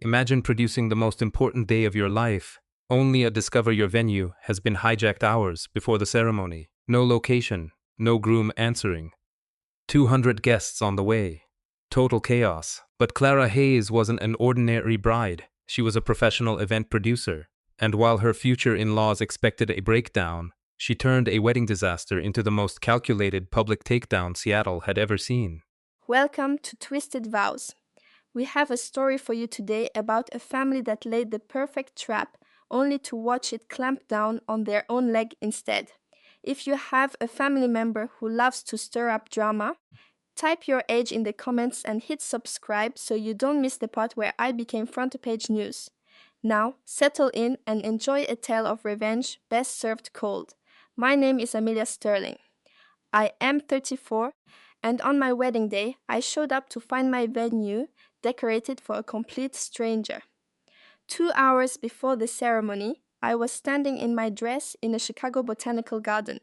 Imagine producing the most important day of your life, only to discover your venue has been hijacked hours before the ceremony. No location, no groom answering. 200 guests on the way. Total chaos. But Clara Hayes wasn't an ordinary bride. She was a professional event producer. And while her future in-laws expected a breakdown, she turned a wedding disaster into the most calculated public takedown Seattle had ever seen. Welcome to Twisted Vows. We have a story for you today about a family that laid the perfect trap only to watch it clamp down on their own leg instead. If you have a family member who loves to stir up drama, type your age in the comments and hit subscribe so you don't miss the part where I became front page news. Now, settle in and enjoy a tale of revenge best served cold. My name is Amelia Sterling. I am 34, and on my wedding day, I showed up to find my venue decorated for a complete stranger. 2 hours before the ceremony, I was standing in my dress in a Chicago botanical garden,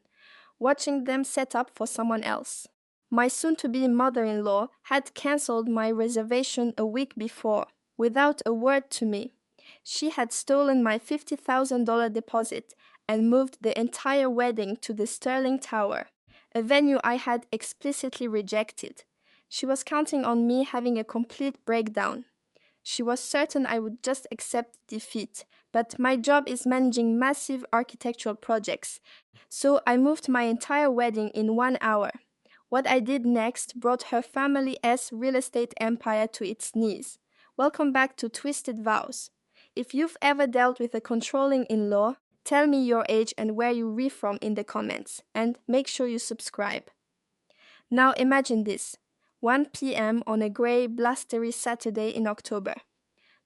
watching them set up for someone else. My soon-to-be mother-in-law had canceled my reservation a week before, without a word to me. She had stolen my $50,000 deposit and moved the entire wedding to the Sterling Tower, a venue I had explicitly rejected. She was counting on me having a complete breakdown. She was certain I would just accept defeat, but my job is managing massive architectural projects, so I moved my entire wedding in 1 hour. What I did next brought her family's real estate empire to its knees. Welcome back to Twisted Vows. If you've ever dealt with a controlling in-law, tell me your age and where you re from in the comments, and make sure you subscribe. Now imagine this, 1 p.m. on a grey, blustery Saturday in October.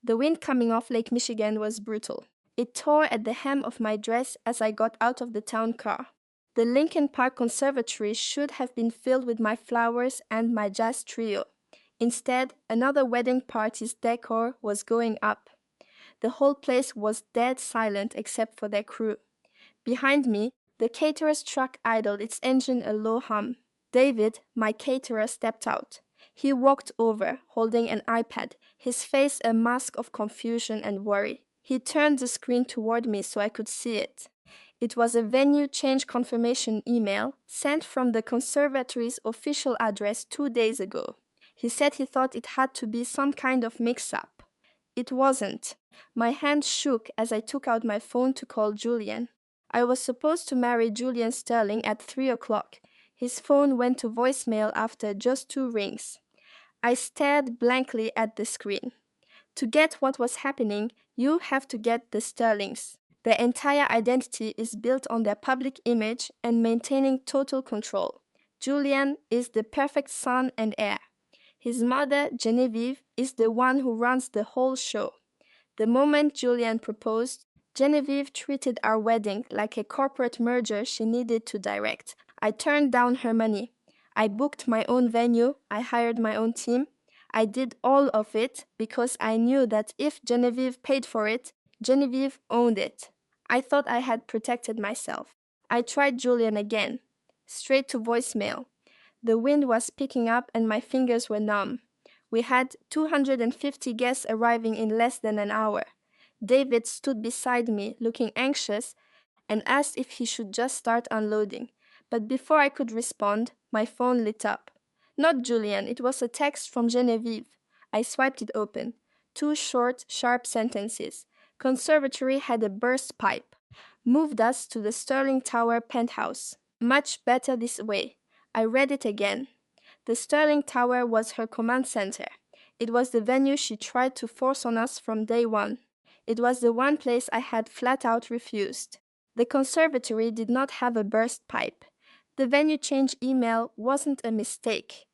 The wind coming off Lake Michigan was brutal. It tore at the hem of my dress as I got out of the town car. The Lincoln Park Conservatory should have been filled with my flowers and my jazz trio. Instead, another wedding party's decor was going up. The whole place was dead silent except for their crew. Behind me, the caterer's truck idled its engine a low hum. David, my caterer, stepped out. He walked over, holding an iPad, his face a mask of confusion and worry. He turned the screen toward me so I could see it. It was a venue change confirmation email sent from the conservatory's official address 2 days ago. He said he thought it had to be some kind of mix-up. It wasn't. My hand shook as I took out my phone to call Julian. I was supposed to marry Julian Sterling at 3 o'clock. His phone went to voicemail after just 2 rings. I stared blankly at the screen. To get what was happening, you have to get the Sterlings. Their entire identity is built on their public image and maintaining total control. Julian is the perfect son and heir. His mother, Genevieve, is the one who runs the whole show. The moment Julian proposed, Genevieve treated our wedding like a corporate merger she needed to direct. I turned down her money. I booked my own venue. I hired my own team. I did all of it because I knew that if Genevieve paid for it, Genevieve owned it. I thought I had protected myself. I tried Julian again. Straight to voicemail. The wind was picking up and my fingers were numb. We had 250 guests arriving in less than an hour. David stood beside me, looking anxious, and asked if he should just start unloading. But before I could respond, my phone lit up. Not Julian, it was a text from Genevieve. I swiped it open. 2 short, sharp sentences. Conservatory had a burst pipe. Moved us to the Sterling Tower penthouse. Much better this way. I read it again. The Sterling Tower was her command center. It was the venue she tried to force on us from day one. It was the one place I had flat out refused. The conservatory did not have a burst pipe. The venue change email wasn't a mistake.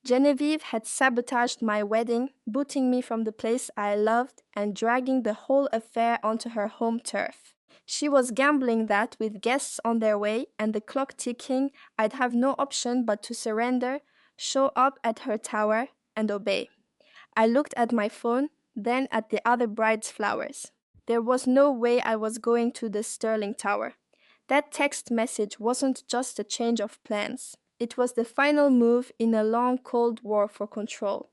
Genevieve had sabotaged my wedding, booting me from the place I loved and dragging the whole affair onto her home turf. She was gambling that with guests on their way and the clock ticking, I'd have no option but to surrender, show up at her tower, and obey. I looked at my phone, then at the other bride's flowers. There was no way I was going to the Sterling Tower. That text message wasn't just a change of plans. It was the final move in a long Cold War for control.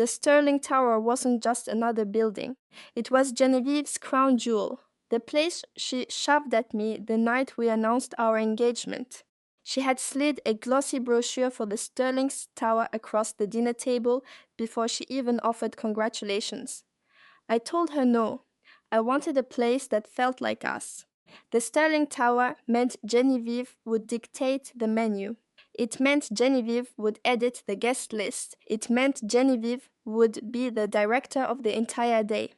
The Sterling Tower wasn't just another building. It was Genevieve's crown jewel, the place she shoved at me the night we announced our engagement. She had slid a glossy brochure for the Sterling Tower across the dinner table before she even offered congratulations. I told her no. I wanted a place that felt like us. The Sterling Tower meant Genevieve would dictate the menu. It meant Genevieve would edit the guest list. It meant Genevieve would be the director of the entire day.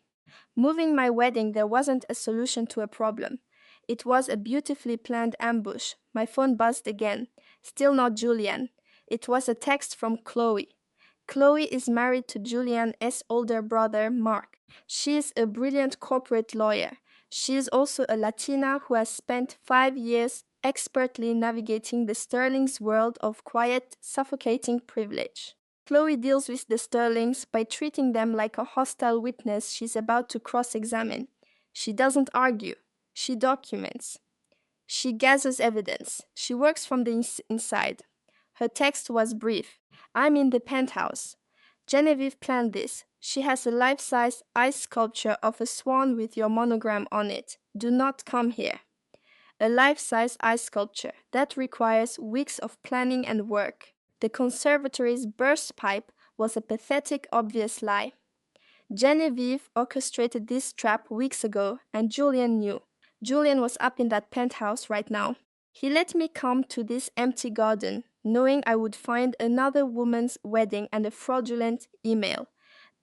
Moving my wedding there wasn't a solution to a problem. It was a beautifully planned ambush. My phone buzzed again. Still not Julian. It was a text from Chloe. Chloe is married to Julian's older brother, Mark. She is a brilliant corporate lawyer. She is also a Latina who has spent 5 years expertly navigating the Sterling's world of quiet, suffocating privilege. Chloe deals with the Sterlings by treating them like a hostile witness she's about to cross-examine. She doesn't argue. She documents. She gathers evidence. She works from the inside. Her text was brief. I'm in the penthouse. Genevieve planned this. She has a life-size ice sculpture of a swan with your monogram on it. Do not come here. A life-size ice sculpture. That requires weeks of planning and work. The conservatory's burst pipe was a pathetic, obvious lie. Genevieve orchestrated this trap weeks ago, and Julian knew. Julian was up in that penthouse right now. He let me come to this empty garden, knowing I would find another woman's wedding and a fraudulent email.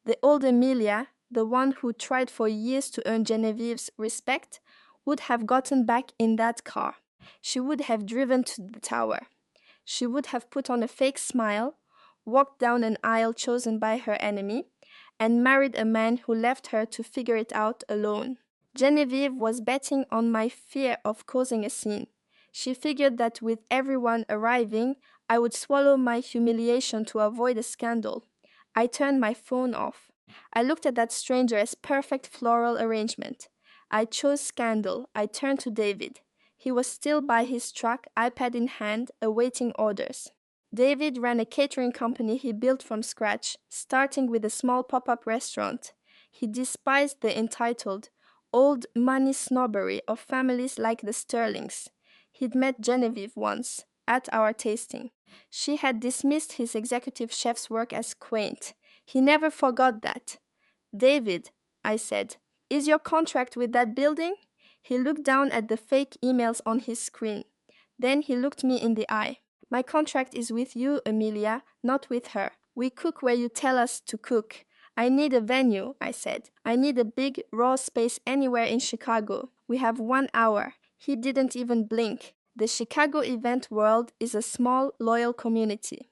The old Amelia, the one who tried for years to earn Genevieve's respect, would have gotten back in that car. She would have driven to the tower. She would have put on a fake smile, walked down an aisle chosen by her enemy, and married a man who left her to figure it out alone. Genevieve was betting on my fear of causing a scene. She figured that with everyone arriving, I would swallow my humiliation to avoid a scandal. I turned my phone off. I looked at that stranger as perfect floral arrangement. I chose scandal. I turned to David. He was still by his truck, iPad in hand, awaiting orders. David ran a catering company he built from scratch, starting with a small pop-up restaurant. He despised the entitled, old money snobbery of families like the Sterlings. He'd met Genevieve once, at our tasting. She had dismissed his executive chef's work as quaint. He never forgot that. David, I said, is your contract with that building? He looked down at the fake emails on his screen. Then he looked me in the eye. My contract is with you, Amelia, not with her. We cook where you tell us to cook. I need a venue, I said. I need a big, raw space anywhere in Chicago. We have 1 hour. He didn't even blink. The Chicago event world is a small, loyal community.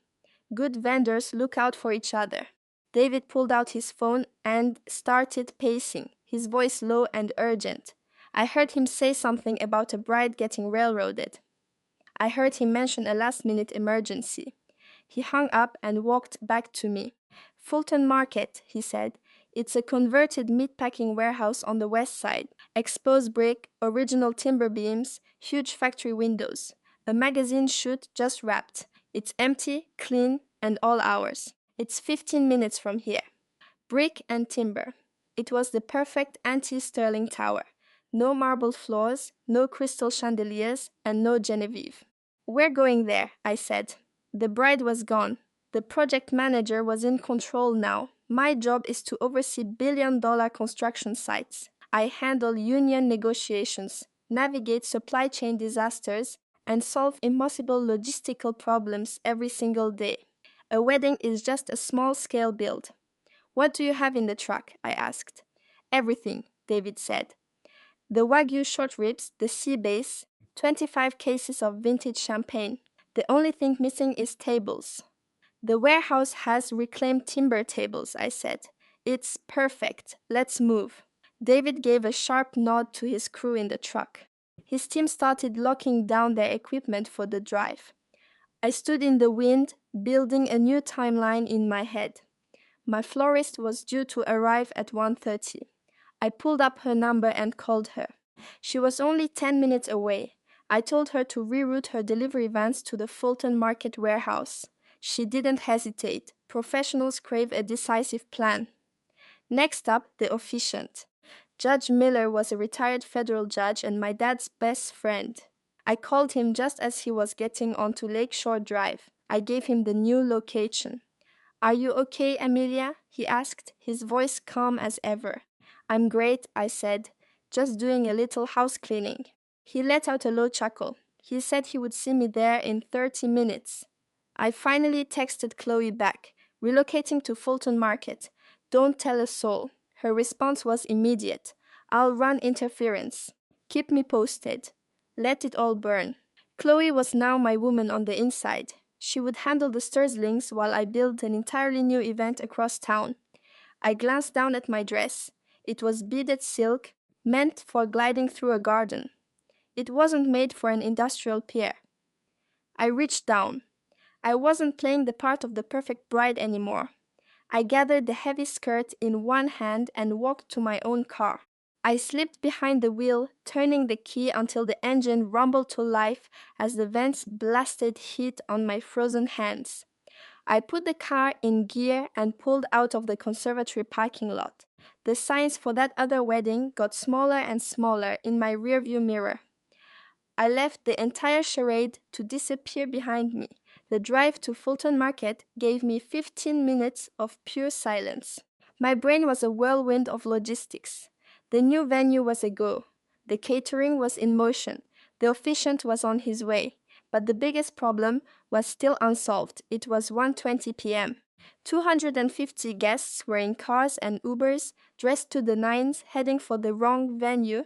Good vendors look out for each other. David pulled out his phone and started pacing, his voice low and urgent. I heard him say something about a bride getting railroaded. I heard him mention a last-minute emergency. He hung up and walked back to me. Fulton Market, he said. It's a converted meatpacking warehouse on the west side. Exposed brick, original timber beams, huge factory windows. A magazine shoot just wrapped. It's empty, clean, and all ours. It's 15 minutes from here. Brick and timber. It was the perfect anti-Sterling tower. No marble floors, no crystal chandeliers, and no Genevieve. We're going there, I said. The bride was gone. The project manager was in control now. My job is to oversee billion-dollar construction sites. I handle union negotiations, navigate supply chain disasters, and solve impossible logistical problems every single day. A wedding is just a small-scale build. What do you have in the truck? I asked. Everything, David said. The Wagyu short ribs, the sea bass, 25 cases of vintage champagne. The only thing missing is tables. The warehouse has reclaimed timber tables, I said. It's perfect. Let's move. David gave a sharp nod to his crew in the truck. His team started locking down their equipment for the drive. I stood in the wind, building a new timeline in my head. My florist was due to arrive at 1:30. I pulled up her number and called her. She was only 10 minutes away. I told her to reroute her delivery vans to the Fulton Market warehouse. She didn't hesitate. Professionals crave a decisive plan. Next up, the officiant. Judge Miller was a retired federal judge and my dad's best friend. I called him just as he was getting onto Lakeshore Drive. I gave him the new location. "Are you okay, Amelia?" he asked, his voice calm as ever. "I'm great," I said, "just doing a little house cleaning." He let out a low chuckle. He said he would see me there in 30 minutes. I finally texted Chloe back, "Relocating to Fulton Market. Don't tell a soul." Her response was immediate. "I'll run interference. Keep me posted." Let it all burn. Chloe was now my woman on the inside. She would handle the Sturslings while I built an entirely new event across town. I glanced down at my dress. It was beaded silk, meant for gliding through a garden. It wasn't made for an industrial pier. I reached down. I wasn't playing the part of the perfect bride anymore. I gathered the heavy skirt in one hand and walked to my own car. I slipped behind the wheel, turning the key until the engine rumbled to life as the vents blasted heat on my frozen hands. I put the car in gear and pulled out of the conservatory parking lot. The signs for that other wedding got smaller and smaller in my rearview mirror. I left the entire charade to disappear behind me. The drive to Fulton Market gave me 15 minutes of pure silence. My brain was a whirlwind of logistics. The new venue was a go. The catering was in motion. The officiant was on his way. But the biggest problem was still unsolved. It was 1:20 p.m. 250 guests were in cars and Ubers, dressed to the nines, heading for the wrong venue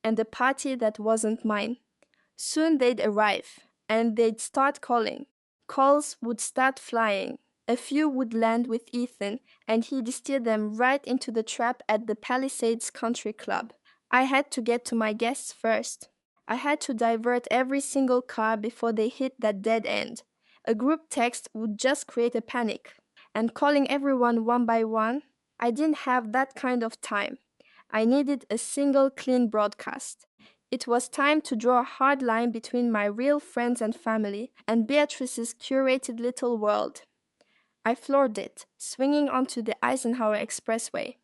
and a party that wasn't mine. Soon they'd arrive, and they'd start calling. Calls would start flying. A few would land with Ethan, and he'd steer them right into the trap at the Palisades Country Club. I had to get to my guests first. I had to divert every single car before they hit that dead end. A group text would just create a panic. And calling everyone one by one, I didn't have that kind of time. I needed a single clean broadcast. It was time to draw a hard line between my real friends and family and Beatrice's curated little world. I floored it, swinging onto the Eisenhower Expressway.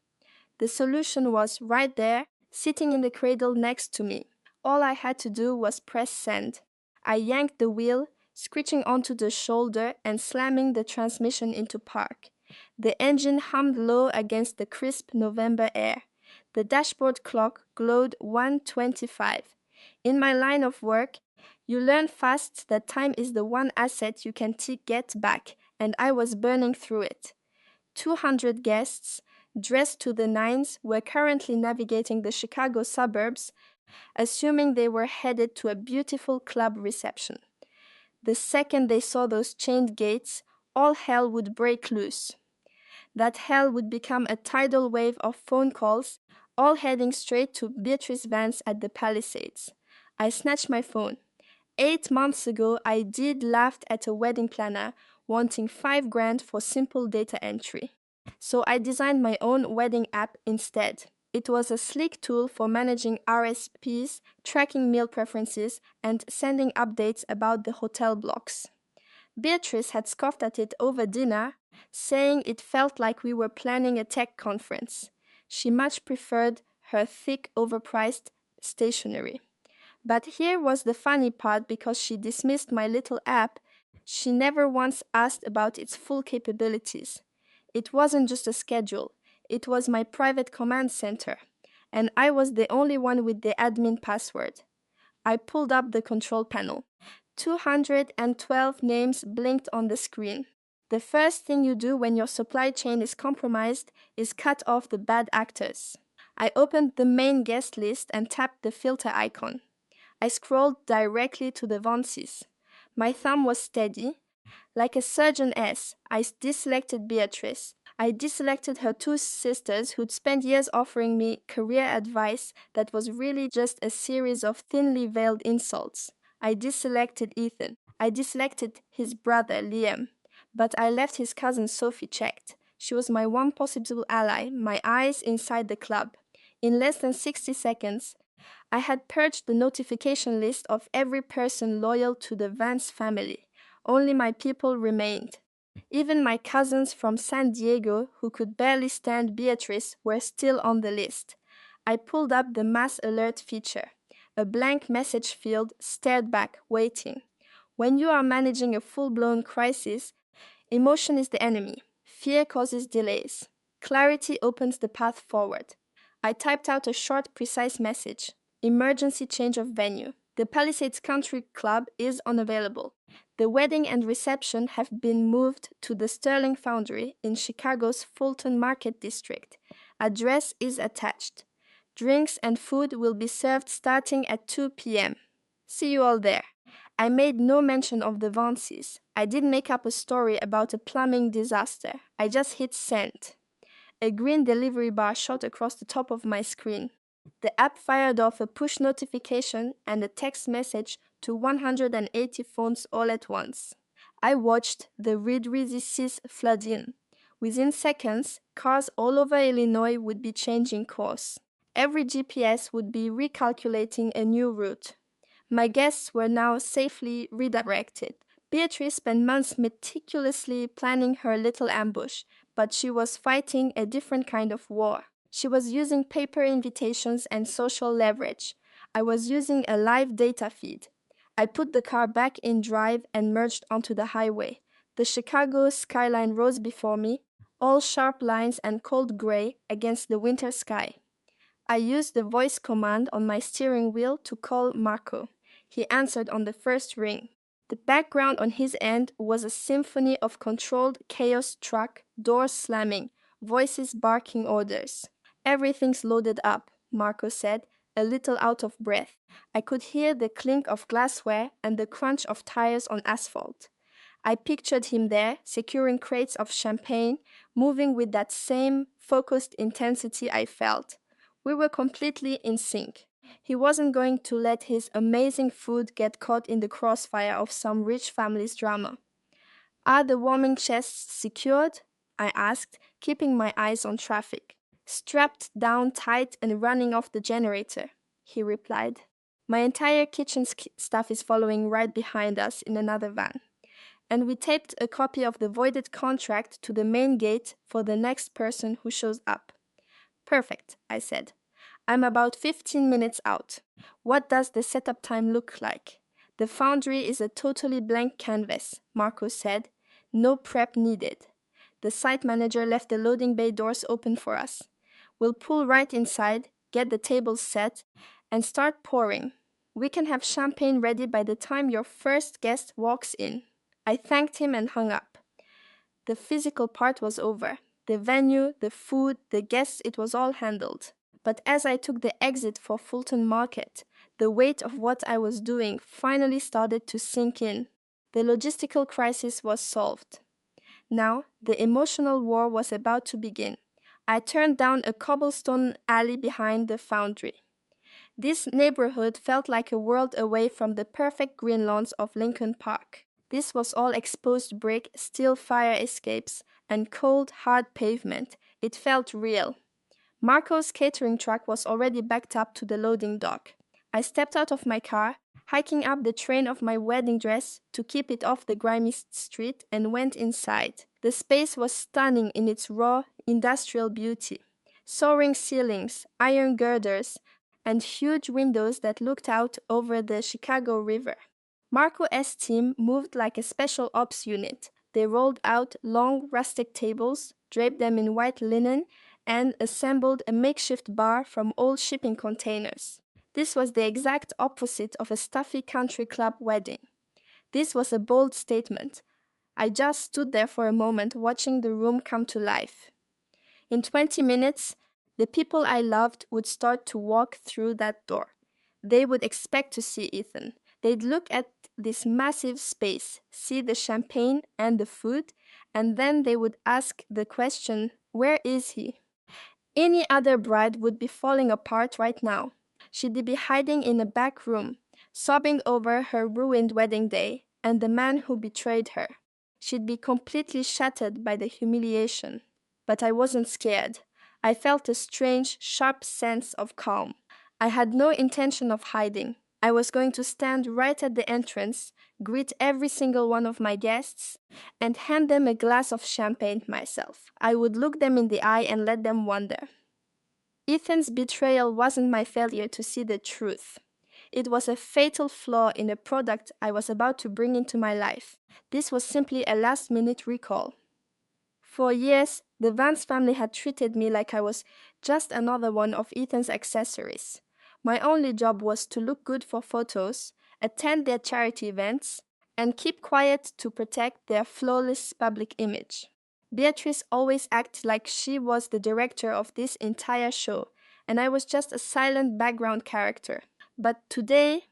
The solution was right there, sitting in the cradle next to me. All I had to do was press send. I yanked the wheel, screeching onto the shoulder and slamming the transmission into park. The engine hummed low against the crisp November air. The dashboard clock glowed 1:25. In my line of work, you learn fast that time is the one asset you can get back, and I was burning through it. 200 guests, dressed to the nines, were currently navigating the Chicago suburbs, assuming they were headed to a beautiful club reception. The second they saw those chained gates, all hell would break loose. That hell would become a tidal wave of phone calls, all heading straight to Beatrice Vance at the Palisades. I snatched my phone. 8 months ago, I did laughed at a wedding planner wanting $5,000 for simple data entry. So I designed my own wedding app instead. It was a sleek tool for managing RSPs, tracking meal preferences, and sending updates about the hotel blocks. Beatrice had scoffed at it over dinner, saying it felt like we were planning a tech conference. She much preferred her thick, overpriced stationery. But here was the funny part: because she dismissed my little app, she never once asked about its full capabilities. It wasn't just a schedule, it was my private command center, and I was the only one with the admin password. I pulled up the control panel. 212 names blinked on the screen. The first thing you do when your supply chain is compromised is cut off the bad actors. I opened the main guest list and tapped the filter icon. I scrolled directly to the Vances. My thumb was steady. Like a surgeon S, I deselected Beatrice. I deselected her two sisters who'd spent years offering me career advice that was really just a series of thinly veiled insults. I deselected Ethan. I deselected his brother, Liam. But I left his cousin Sophie checked. She was my one possible ally, my eyes inside the club. In less than 60 seconds, I had purged the notification list of every person loyal to the Vance family. Only my people remained. Even my cousins from San Diego, who could barely stand Beatrice, were still on the list. I pulled up the mass alert feature. A blank message field stared back, waiting. When you are managing a full-blown crisis, emotion is the enemy. Fear causes delays. Clarity opens the path forward. I typed out a short, precise message. Emergency change of venue. The Palisades Country Club is unavailable. The wedding and reception have been moved to the Sterling Foundry in Chicago's Fulton Market District. Address is attached. Drinks and food will be served starting at 2 p.m. See you all there. I made no mention of the Vances. I didn't make up a story about a plumbing disaster. I just hit send. A green delivery bar shot across the top of my screen. The app fired off a push notification and a text message to 180 phones all at once. I watched the Reed Reese's flood in. Within seconds, cars all over Illinois would be changing course. Every GPS would be recalculating a new route. My guests were now safely redirected. Beatrice spent months meticulously planning her little ambush, but she was fighting a different kind of war. She was using paper invitations and social leverage. I was using a live data feed. I put the car back in drive and merged onto the highway. The Chicago skyline rose before me, all sharp lines and cold gray against the winter sky. I used the voice command on my steering wheel to call Marco. He answered on the first ring. The background on his end was a symphony of controlled chaos truck, doors slamming, voices barking orders. Everything's loaded up, Marco said, a little out of breath. I could hear the clink of glassware and the crunch of tires on asphalt. I pictured him there, securing crates of champagne, moving with that same focused intensity I felt. We were completely in sync. He wasn't going to let his amazing food get caught in the crossfire of some rich family's drama. Are the warming chests secured? I asked, keeping my eyes on traffic. Strapped down tight and running off the generator, he replied. My entire kitchen staff is following right behind us in another van. And we taped a copy of the voided contract to the main gate for the next person who shows up. Perfect, I said. I'm about 15 minutes out. What does the setup time look like? The foundry is a totally blank canvas, Marco said. No prep needed. The site manager left the loading bay doors open for us. We'll pull right inside, get the tables set, and start pouring. We can have champagne ready by the time your first guest walks in. I thanked him and hung up. The physical part was over. The venue, the food, the guests, it was all handled. But as I took the exit for Fulton Market, the weight of what I was doing finally started to sink in. The logistical crisis was solved. Now, the emotional war was about to begin. I turned down a cobblestone alley behind the foundry. This neighborhood felt like a world away from the perfect green lawns of Lincoln Park. This was all exposed brick, steel fire escapes, and cold, hard pavement. It felt real. Marco's catering truck was already backed up to the loading dock. I stepped out of my car, hiking up the train of my wedding dress to keep it off the grimy street, and went inside. The space was stunning in its raw, industrial beauty. Soaring ceilings, iron girders, and huge windows that looked out over the Chicago River. Marco's team moved like a special ops unit. They rolled out long, rustic tables, draped them in white linen, and assembled a makeshift bar from old shipping containers. This was the exact opposite of a stuffy country club wedding. This was a bold statement. I just stood there for a moment watching the room come to life. In 20 minutes, the people I loved would start to walk through that door. They would expect to see Ethan. They'd look at this massive space, see the champagne and the food, and then they would ask the question, where is he? Any other bride would be falling apart right now. She'd be hiding in a back room, sobbing over her ruined wedding day and the man who betrayed her. She'd be completely shattered by the humiliation. But I wasn't scared. I felt a strange, sharp sense of calm. I had no intention of hiding. I was going to stand right at the entrance, greet every single one of my guests, and hand them a glass of champagne myself. I would look them in the eye and let them wonder. Ethan's betrayal wasn't my failure to see the truth. It was a fatal flaw in a product I was about to bring into my life. This was simply a last-minute recall. For years, the Vance family had treated me like I was just another one of Ethan's accessories. My only job was to look good for photos, attend their charity events, and keep quiet to protect their flawless public image. Beatrice always acted like she was the director of this entire show, and I was just a silent background character. But today,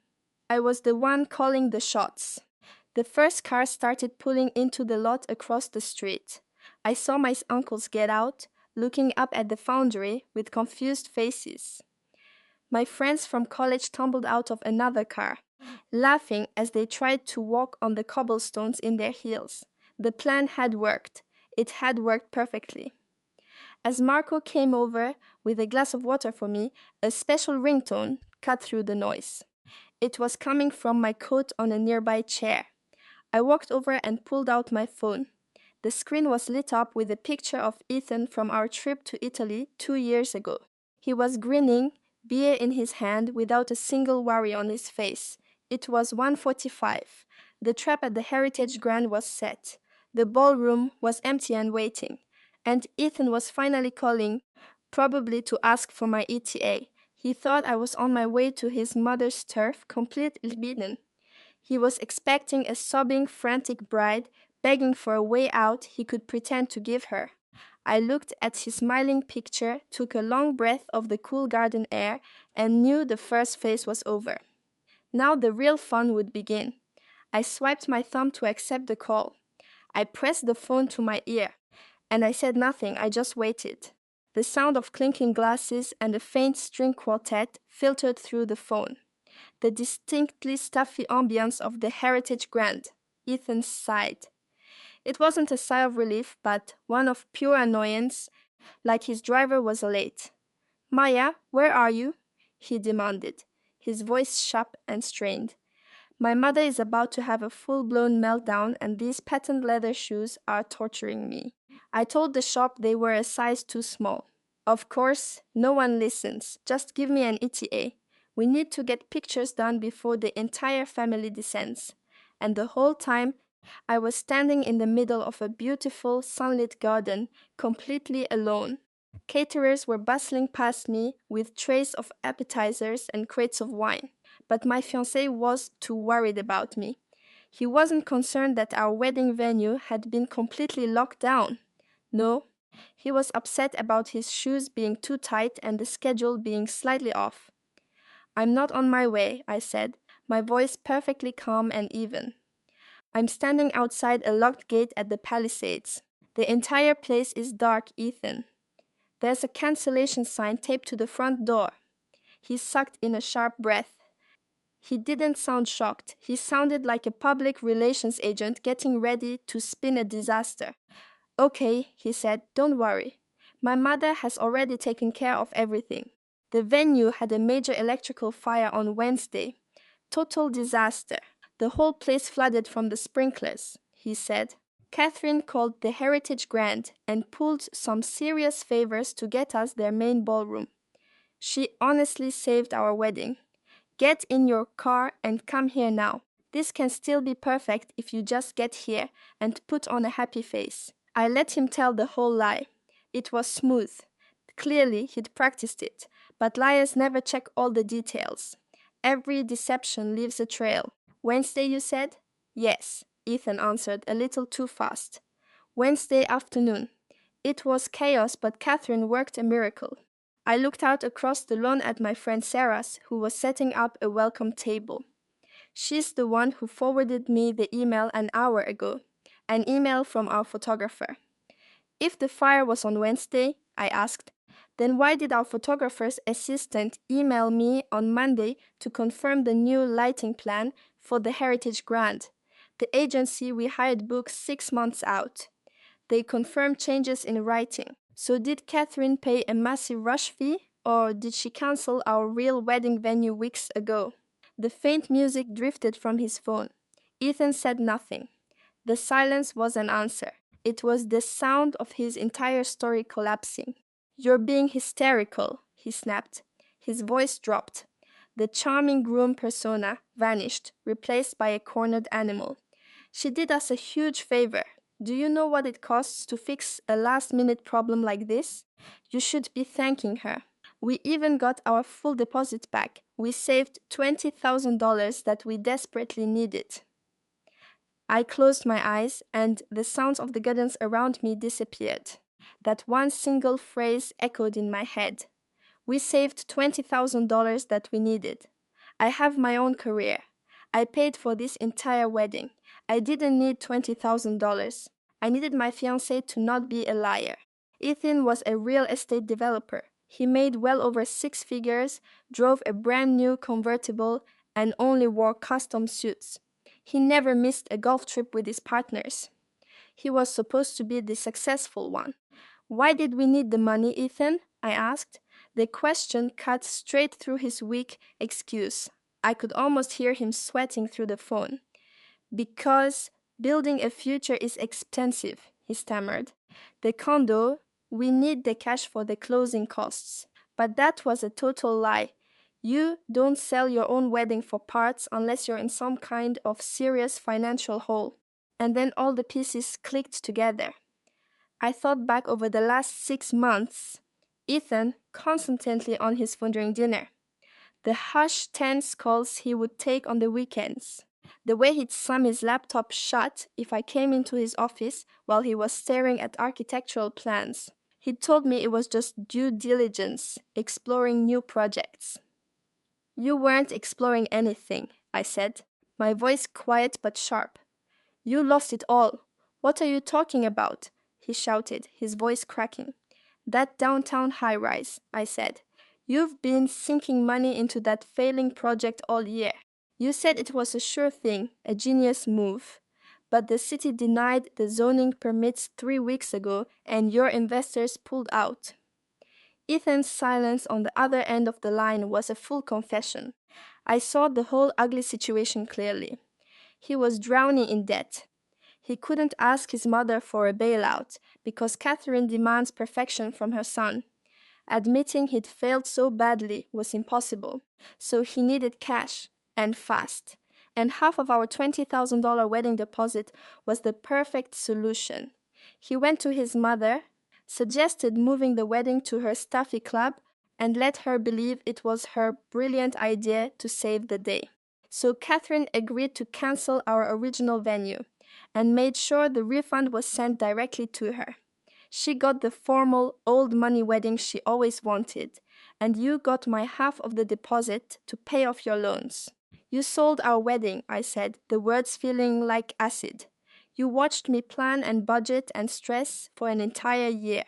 I was the one calling the shots. The first car started pulling into the lot across the street. I saw my uncles get out, looking up at the foundry with confused faces. My friends from college tumbled out of another car, laughing as they tried to walk on the cobblestones in their heels. The plan had worked. It had worked perfectly. As Marco came over with a glass of water for me, a special ringtone cut through the noise. It was coming from my coat on a nearby chair. I walked over and pulled out my phone. The screen was lit up with a picture of Ethan from our trip to Italy 2 years ago. He was grinning, beer in his hand, without a single worry on his face. It was 1:45. The trap at the Heritage Grand was set. The ballroom was empty and waiting. And Ethan was finally calling, probably to ask for my ETA. He thought I was on my way to his mother's turf, completely beaten. He was expecting a sobbing, frantic bride, begging for a way out he could pretend to give her. I looked at his smiling picture, took a long breath of the cool garden air, and knew the first phase was over. Now the real fun would begin. I swiped my thumb to accept the call. I pressed the phone to my ear, and I said nothing, I just waited. The sound of clinking glasses and a faint string quartet filtered through the phone. The distinctly stuffy ambience of the Heritage Grand. Ethan sighed. It wasn't a sigh of relief, but one of pure annoyance, like his driver was late. "Maya, where are you?" he demanded, his voice sharp and strained. "My mother is about to have a full-blown meltdown, and these patent leather shoes are torturing me. I told the shop they were a size too small. Of course, no one listens. Just give me an ETA. We need to get pictures done before the entire family descends." And the whole time, I was standing in the middle of a beautiful, sunlit garden, completely alone. Caterers were bustling past me with trays of appetizers and crates of wine, but my fiancé was too worried about me. He wasn't concerned that our wedding venue had been completely locked down. No, he was upset about his shoes being too tight and the schedule being slightly off. "I'm not on my way," I said, my voice perfectly calm and even. "I'm standing outside a locked gate at the Palisades. The entire place is dark, Ethan. There's a cancellation sign taped to the front door." He sucked in a sharp breath. He didn't sound shocked. He sounded like a public relations agent getting ready to spin a disaster. "Okay," he said, "don't worry. My mother has already taken care of everything. The venue had a major electrical fire on Wednesday. Total disaster. The whole place flooded from the sprinklers," he said. "Catherine called the Heritage Grand and pulled some serious favors to get us their main ballroom. She honestly saved our wedding. Get in your car and come here now. This can still be perfect if you just get here and put on a happy face." I let him tell the whole lie. It was smooth. Clearly, he'd practiced it, but liars never check all the details. Every deception leaves a trail. "Wednesday, you said?" "Yes," Ethan answered a little too fast. "Wednesday afternoon. It was chaos, but Catherine worked a miracle." I looked out across the lawn at my friend Sarah's, who was setting up a welcome table. She's the one who forwarded me the email an hour ago, an email from our photographer. "If the fire was on Wednesday," I asked, "then why did our photographer's assistant email me on Monday to confirm the new lighting plan for the Heritage Grand? The agency we hired books 6 months out. They confirmed changes in writing. So did Catherine pay a massive rush fee, or did she cancel our real wedding venue weeks ago?" The faint music drifted from his phone. Ethan said nothing. The silence was an answer. It was the sound of his entire story collapsing. "You're being hysterical," he snapped. His voice dropped. The charming groom persona vanished, replaced by a cornered animal. "She did us a huge favor. Do you know what it costs to fix a last-minute problem like this? You should be thanking her. We even got our full deposit back. We saved $20,000 that we desperately needed." I closed my eyes, and the sounds of the gardens around me disappeared. That one single phrase echoed in my head. We saved $20,000 that we needed. I have my own career. I paid for this entire wedding. I didn't need $20,000. I needed my fiancé to not be a liar. Ethan was a real estate developer. He made well over 6 figures, drove a brand new convertible, and only wore custom suits. He never missed a golf trip with his partners. He was supposed to be the successful one. "Why did we need the money, Ethan?" I asked. The question cut straight through his weak excuse. I could almost hear him sweating through the phone. "Because building a future is expensive," he stammered. "The condo, we need the cash for the closing costs." But that was a total lie. You don't sell your own wedding for parts unless you're in some kind of serious financial hole. And then all the pieces clicked together. I thought back over the last 6 months. Ethan, constantly on his phone during dinner. The hushed, tense calls he would take on the weekends. The way he'd slam his laptop shut if I came into his office while he was staring at architectural plans. He told me it was just due diligence, exploring new projects. "You weren't exploring anything," I said, my voice quiet but sharp. "You lost it all. What are you talking about?" he shouted, his voice cracking. "That downtown high-rise," I said. "You've been sinking money into that failing project all year. You said it was a sure thing, a genius move. But the city denied the zoning permits 3 weeks ago, and your investors pulled out." Ethan's silence on the other end of the line was a full confession. I saw the whole ugly situation clearly. He was drowning in debt. He couldn't ask his mother for a bailout because Catherine demands perfection from her son. Admitting he'd failed so badly was impossible, so he needed cash, and fast. And half of our $20,000 wedding deposit was the perfect solution. He went to his mother, suggested moving the wedding to her stuffy club, and let her believe it was her brilliant idea to save the day. So Catherine agreed to cancel our original venue and made sure the refund was sent directly to her. She got the formal, old money wedding she always wanted, and you got my half of the deposit to pay off your loans. "You sold our wedding," I said, the words feeling like acid. "You watched me plan and budget and stress for an entire year.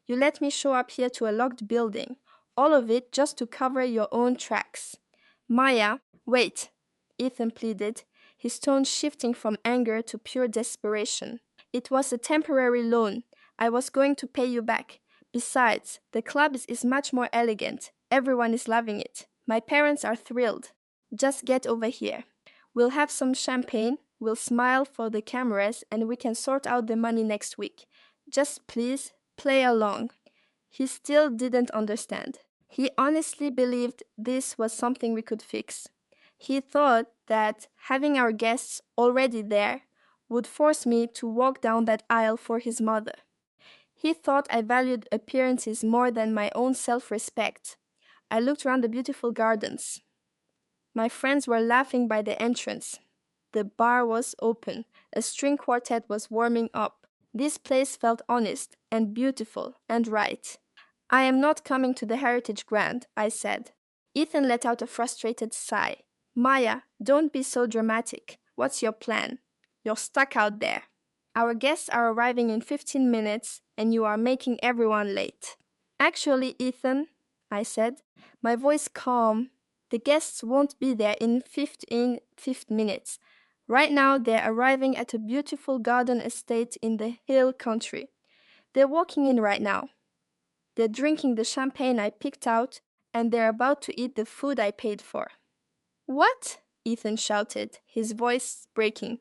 You let me show up here to a locked building, all of it just to cover your own tracks." "Maya, wait," Ethan pleaded, his tone shifting from anger to pure desperation. "It was a temporary loan. I was going to pay you back. Besides, the club is much more elegant. Everyone is loving it. My parents are thrilled. Just get over here. We'll have some champagne, we'll smile for the cameras, and we can sort out the money next week. Just please, play along." He still didn't understand. He honestly believed this was something we could fix. He thought that having our guests already there would force me to walk down that aisle for his mother. He thought I valued appearances more than my own self-respect. I looked around the beautiful gardens. My friends were laughing by the entrance. The bar was open. A string quartet was warming up. This place felt honest and beautiful and right. "I am not coming to the Heritage Grand," I said. Ethan let out a frustrated sigh. "Maya, don't be so dramatic. What's your plan? You're stuck out there. Our guests are arriving in 15 minutes, and you are making everyone late." "Actually, Ethan," I said, my voice calm, "the guests won't be there in 15 minutes. Right now, they're arriving at a beautiful garden estate in the hill country. They're walking in right now. They're drinking the champagne I picked out, and they're about to eat the food I paid for." What? Ethan shouted, his voice breaking.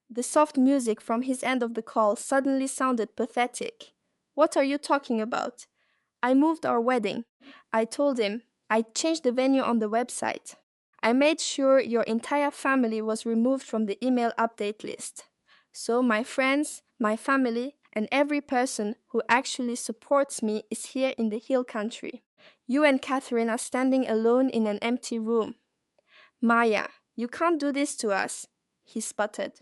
The soft music from his end of the call suddenly sounded pathetic. What are you talking about? I moved our wedding. I told him. I changed the venue on the website. I made sure your entire family was removed from the email update list. So my friends, my family, and every person who actually supports me is here in the hill country. You and Catherine are standing alone in an empty room. Maya, you can't do this to us, he sputtered.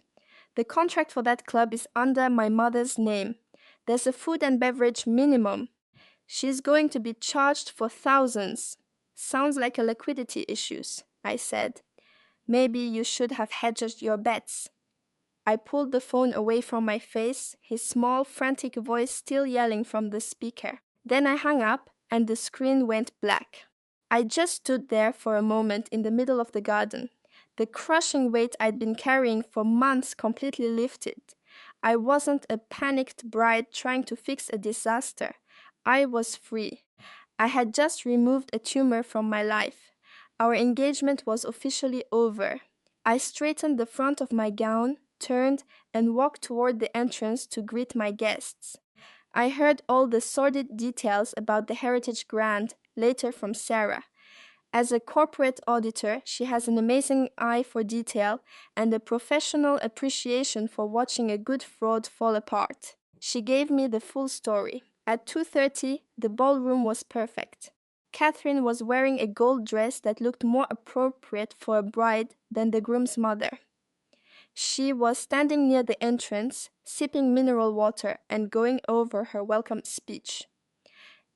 The contract for that club is under my mother's name. There's a food and beverage minimum. She's going to be charged for thousands. Sounds like a liquidity issues, I said. Maybe you should have hedged your bets. I pulled the phone away from my face, his small, frantic voice still yelling from the speaker. Then I hung up, and the screen went black. I just stood there for a moment in the middle of the garden. The crushing weight I'd been carrying for months completely lifted. I wasn't a panicked bride trying to fix a disaster. I was free. I had just removed a tumor from my life. Our engagement was officially over. I straightened the front of my gown, turned, and walked toward the entrance to greet my guests. I heard all the sordid details about the Heritage Grant later from Sarah. As a corporate auditor, she has an amazing eye for detail and a professional appreciation for watching a good fraud fall apart. She gave me the full story. At 2:30, the ballroom was perfect. Catherine was wearing a gold dress that looked more appropriate for a bride than the groom's mother. She was standing near the entrance, sipping mineral water and going over her welcome speech.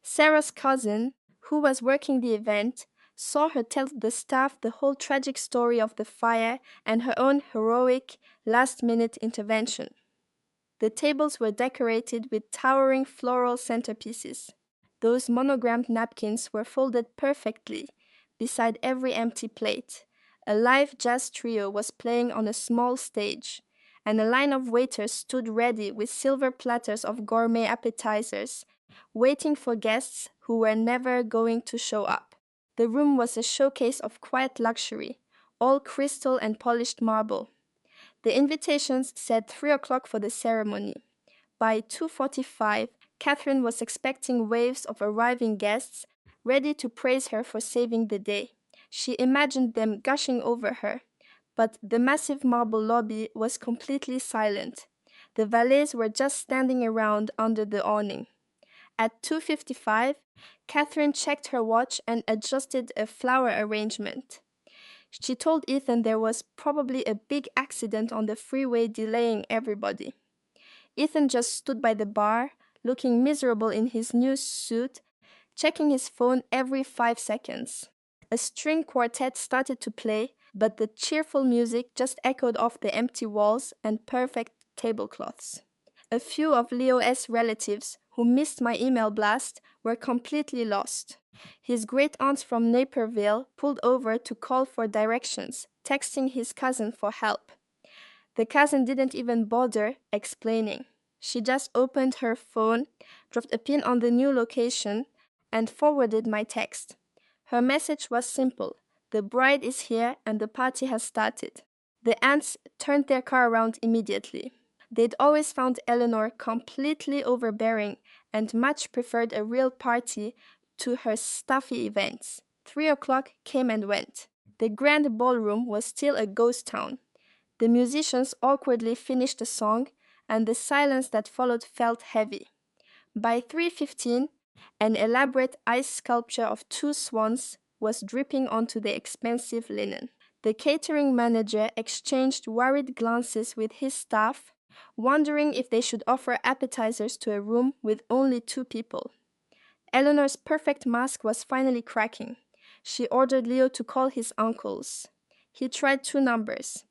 Sarah's cousin, who was working the event, saw her tell the staff the whole tragic story of the fire and her own heroic, last-minute intervention. The tables were decorated with towering floral centerpieces. Those monogrammed napkins were folded perfectly beside every empty plate. A live jazz trio was playing on a small stage, and a line of waiters stood ready with silver platters of gourmet appetizers, waiting for guests who were never going to show up. The room was a showcase of quiet luxury, all crystal and polished marble. The invitations said 3 o'clock for the ceremony. By 2:45, Catherine was expecting waves of arriving guests, ready to praise her for saving the day. She imagined them gushing over her, but the massive marble lobby was completely silent. The valets were just standing around under the awning. At 2:55, Catherine checked her watch and adjusted a flower arrangement. She told Ethan there was probably a big accident on the freeway delaying everybody. Ethan just stood by the bar, looking miserable in his new suit, checking his phone every 5 seconds. A string quartet started to play, but the cheerful music just echoed off the empty walls and perfect tablecloths. A few of Leo's relatives who missed my email blast were completely lost. His great aunt from Naperville pulled over to call for directions, texting his cousin for help. The cousin didn't even bother explaining. She just opened her phone, dropped a pin on the new location, and forwarded my text. Her message was simple. The bride is here and the party has started. The aunts turned their car around immediately. They'd always found Eleanor completely overbearing and much preferred a real party to her stuffy events. 3 o'clock came and went. The grand ballroom was still a ghost town. The musicians awkwardly finished a song, and the silence that followed felt heavy. By 3:15, an elaborate ice sculpture of two swans was dripping onto the expensive linen. The catering manager exchanged worried glances with his staff, wondering if they should offer appetizers to a room with only 2 people. Eleanor's perfect mask was finally cracking. She ordered Leo to call his uncles. He tried 2 numbers.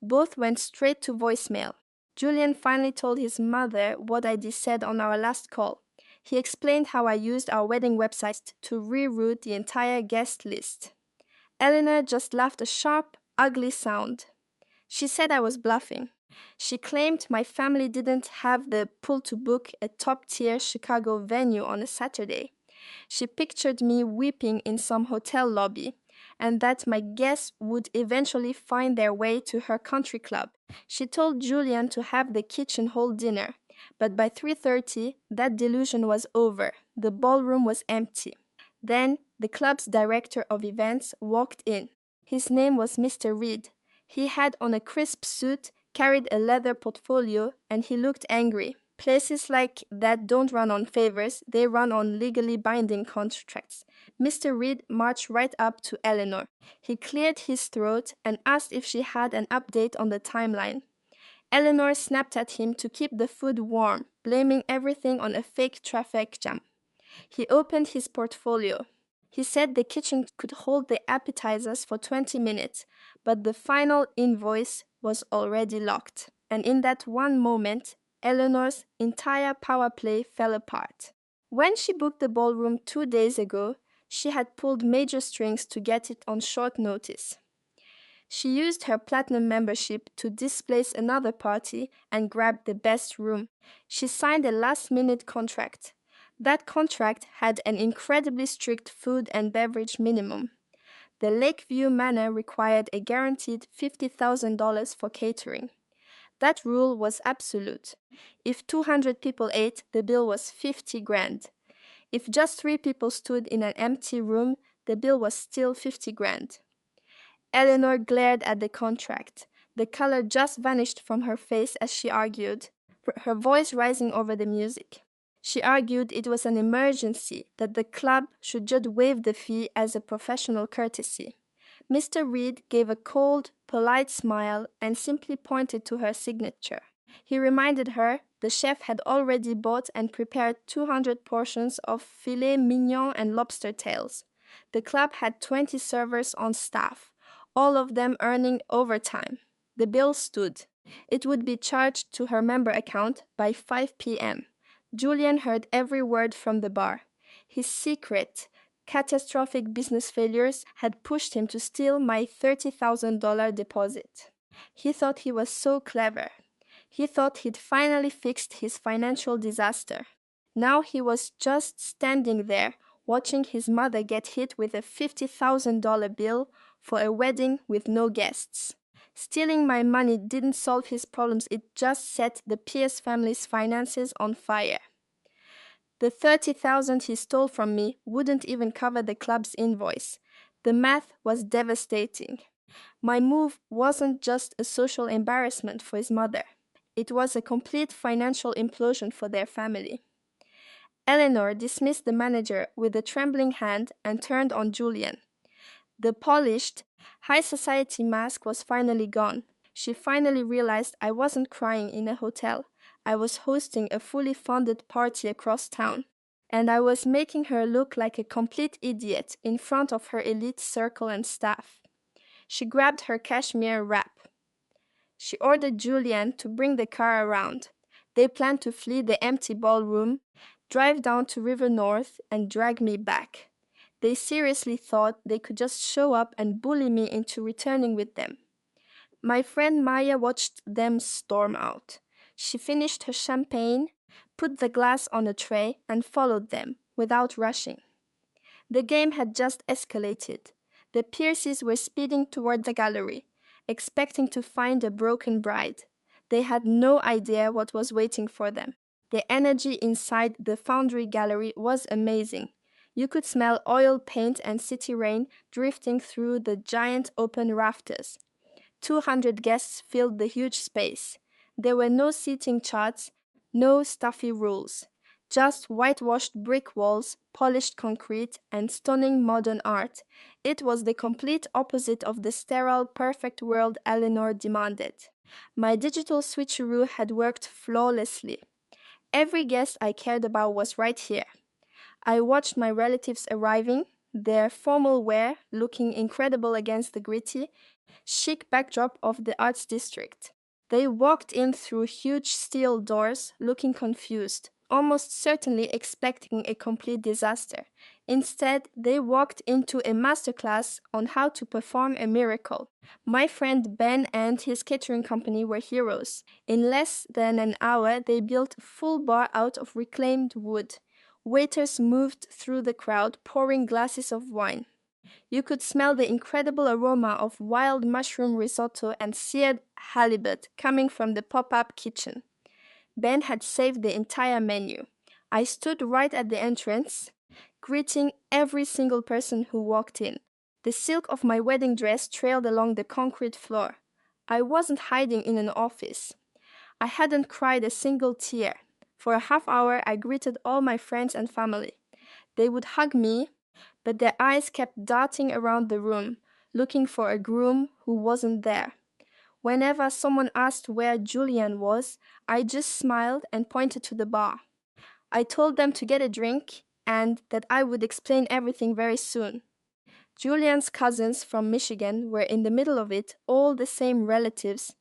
Both went straight to voicemail. Julian finally told his mother what I said on our last call. He explained how I used our wedding website to reroute the entire guest list. Eleanor just laughed a sharp, ugly sound. She said I was bluffing. She claimed my family didn't have the pull to book a top-tier Chicago venue on a Saturday. She pictured me weeping in some hotel lobby, and that my guests would eventually find their way to her country club. She told Julian to have the kitchen hold dinner, but by 3:30, that delusion was over. The ballroom was empty. Then the club's director of events walked in. His name was Mr. Reed. He had on a crisp suit, carried a leather portfolio, and he looked angry. Places like that don't run on favors, they run on legally binding contracts. Mr. Reed marched right up to Eleanor. He cleared his throat and asked if she had an update on the timeline. Eleanor snapped at him to keep the food warm, blaming everything on a fake traffic jam. He opened his portfolio. He said the kitchen could hold the appetizers for 20 minutes, but the final invoice was already locked. And in that one moment, Eleanor's entire power play fell apart. When she booked the ballroom 2 days ago, she had pulled major strings to get it on short notice. She used her platinum membership to displace another party and grab the best room. She signed a last-minute contract. That contract had an incredibly strict food and beverage minimum. The Lakeview Manor required a guaranteed $50,000 for catering. That rule was absolute. If 200 people ate, the bill was 50 grand. If just 3 people stood in an empty room, the bill was still 50 grand. Eleanor glared at the contract. The color just vanished from her face as she argued, her voice rising over the music. She argued it was an emergency, that the club should just waive the fee as a professional courtesy. Mr. Reed gave a cold, polite smile and simply pointed to her signature. He reminded her the chef had already bought and prepared 200 portions of filet mignon and lobster tails. The club had 20 servers on staff, all of them earning overtime. The bill stood. It would be charged to her member account by 5 p.m. Julian heard every word from the bar. His secret, catastrophic business failures had pushed him to steal my $30,000 deposit. He thought he was so clever. He thought he'd finally fixed his financial disaster. Now he was just standing there, watching his mother get hit with a $50,000 bill for a wedding with no guests. Stealing my money didn't solve his problems, it just set the Pierce family's finances on fire. The $30,000 he stole from me wouldn't even cover the club's invoice. The math was devastating. My move wasn't just a social embarrassment for his mother. It was a complete financial implosion for their family. Eleanor dismissed the manager with a trembling hand and turned on Julian. The polished, high society mask was finally gone. She finally realized I wasn't crying in a hotel. I was hosting a fully funded party across town. And I was making her look like a complete idiot in front of her elite circle and staff. She grabbed her cashmere wrap. She ordered Julian to bring the car around. They planned to flee the empty ballroom, drive down to River North, and drag me back. They seriously thought they could just show up and bully me into returning with them. My friend Maya watched them storm out. She finished her champagne, put the glass on a tray, and followed them, without rushing. The game had just escalated. The Pierces were speeding toward the gallery, expecting to find a broken bride. They had no idea what was waiting for them. The energy inside the Foundry Gallery was amazing. You could smell oil paint and city rain drifting through the giant open rafters. 200 guests filled the huge space. There were no seating charts, no stuffy rules. Just whitewashed brick walls, polished concrete, and stunning modern art. It was the complete opposite of the sterile, perfect world Eleanor demanded. My digital switcheroo had worked flawlessly. Every guest I cared about was right here. I watched my relatives arriving, their formal wear looking incredible against the gritty, chic backdrop of the arts district. They walked in through huge steel doors, looking confused, almost certainly expecting a complete disaster. Instead, they walked into a masterclass on how to perform a miracle. My friend Ben and his catering company were heroes. In less than an hour, they built a full bar out of reclaimed wood. Waiters moved through the crowd, pouring glasses of wine. You could smell the incredible aroma of wild mushroom risotto and seared halibut coming from the pop-up kitchen. Ben had saved the entire menu. I stood right at the entrance, greeting every single person who walked in. The silk of my wedding dress trailed along the concrete floor. I wasn't hiding in an office. I hadn't cried a single tear. For a half hour, I greeted all my friends and family. They would hug me, but their eyes kept darting around the room, looking for a groom who wasn't there. Whenever someone asked where Julian was, I just smiled and pointed to the bar. I told them to get a drink and that I would explain everything very soon. Julian's cousins from Michigan were in the middle of it, all the same relatives.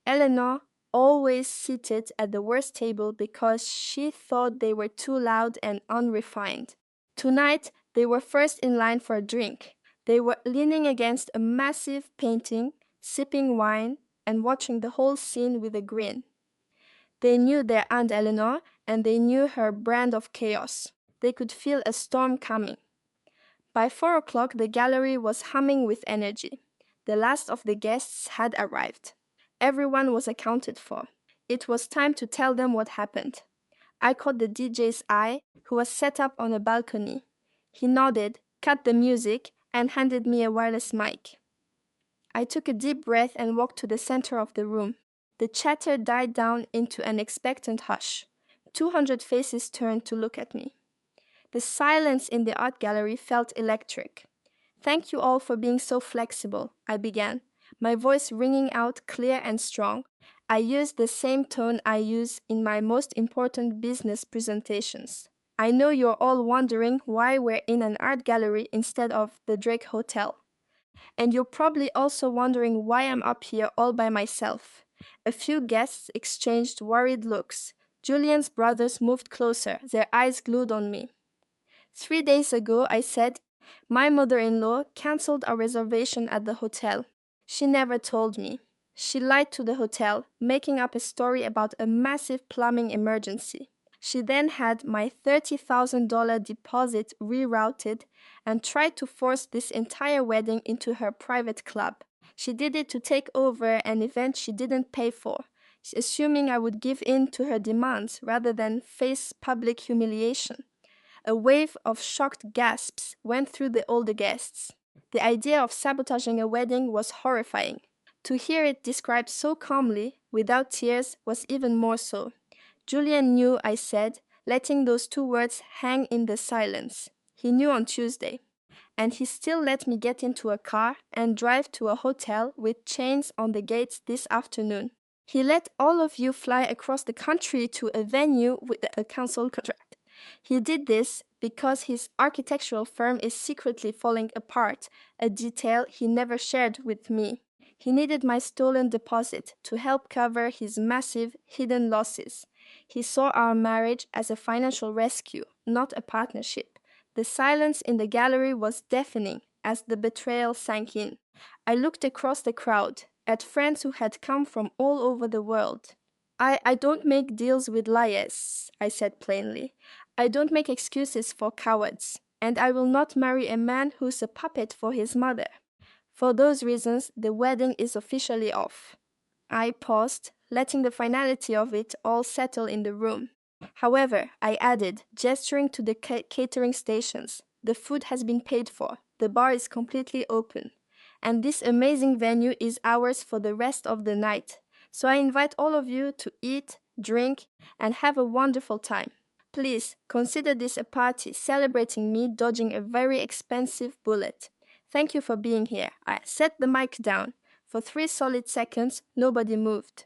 Eleanor always seated at the worst table because she thought they were too loud and unrefined. Tonight, they were first in line for a drink. They were leaning against a massive painting, sipping wine, and watching the whole scene with a grin. They knew their Aunt Eleanor, and they knew her brand of chaos. They could feel a storm coming. By 4 o'clock, the gallery was humming with energy. The last of the guests had arrived. Everyone was accounted for. It was time to tell them what happened. I caught the DJ's eye, who was set up on a balcony. He nodded, cut the music, and handed me a wireless mic. I took a deep breath and walked to the center of the room. The chatter died down into an expectant hush. 200 faces turned to look at me. The silence in the art gallery felt electric. "Thank you all for being so flexible," I began, my voice ringing out clear and strong. I used the same tone I use in my most important business presentations. "I know you're all wondering why we're in an art gallery instead of the Drake Hotel. And you're probably also wondering why I'm up here all by myself." A few guests exchanged worried looks. Julian's brothers moved closer, their eyes glued on me. 3 days ago, I said, my mother-in-law canceled our reservation at the hotel. She never told me. She lied to the hotel, making up a story about a massive plumbing emergency. She then had my $30,000 deposit rerouted and tried to force this entire wedding into her private club. She did it to take over an event she didn't pay for, assuming I would give in to her demands rather than face public humiliation. A wave of shocked gasps went through the older guests. The idea of sabotaging a wedding was horrifying. To hear it described so calmly, without tears, was even more so. Julian knew, I said, letting those 2 words hang in the silence. He knew on Tuesday. And he still let me get into a car and drive to a hotel with chains on the gates this afternoon. He let all of you fly across the country to a venue with a council contract. He did this because his architectural firm is secretly falling apart, a detail he never shared with me. He needed my stolen deposit to help cover his massive hidden losses. He saw our marriage as a financial rescue, not a partnership. The silence in the gallery was deafening as the betrayal sank in. I looked across the crowd, at friends who had come from all over the world. I don't make deals with liars," I said plainly. "I don't make excuses for cowards, and I will not marry a man who's a puppet for his mother. For those reasons, the wedding is officially off." I paused, letting the finality of it all settle in the room. "However," I added, gesturing to the catering stations, "the food has been paid for, the bar is completely open, and this amazing venue is ours for the rest of the night. So I invite all of you to eat, drink, and have a wonderful time. Please consider this a party celebrating me dodging a very expensive bullet. Thank you for being here." I set the mic down. For 3 solid seconds, nobody moved.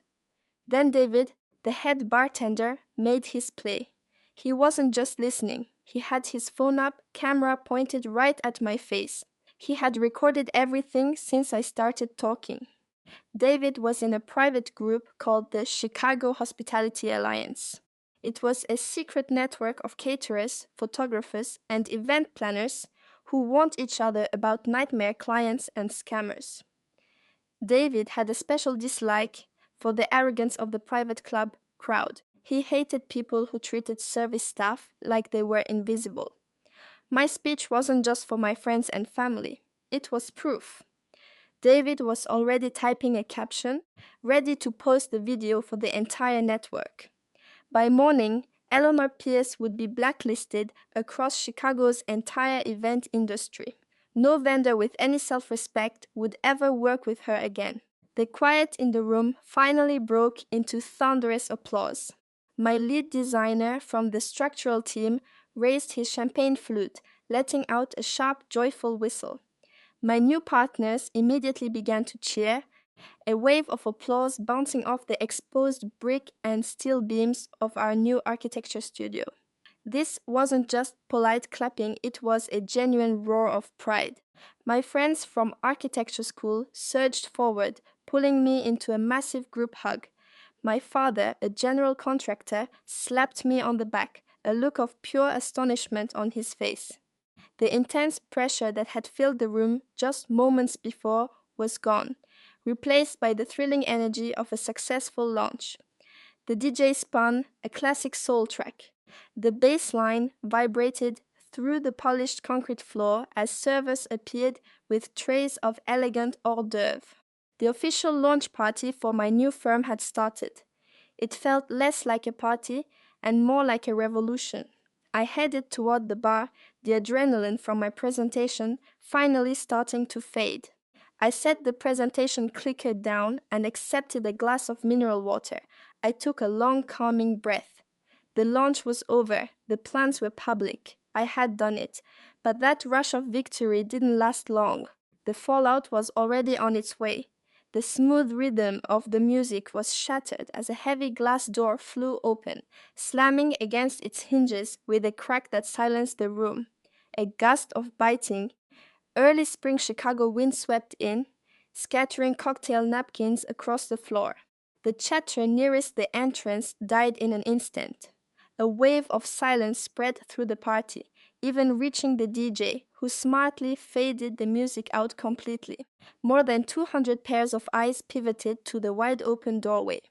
Then David, the head bartender, made his play. He wasn't just listening. He had his phone up, camera pointed right at my face. He had recorded everything since I started talking. David was in a private group called the Chicago Hospitality Alliance. It was a secret network of caterers, photographers, and event planners who warned each other about nightmare clients and scammers. David had a special dislike for the arrogance of the private club crowd. He hated people who treated service staff like they were invisible. My speech wasn't just for my friends and family. It was proof. David was already typing a caption, ready to post the video for the entire network. By morning, Eleanor Pierce would be blacklisted across Chicago's entire event industry. No vendor with any self-respect would ever work with her again. The quiet in the room finally broke into thunderous applause. My lead designer from the structural team raised his champagne flute, letting out a sharp, joyful whistle. My new partners immediately began to cheer, a wave of applause bouncing off the exposed brick and steel beams of our new architecture studio. This wasn't just polite clapping, it was a genuine roar of pride. My friends from architecture school surged forward, pulling me into a massive group hug. My father, a general contractor, slapped me on the back, a look of pure astonishment on his face. The intense pressure that had filled the room just moments before was gone, replaced by the thrilling energy of a successful launch. The DJ spun a classic soul track. The bass line vibrated through the polished concrete floor as servers appeared with trays of elegant hors d'oeuvre. The official launch party for my new firm had started. It felt less like a party and more like a revolution. I headed toward the bar, the adrenaline from my presentation finally starting to fade. I set the presentation clicker down and accepted a glass of mineral water. I took a long, calming breath. The launch was over. The plans were public. I had done it. But that rush of victory didn't last long. The fallout was already on its way. The smooth rhythm of the music was shattered as a heavy glass door flew open, slamming against its hinges with a crack that silenced the room. A gust of biting, early spring Chicago wind swept in, scattering cocktail napkins across the floor. The chatter nearest the entrance died in an instant. A wave of silence spread through the party, even reaching the DJ, who smartly faded the music out completely. More than 200 pairs of eyes pivoted to the wide-open doorway.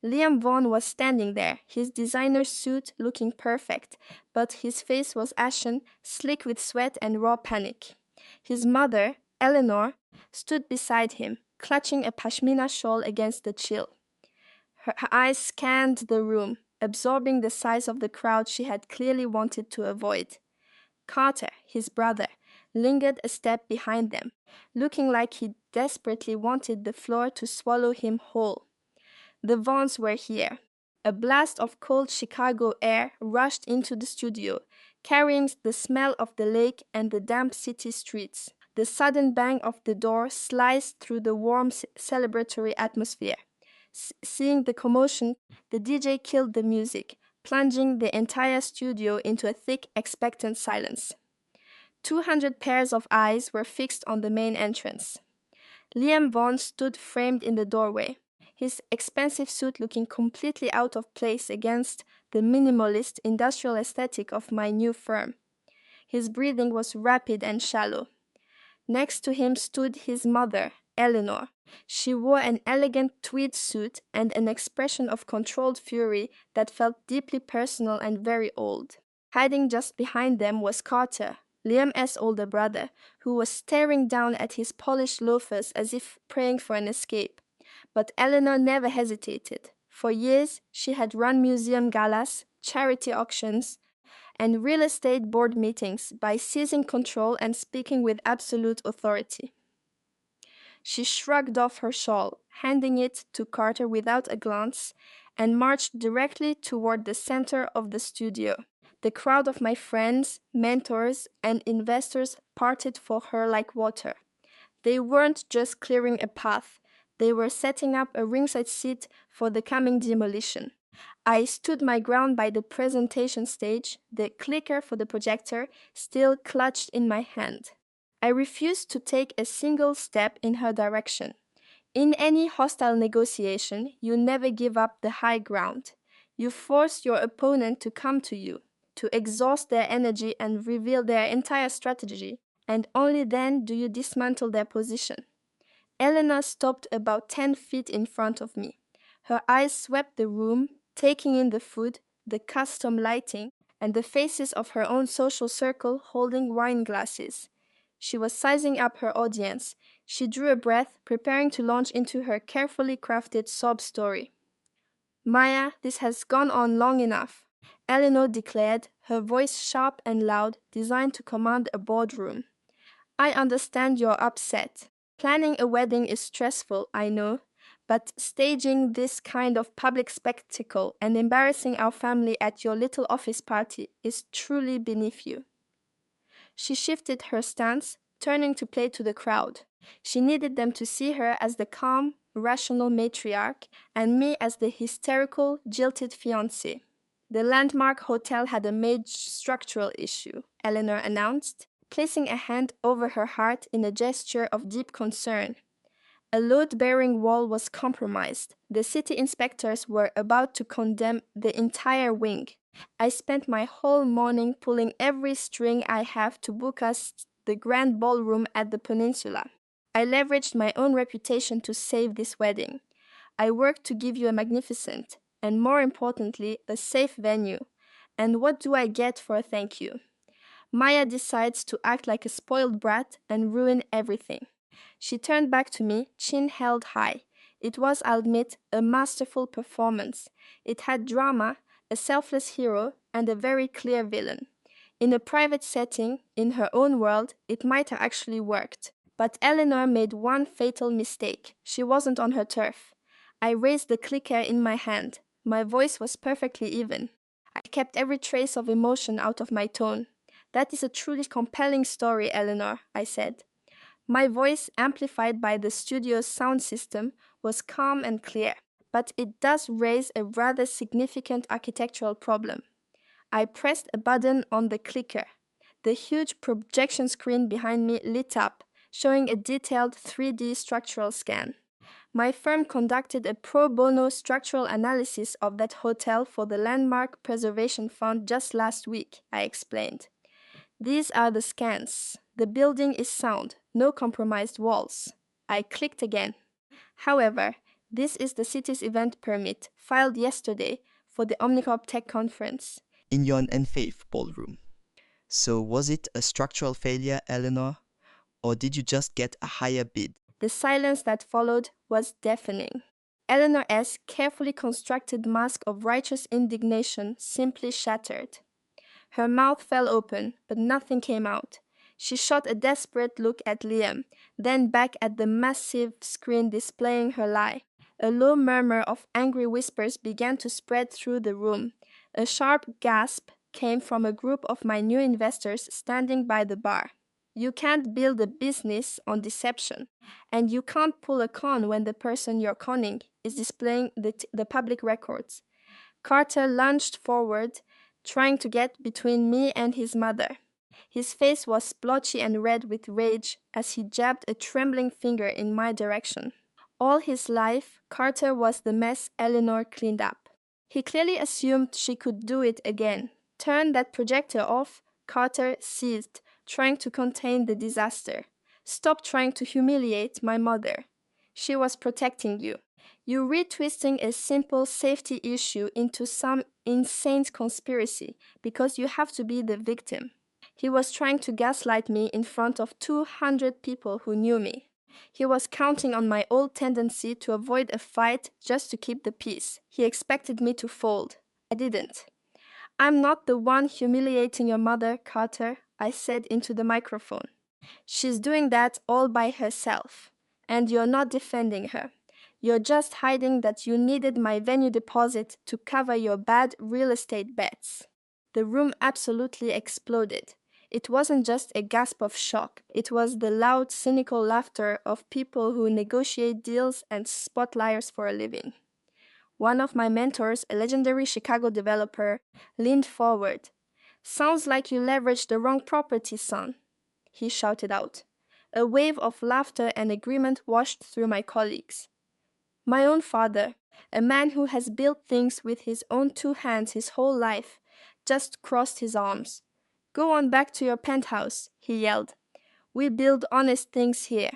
Liam Vaughan was standing there, his designer suit looking perfect, but his face was ashen, slick with sweat and raw panic. His mother, Eleanor, stood beside him, clutching a pashmina shawl against the chill. Her eyes scanned the room, absorbing the size of the crowd she had clearly wanted to avoid. Carter, his brother, lingered a step behind them, looking like he desperately wanted the floor to swallow him whole. The Vaughns were here. A blast of cold Chicago air rushed into the studio, carrying the smell of the lake and the damp city streets. The sudden bang of the door sliced through the warm, celebratory atmosphere. Seeing the commotion, the DJ killed the music, plunging the entire studio into a thick, expectant silence. 200 pairs of eyes were fixed on the main entrance. Liam Vaughan stood framed in the doorway, his expensive suit looking completely out of place against the minimalist industrial aesthetic of my new firm. His breathing was rapid and shallow. Next to him stood his mother, Eleanor. She wore an elegant tweed suit and an expression of controlled fury that felt deeply personal and very old. Hiding just behind them was Carter, Liam's older brother, who was staring down at his polished loafers as if praying for an escape. But Eleanor never hesitated. For years, she had run museum galas, charity auctions, and real estate board meetings by seizing control and speaking with absolute authority. She shrugged off her shawl, handing it to Carter without a glance, and marched directly toward the center of the studio. The crowd of my friends, mentors, and investors parted for her like water. They weren't just clearing a path, they were setting up a ringside seat for the coming demolition. I stood my ground by the presentation stage, the clicker for the projector still clutched in my hand. I refused to take a single step in her direction. In any hostile negotiation, you never give up the high ground. You force your opponent to come to you, to exhaust their energy and reveal their entire strategy, and only then do you dismantle their position. Eleanor stopped about 10 feet in front of me. Her eyes swept the room, taking in the food, the custom lighting, and the faces of her own social circle holding wine glasses. She was sizing up her audience. She drew a breath, preparing to launch into her carefully crafted sob story. Maya, this has gone on long enough, Eleanor declared, her voice sharp and loud, designed to command a boardroom. I understand you're upset. Planning a wedding is stressful, I know, but staging this kind of public spectacle and embarrassing our family at your little office party is truly beneath you. She shifted her stance, turning to play to the crowd. She needed them to see her as the calm, rational matriarch and me as the hysterical, jilted fiancé. The Landmark Hotel had a major structural issue, Eleanor announced, placing a hand over her heart in a gesture of deep concern. A load-bearing wall was compromised. The city inspectors were about to condemn the entire wing. I spent my whole morning pulling every string I have to book us the grand ballroom at the peninsula. I leveraged my own reputation to save this wedding. I worked to give you a magnificent, and more importantly, a safe venue. And what do I get for a thank you? Maya decides to act like a spoiled brat and ruin everything. She turned back to me, chin held high. It was, I'll admit, a masterful performance. It had drama, a selfless hero, and a very clear villain. In a private setting, in her own world, it might have actually worked. But Eleanor made one fatal mistake. She wasn't on her turf. I raised the clicker in my hand. My voice was perfectly even. I kept every trace of emotion out of my tone. That is a truly compelling story, Eleanor, I said. My voice, amplified by the studio's sound system, was calm and clear, but it does raise a rather significant architectural problem. I pressed a button on the clicker. The huge projection screen behind me lit up, showing a detailed 3D structural scan. My firm conducted a pro bono structural analysis of that hotel for the Landmark Preservation Fund just last week, I explained. These are the scans. The building is sound, no compromised walls. I clicked again. However, this is the city's event permit, filed yesterday for the Omnicorp Tech Conference. In your and Faith ballroom. So was it a structural failure, Eleanor? Or did you just get a higher bid? The silence that followed was deafening. Eleanor S. carefully constructed mask of righteous indignation simply shattered. Her mouth fell open, but nothing came out. She shot a desperate look at Liam, then back at the massive screen displaying her lie. A low murmur of angry whispers began to spread through the room. A sharp gasp came from a group of my new investors standing by the bar. You can't build a business on deception, and you can't pull a con when the person you're conning is displaying the public records. Carter lunged forward, trying to get between me and his mother. His face was splotchy and red with rage as he jabbed a trembling finger in my direction. All his life, Carter was the mess Eleanor cleaned up. He clearly assumed she could do it again. Turn that projector off, Carter seized, trying to contain the disaster. Stop trying to humiliate my mother. She was protecting you. You're retwisting a simple safety issue into some insane conspiracy because you have to be the victim. He was trying to gaslight me in front of 200 people who knew me. He was counting on my old tendency to avoid a fight just to keep the peace. He expected me to fold. I didn't. I'm not the one humiliating your mother, Carter, I said into the microphone. She's doing that all by herself, and you're not defending her. You're just hiding that you needed my venue deposit to cover your bad real estate bets. The room absolutely exploded. It wasn't just a gasp of shock. It was the loud, cynical laughter of people who negotiate deals and spot liars for a living. One of my mentors, a legendary Chicago developer, leaned forward. Sounds like you leveraged the wrong property, son, he shouted out. A wave of laughter and agreement washed through my colleagues. My own father, a man who has built things with his own two hands his whole life, just crossed his arms. Go on back to your penthouse, he yelled. We build honest things here.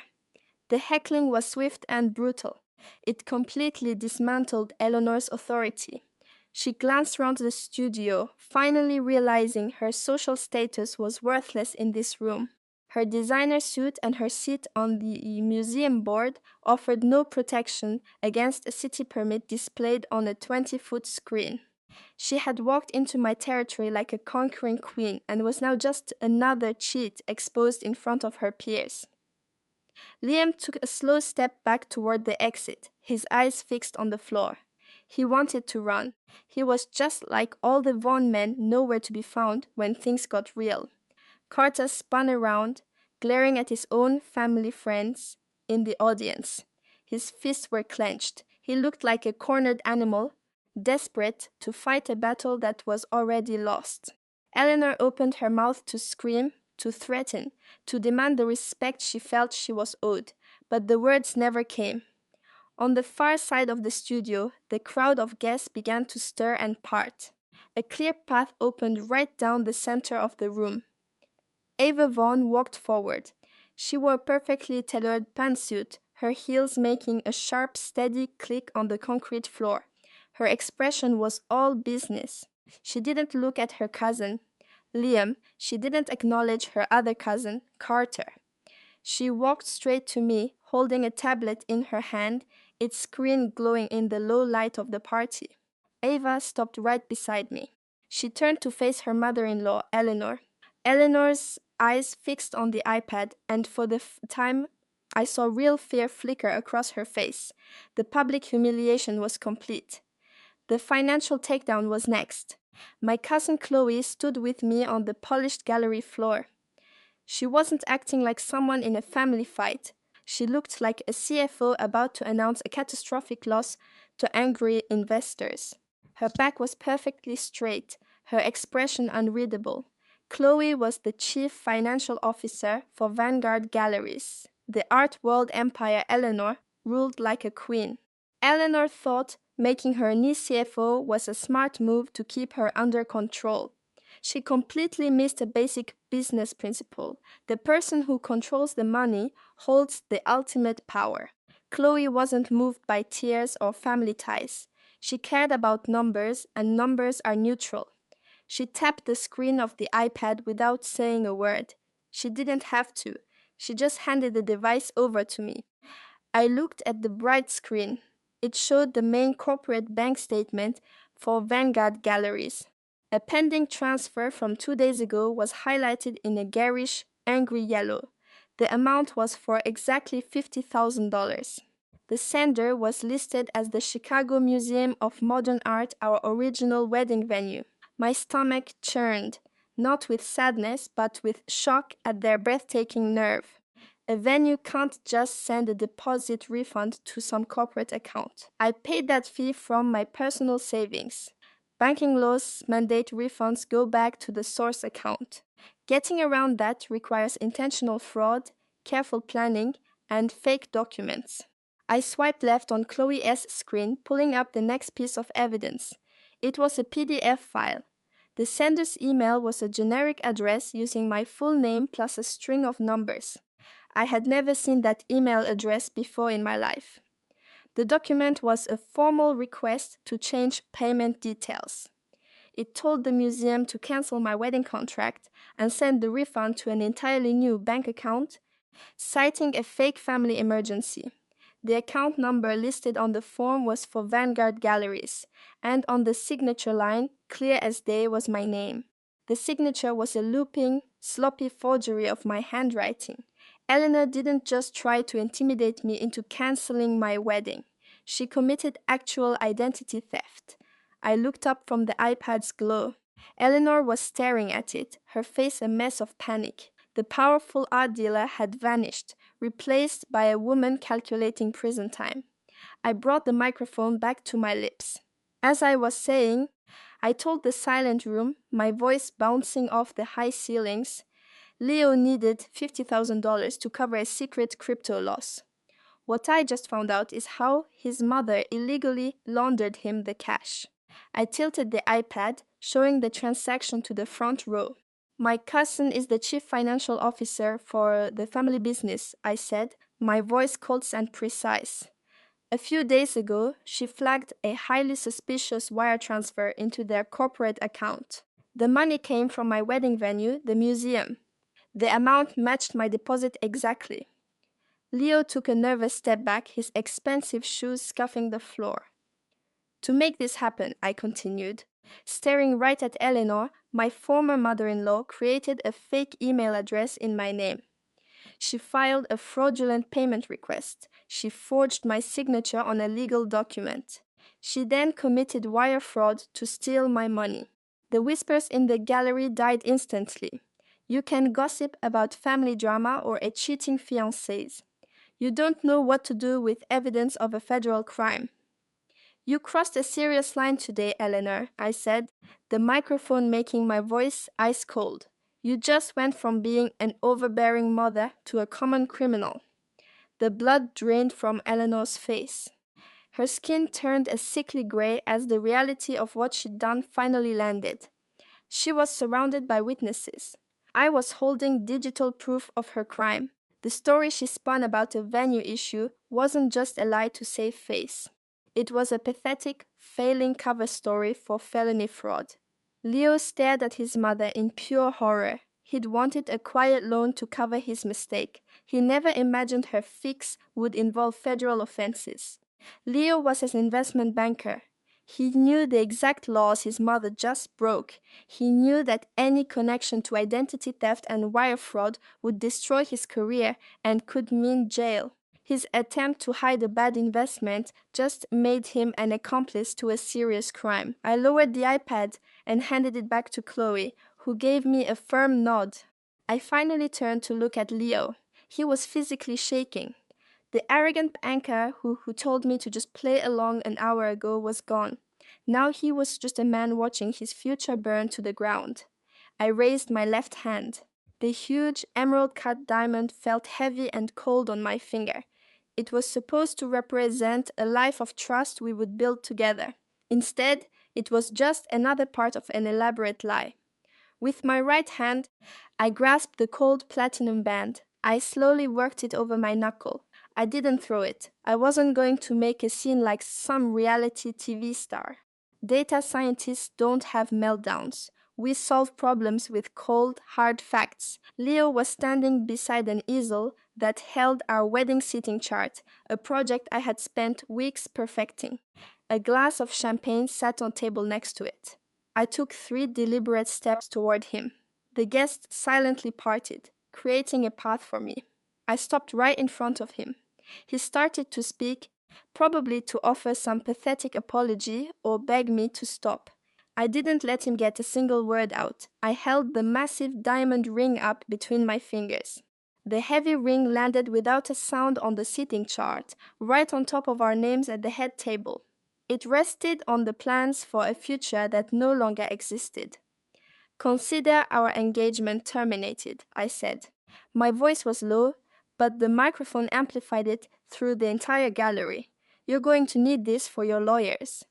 The heckling was swift and brutal. It completely dismantled Eleanor's authority. She glanced around the studio, finally realizing her social status was worthless in this room. Her designer suit and her seat on the museum board offered no protection against a city permit displayed on a 20-foot screen. She had walked into my territory like a conquering queen and was now just another cheat exposed in front of her peers. Liam took a slow step back toward the exit, his eyes fixed on the floor. He wanted to run. He was just like all the Vaughn men, nowhere to be found when things got real. Carter spun around, glaring at his own family friends in the audience. His fists were clenched. He looked like a cornered animal, desperate to fight a battle that was already lost. Eleanor opened her mouth to scream, to threaten, to demand the respect she felt she was owed, but the words never came. On the far side of the studio, the crowd of guests began to stir and part. A clear path opened right down the center of the room. Ava Vaughn walked forward. She wore a perfectly tailored pantsuit, her heels making a sharp, steady click on the concrete floor. Her expression was all business. She didn't look at her cousin, Liam. She didn't acknowledge her other cousin, Carter. She walked straight to me, holding a tablet in her hand, its screen glowing in the low light of the party. Ava stopped right beside me. She turned to face her mother-in-law, Eleanor. Eleanor's eyes fixed on the iPad, and for the time I saw real fear flicker across her face. The public humiliation was complete. The financial takedown was next. My cousin Chloe stood with me on the polished gallery floor. She wasn't acting like someone in a family fight. She looked like a CFO about to announce a catastrophic loss to angry investors. Her back was perfectly straight, her expression unreadable. Chloe was the chief financial officer for Vanguard Galleries, the art world empire Eleanor ruled like a queen. Eleanor thought making her niece CFO was a smart move to keep her under control. She completely missed a basic business principle. The person who controls the money holds the ultimate power. Chloe wasn't moved by tears or family ties. She cared about numbers, and numbers are neutral. She tapped the screen of the iPad without saying a word. She didn't have to. She just handed the device over to me. I looked at the bright screen. It showed the main corporate bank statement for Vanguard Galleries. A pending transfer from 2 days ago was highlighted in a garish, angry yellow. The amount was for exactly $50,000. The sender was listed as the Chicago Museum of Modern Art, our original wedding venue. My stomach churned, not with sadness, but with shock at their breathtaking nerve. A venue can't just send a deposit refund to some corporate account. I paid that fee from my personal savings. Banking laws mandate refunds go back to the source account. Getting around that requires intentional fraud, careful planning, and fake documents. I swiped left on Chloe's screen, pulling up the next piece of evidence. It was a PDF file. The sender's email was a generic address using my full name plus a string of numbers. I had never seen that email address before in my life. The document was a formal request to change payment details. It told the museum to cancel my wedding contract and send the refund to an entirely new bank account, citing a fake family emergency. The account number listed on the form was for Vanguard Galleries, and on the signature line, clear as day, was my name. The signature was a looping, sloppy forgery of my handwriting. Eleanor didn't just try to intimidate me into canceling my wedding. She committed actual identity theft. I looked up from the iPad's glow. Eleanor was staring at it, her face a mess of panic. The powerful art dealer had vanished, replaced by a woman calculating prison time. I brought the microphone back to my lips. As I was saying, I told the silent room, my voice bouncing off the high ceilings, Leo needed $50,000 to cover a secret crypto loss. What I just found out is how his mother illegally laundered him the cash. I tilted the iPad, showing the transaction to the front row. My cousin is the chief financial officer for the family business, I said, my voice cold and precise. A few days ago, she flagged a highly suspicious wire transfer into their corporate account. The money came from my wedding venue, the museum. The amount matched my deposit exactly. Leo took a nervous step back, his expensive shoes scuffing the floor. To make this happen, I continued, staring right at Eleanor, my former mother-in-law created a fake email address in my name. She filed a fraudulent payment request. She forged my signature on a legal document. She then committed wire fraud to steal my money. The whispers in the gallery died instantly. You can gossip about family drama or a cheating fiancé. You don't know what to do with evidence of a federal crime. You crossed a serious line today, Eleanor, I said, the microphone making my voice ice cold. You just went from being an overbearing mother to a common criminal. The blood drained from Eleanor's face. Her skin turned a sickly gray as the reality of what she'd done finally landed. She was surrounded by witnesses. I was holding digital proof of her crime. The story she spun about a venue issue wasn't just a lie to save face. It was a pathetic, failing cover story for felony fraud. Leo stared at his mother in pure horror. He'd wanted a quiet loan to cover his mistake. He never imagined her fix would involve federal offenses. Leo was an investment banker. He knew the exact laws his mother just broke. He knew that any connection to identity theft and wire fraud would destroy his career and could mean jail. His attempt to hide a bad investment just made him an accomplice to a serious crime. I lowered the iPad and handed it back to Chloe, who gave me a firm nod. I finally turned to look at Leo. He was physically shaking. The arrogant anchor who told me to just play along an hour ago was gone. Now he was just a man watching his future burn to the ground. I raised my left hand. The huge emerald-cut diamond felt heavy and cold on my finger. It was supposed to represent a life of trust we would build together. Instead, it was just another part of an elaborate lie. With my right hand, I grasped the cold platinum band. I slowly worked it over my knuckle. I didn't throw it. I wasn't going to make a scene like some reality TV star. Data scientists don't have meltdowns. We solve problems with cold, hard facts. Leo was standing beside an easel that held our wedding seating chart, a project I had spent weeks perfecting. A glass of champagne sat on the table next to it. I took 3 deliberate steps toward him. The guest silently parted, creating a path for me. I stopped right in front of him. He started to speak, probably to offer some pathetic apology or beg me to stop. I didn't let him get a single word out. I held the massive diamond ring up between my fingers. The heavy ring landed without a sound on the seating chart, right on top of our names at the head table. It rested on the plans for a future that no longer existed. Consider our engagement terminated, I said. My voice was low, but the microphone amplified it through the entire gallery. You're going to need this for your lawyers.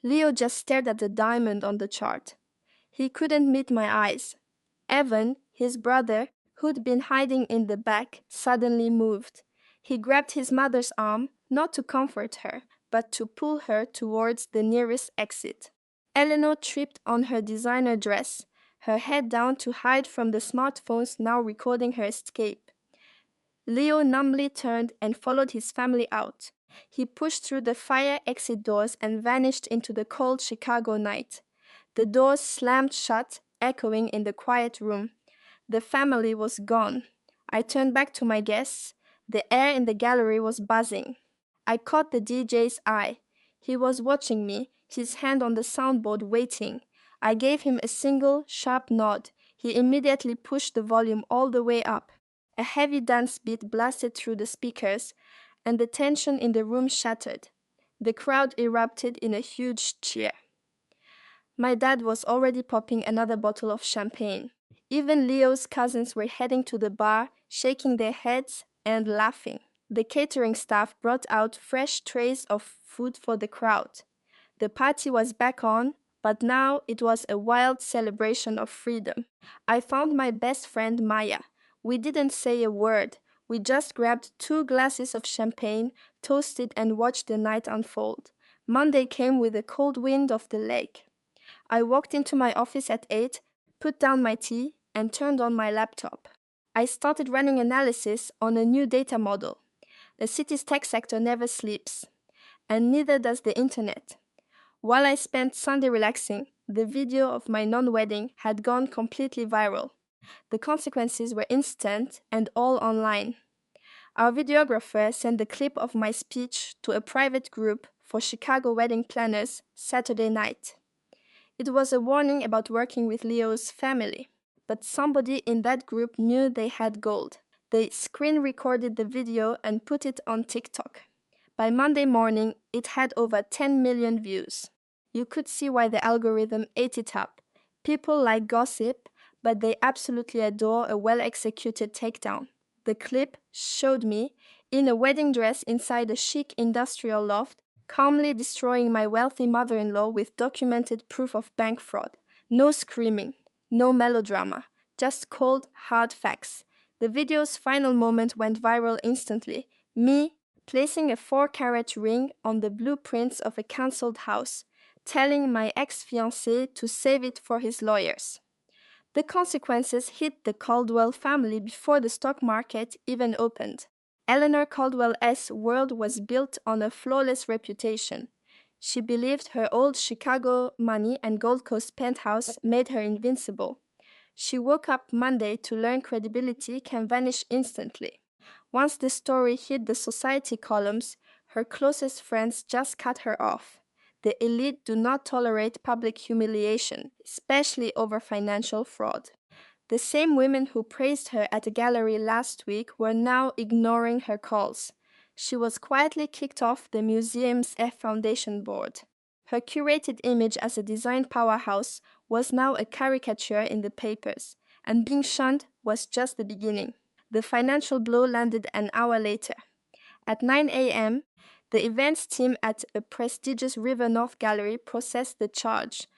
Leo just stared at the diamond on the chart. He couldn't meet my eyes. Evan, his brother, who'd been hiding in the back, suddenly moved. He grabbed his mother's arm, not to comfort her, but to pull her towards the nearest exit. Eleanor tripped on her designer dress, her head down to hide from the smartphones now recording her escape. Leo numbly turned and followed his family out. He pushed through the fire exit doors and vanished into the cold Chicago night. The doors slammed shut, echoing in the quiet room. The family was gone. I turned back to my guests. The air in the gallery was buzzing. I caught the DJ's eye. He was watching me, his hand on the soundboard waiting. I gave him a single, sharp nod. He immediately pushed the volume all the way up. A heavy dance beat blasted through the speakers, and the tension in the room shattered. The crowd erupted in a huge cheer. My dad was already popping another bottle of champagne. Even Leo's cousins were heading to the bar, shaking their heads and laughing. The catering staff brought out fresh trays of food for the crowd. The party was back on, but now it was a wild celebration of freedom. I found my best friend Maya. We didn't say a word. We just grabbed 2 glasses of champagne, toasted and watched the night unfold. Monday came with a cold wind of the lake. I walked into my office at 8, put down my tea, and turned on my laptop. I started running analysis on a new data model. The city's tech sector never sleeps, and neither does the internet. While I spent Sunday relaxing, the video of my non-wedding had gone completely viral. The consequences were instant and all online. Our videographer sent the clip of my speech to a private group for Chicago wedding planners Saturday night. It was a warning about working with Leo's family, but somebody in that group knew they had gold. They screen recorded the video and put it on TikTok. By Monday morning, it had over 10 million views. You could see why the algorithm ate it up. People like gossip, but they absolutely adore a well-executed takedown. The clip showed me, in a wedding dress inside a chic industrial loft, calmly destroying my wealthy mother-in-law with documented proof of bank fraud. No screaming, no melodrama, just cold, hard facts. The video's final moment went viral instantly. Me placing a 4-carat ring on the blueprints of a cancelled house, telling my ex-fiancé to save it for his lawyers. The consequences hit the Caldwell family before the stock market even opened. Eleanor Caldwell's world was built on a flawless reputation. She believed her old Chicago money and Gold Coast penthouse made her invincible. She woke up Monday to learn credibility can vanish instantly. Once the story hit the society columns, her closest friends just cut her off. The elite do not tolerate public humiliation, especially over financial fraud. The same women who praised her at a gallery last week were now ignoring her calls. She was quietly kicked off the museum's F Foundation board. Her curated image as a design powerhouse was now a caricature in the papers, and being shunned was just the beginning. The financial blow landed an hour later. At 9 a.m., the events team at a prestigious River North gallery processed the charge,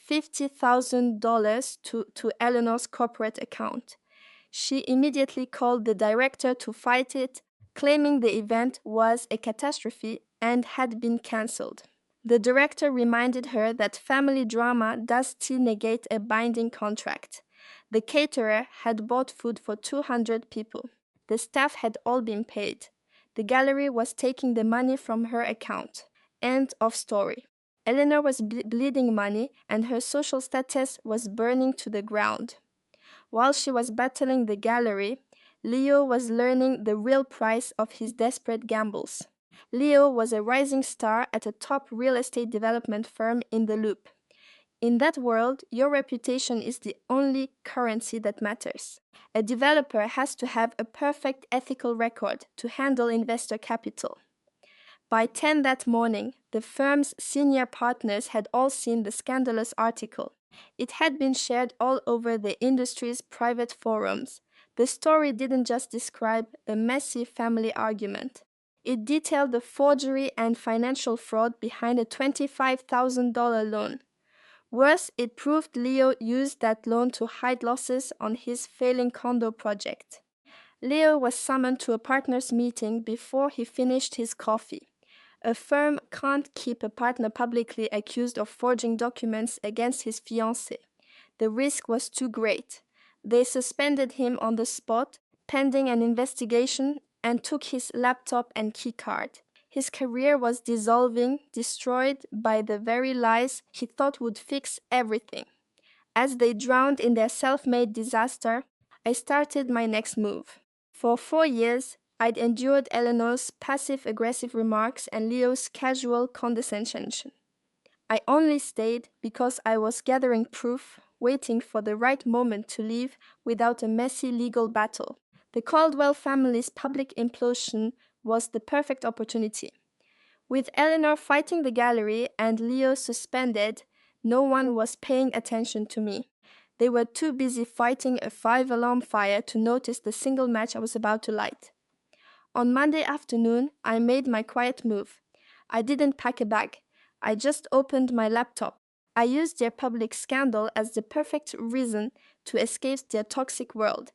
$50,000 to Eleanor's corporate account. She immediately called the director to fight it, claiming the event was a catastrophe and had been cancelled. The director reminded her that family drama does still negate a binding contract. The caterer had bought food for 200 people. The staff had all been paid. The gallery was taking the money from her account. End of story. Eleanor was bleeding money, and her social status was burning to the ground. While she was battling the gallery, Leo was learning the real price of his desperate gambles. Leo was a rising star at a top real estate development firm in the Loop. In that world, your reputation is the only currency that matters. A developer has to have a perfect ethical record to handle investor capital. By 10 that morning, the firm's senior partners had all seen the scandalous article. It had been shared all over the industry's private forums. The story didn't just describe a messy family argument. It detailed the forgery and financial fraud behind a $25,000 loan. Worse, it proved Leo used that loan to hide losses on his failing condo project. Leo was summoned to a partners' meeting before he finished his coffee. A firm can't keep a partner publicly accused of forging documents against his fiancée. The risk was too great. They suspended him on the spot, pending an investigation, and took his laptop and keycard. His career was dissolving, destroyed by the very lies he thought would fix everything. As they drowned in their self-made disaster, I started my next move. For 4 years, I'd endured Eleanor's passive-aggressive remarks and Leo's casual condescension. I only stayed because I was gathering proof, waiting for the right moment to leave without a messy legal battle. The Caldwell family's public implosion was the perfect opportunity. With Eleanor fighting the gallery and Leo suspended, no one was paying attention to me. They were too busy fighting a 5-alarm fire to notice the single match I was about to light. On Monday afternoon, I made my quiet move. I didn't pack a bag. I just opened my laptop. I used their public scandal as the perfect reason to escape their toxic world.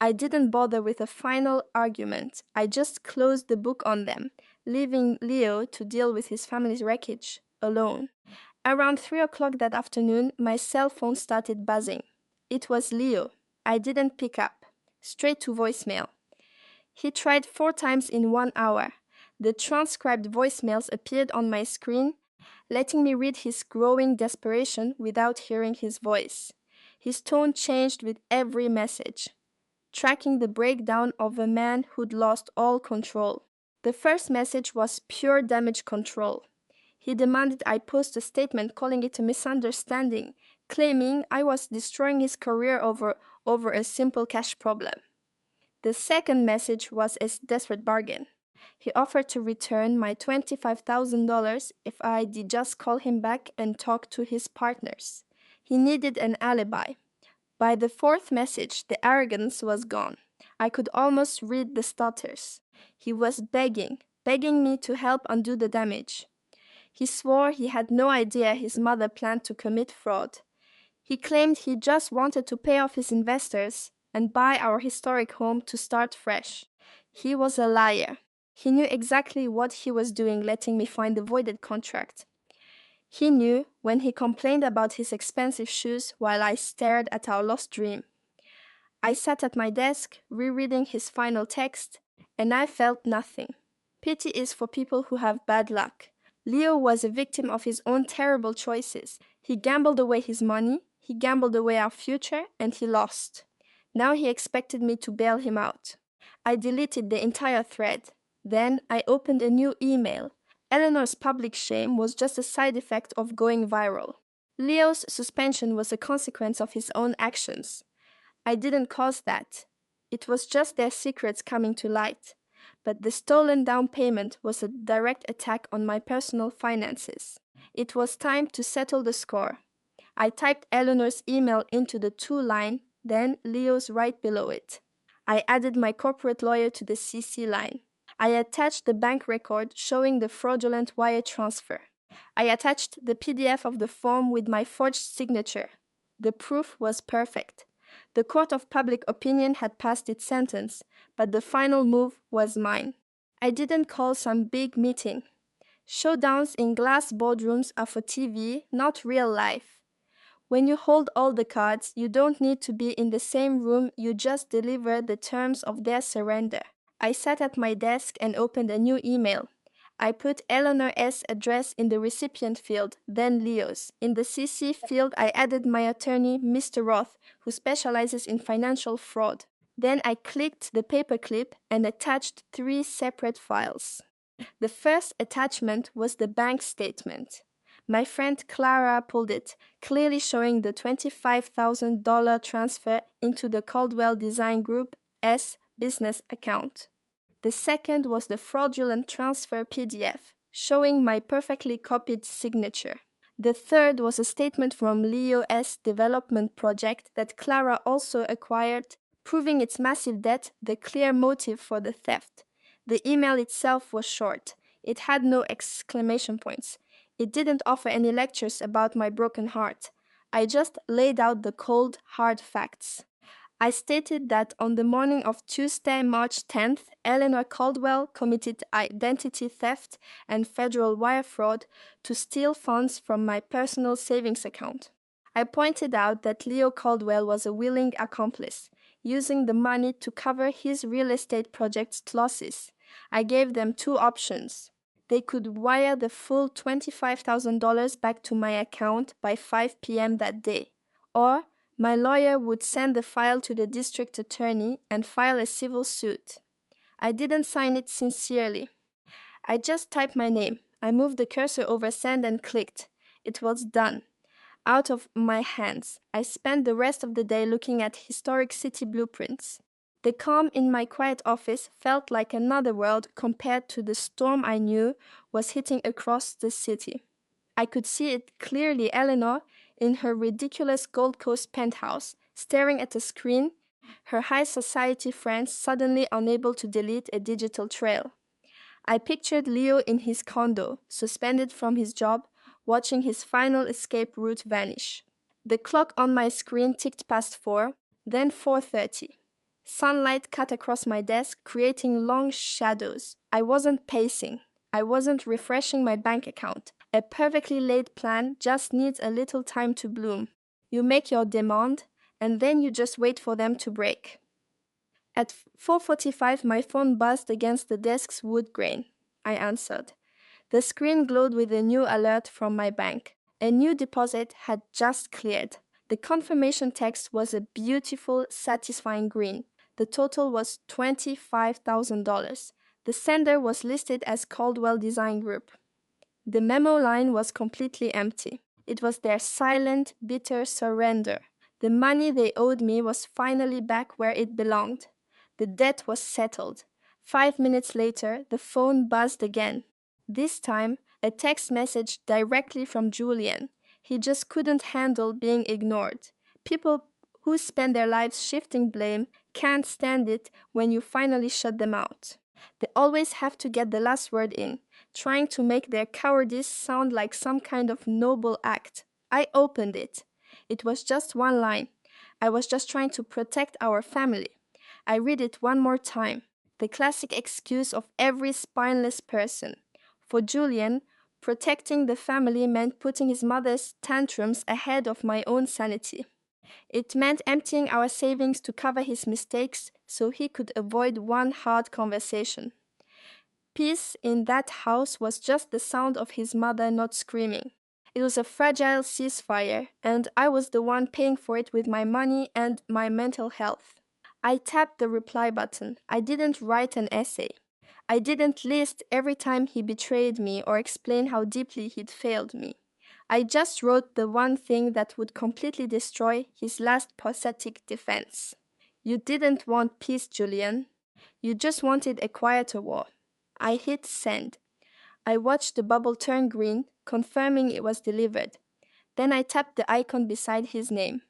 I didn't bother with a final argument. I just closed the book on them, leaving Leo to deal with his family's wreckage alone. Around 3 o'clock that afternoon, my cell phone started buzzing. It was Leo. I didn't pick up. straight to voicemail. He tried 4 times in 1 hour. The transcribed voicemails appeared on my screen, letting me read his growing desperation without hearing his voice. His tone changed with every message, tracking the breakdown of a man who'd lost all control. The first message was pure damage control. He demanded I post a statement calling it a misunderstanding, claiming I was destroying his career over a simple cash problem. The second message was a desperate bargain. He offered to return my $25,000 if I did just call him back and talk to his partners. He needed an alibi. By the fourth message, the arrogance was gone. I could almost read the stutters. He was begging me to help undo the damage. He swore he had no idea his mother planned to commit fraud. He claimed he just wanted to pay off his investors and buy our historic home to start fresh. He was a liar. He knew exactly what he was doing letting me find the voided contract. He knew when he complained about his expensive shoes while I stared at our lost dream. I sat at my desk, rereading his final text, and I felt nothing. Pity is for people who have bad luck. Leo was a victim of his own terrible choices. He gambled away his money, he gambled away our future, and he lost. Now he expected me to bail him out. I deleted the entire thread. Then I opened a new email. Eleanor's public shame was just a side effect of going viral. Leo's suspension was a consequence of his own actions. I didn't cause that. It was just their secrets coming to light. But the stolen down payment was a direct attack on my personal finances. It was time to settle the score. I typed Eleanor's email into the to line, then Leo's right below it. I added my corporate lawyer to the CC line. I attached the bank record showing the fraudulent wire transfer. I attached the PDF of the form with my forged signature. The proof was perfect. The court of public opinion had passed its sentence, but the final move was mine. I didn't call some big meeting. Showdowns in glass boardrooms are for TV, not real life. When you hold all the cards, you don't need to be in the same room, you just deliver the terms of their surrender. I sat at my desk and opened a new email. I put Eleanor S. address in the recipient field, then Leo's. In the CC field, I added my attorney, Mr. Roth, who specializes in financial fraud. Then I clicked the paperclip and attached 3 separate files. The first attachment was the bank statement. My friend Clara pulled it, clearly showing the $25,000 transfer into the Caldwell Design Group S business account. The second was the fraudulent transfer PDF, showing my perfectly copied signature. The third was a statement from Leo S. development project that Clara also acquired, proving its massive debt, the clear motive for the theft. The email itself was short. It had no exclamation points. It didn't offer any lectures about my broken heart. I just laid out the cold, hard facts. I stated that on the morning of Tuesday, March 10th, Eleanor Caldwell committed identity theft and federal wire fraud to steal funds from my personal savings account. I pointed out that Leo Caldwell was a willing accomplice, using the money to cover his real estate project's losses. I gave them 2 options. They could wire the full $25,000 back to my account by 5 p.m. that day, or my lawyer would send the file to the district attorney and file a civil suit. I didn't sign it sincerely. I just typed my name. I moved the cursor over send and clicked. It was done. Out of my hands. I spent the rest of the day looking at historic city blueprints. The calm in my quiet office felt like another world compared to the storm I knew was hitting across the city. I could see it clearly, Eleanor, in her ridiculous Gold Coast penthouse, staring at a screen, her high society friends suddenly unable to delete a digital trail. I pictured Leo in his condo, suspended from his job, watching his final escape route vanish. The clock on my screen ticked past 4, then 4:30. Sunlight cut across my desk, creating long shadows. I wasn't pacing. I wasn't refreshing my bank account. A perfectly laid plan just needs a little time to bloom. You make your demand, and then you just wait for them to break. At 4:45, my phone buzzed against the desk's wood grain. I answered. The screen glowed with a new alert from my bank. A new deposit had just cleared. The confirmation text was a beautiful, satisfying green. The total was $25,000. The sender was listed as Caldwell Design Group. The memo line was completely empty. It was their silent, bitter surrender. The money they owed me was finally back where it belonged. The debt was settled. 5 minutes later, the phone buzzed again. This time, a text message directly from Julian. He just couldn't handle being ignored. People who spend their lives shifting blame can't stand it when you finally shut them out. They always have to get the last word in, trying to make their cowardice sound like some kind of noble act. I opened it. It was just one line. I was just trying to protect our family. I read it one more time. The classic excuse of every spineless person. For Julian, protecting the family meant putting his mother's tantrums ahead of my own sanity. It meant emptying our savings to cover his mistakes so he could avoid one hard conversation. Peace in that house was just the sound of his mother not screaming. It was a fragile ceasefire, and I was the one paying for it with my money and my mental health. I tapped the reply button. I didn't write an essay. I didn't list every time he betrayed me or explain how deeply he'd failed me. I just wrote the one thing that would completely destroy his last pathetic defense. You didn't want peace, Julian. You just wanted a quieter war. I hit send. I watched the bubble turn green, confirming it was delivered. Then I tapped the icon beside his name.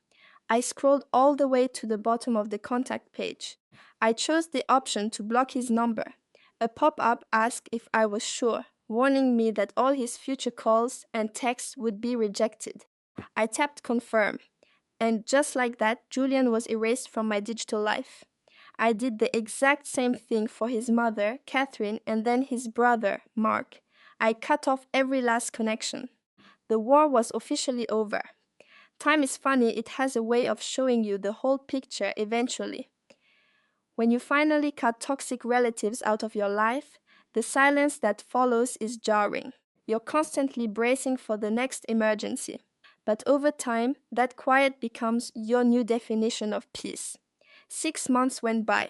I scrolled all the way to the bottom of the contact page. I chose the option to block his number. A pop-up asked if I was sure, warning me that all his future calls and texts would be rejected. I tapped confirm, and just like that, Julian was erased from my digital life. I did the exact same thing for his mother, Catherine, and then his brother, Mark. I cut off every last connection. The war was officially over. Time is funny, it has a way of showing you the whole picture eventually. When you finally cut toxic relatives out of your life, the silence that follows is jarring. You're constantly bracing for the next emergency. But over time, that quiet becomes your new definition of peace. 6 months went by.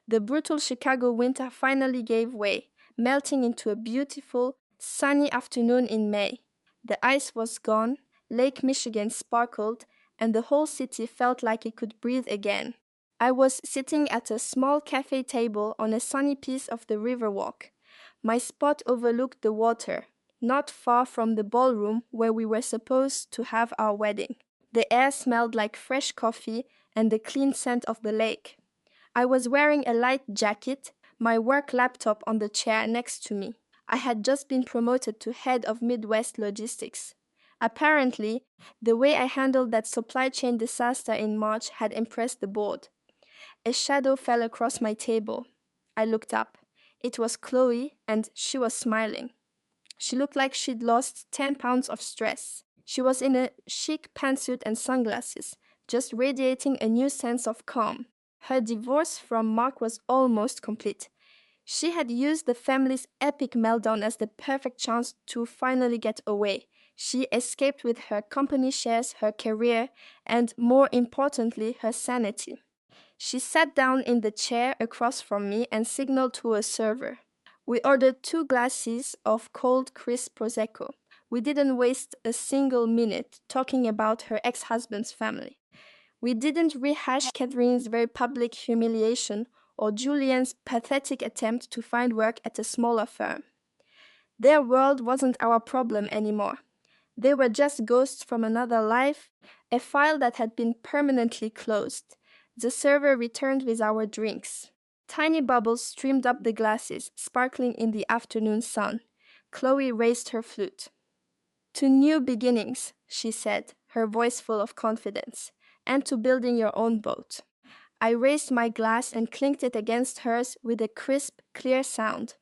The brutal Chicago winter finally gave way, melting into a beautiful, sunny afternoon in May. The ice was gone, Lake Michigan sparkled, and the whole city felt like it could breathe again. I was sitting at a small cafe table on a sunny piece of the Riverwalk. My spot overlooked the water, not far from the ballroom where we were supposed to have our wedding. The air smelled like fresh coffee and the clean scent of the lake. I was wearing a light jacket, my work laptop on the chair next to me. I had just been promoted to head of Midwest logistics. Apparently, the way I handled that supply chain disaster in March had impressed the board. A shadow fell across my table. I looked up. It was Chloe, and she was smiling. She looked like she'd lost 10 pounds of stress. She was in a chic pantsuit and sunglasses, just radiating a new sense of calm. Her divorce from Mark was almost complete. She had used the family's epic meltdown as the perfect chance to finally get away. She escaped with her company shares, her career, and more importantly, her sanity. She sat down in the chair across from me and signaled to a server. We ordered 2 glasses of cold, crisp Prosecco. We didn't waste a single minute talking about her ex-husband's family. We didn't rehash Catherine's very public humiliation or Julian's pathetic attempt to find work at a smaller firm. Their world wasn't our problem anymore. They were just ghosts from another life, a file that had been permanently closed. The server returned with our drinks. Tiny bubbles streamed up the glasses, sparkling in the afternoon sun. Chloe raised her flute. "To new beginnings," she said, her voice full of confidence, "and to building your own boat." I raised my glass and clinked it against hers with a crisp, clear sound.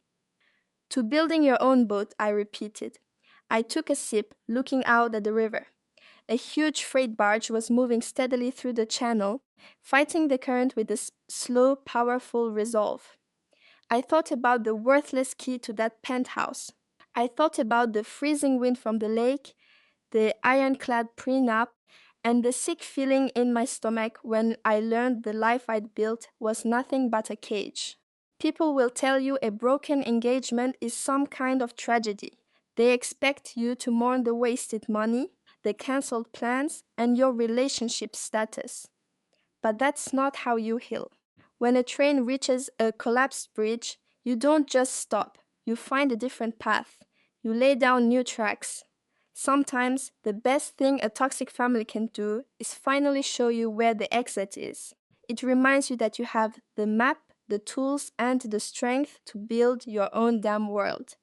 "To building your own boat," I repeated. I took a sip, looking out at the river. A huge freight barge was moving steadily through the channel, fighting the current with a slow, powerful resolve. I thought about the worthless key to that penthouse. I thought about the freezing wind from the lake, the ironclad prenup, and the sick feeling in my stomach when I learned the life I'd built was nothing but a cage. People will tell you a broken engagement is some kind of tragedy. They expect you to mourn the wasted money, the cancelled plans, and your relationship status. But that's not how you heal. When a train reaches a collapsed bridge, you don't just stop. You find a different path. You lay down new tracks. Sometimes the best thing a toxic family can do is finally show you where the exit is. It reminds you that you have the map, the tools, and the strength to build your own damn world.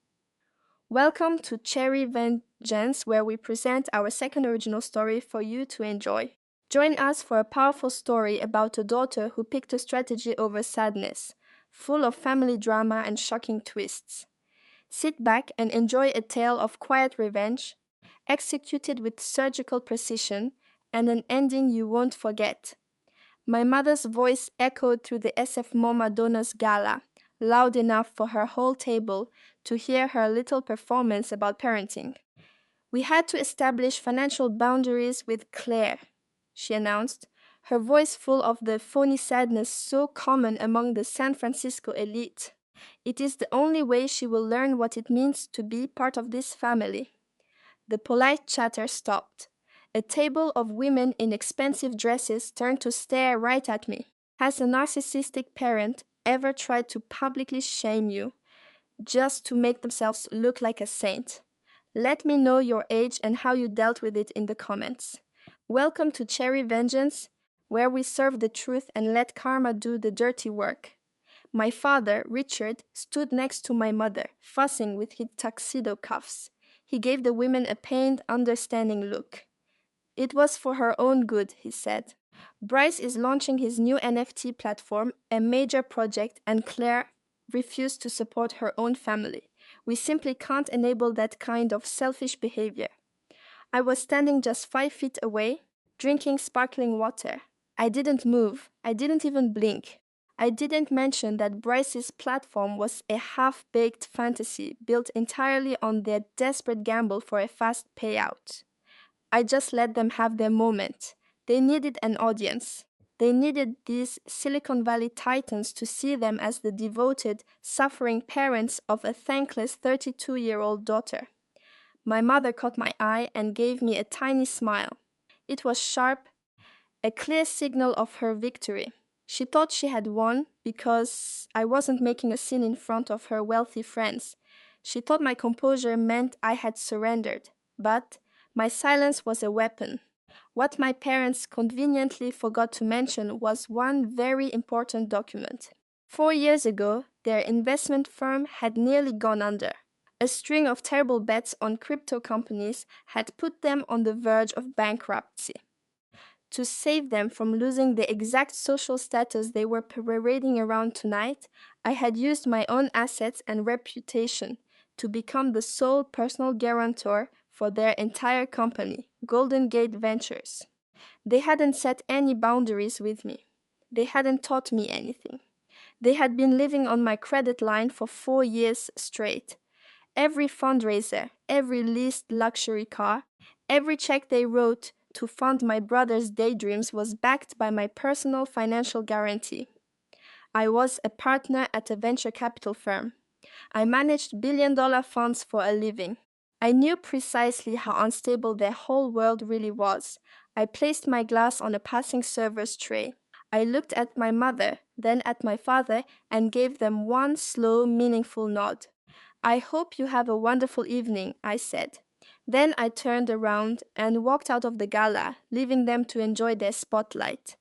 Welcome to Cherry Vengeance, where we present our second original story for you to enjoy. Join us for a powerful story about a daughter who picked a strategy over sadness, full of family drama and shocking twists. Sit back and enjoy a tale of quiet revenge, executed with surgical precision, and an ending you won't forget. My mother's voice echoed through the SF MoMA Donors Gala, loud enough for her whole table to hear her little performance about parenting. "We had to establish financial boundaries with Claire," she announced, her voice full of the phony sadness so common among the San Francisco elite. "It is the only way she will learn what it means to be part of this family." The polite chatter stopped. A table of women in expensive dresses turned to stare right at me. Has a narcissistic parent ever tried to publicly shame you, just to make themselves look like a saint? Let me know your age and how you dealt with it in the comments. Welcome to Cherry Vengeance, where we serve the truth and let karma do the dirty work. My father, Richard, stood next to my mother, fussing with his tuxedo cuffs. He gave the women a pained, understanding look. "It was for her own good," he said. "Bryce is launching his new NFT platform, a major project, and Claire refused to support her own family. We simply can't enable that kind of selfish behavior." I was standing just 5 feet away, drinking sparkling water. I didn't move. I didn't even blink. I didn't mention that Bryce's platform was a half-baked fantasy built entirely on their desperate gamble for a fast payout. I just let them have their moment. They needed an audience. They needed these Silicon Valley titans to see them as the devoted, suffering parents of a thankless 32-year-old daughter. My mother caught my eye and gave me a tiny smile. It was sharp, a clear signal of her victory. She thought she had won because I wasn't making a scene in front of her wealthy friends. She thought my composure meant I had surrendered, but my silence was a weapon. What my parents conveniently forgot to mention was one very important document. 4 years ago, their investment firm had nearly gone under. A string of terrible bets on crypto companies had put them on the verge of bankruptcy. To save them from losing the exact social status they were parading around tonight, I had used my own assets and reputation to become the sole personal guarantor for their entire company, Golden Gate Ventures. They hadn't set any boundaries with me. They hadn't taught me anything. They had been living on my credit line for 4 years straight. Every fundraiser, every leased luxury car, every check they wrote to fund my brother's daydreams was backed by my personal financial guarantee. I was a partner at a venture capital firm. I managed billion-dollar funds for a living. I knew precisely how unstable their whole world really was. I placed my glass on a passing server's tray. I looked at my mother, then at my father, and gave them one slow, meaningful nod. "I hope you have a wonderful evening," I said. Then I turned around and walked out of the gala, leaving them to enjoy their spotlight.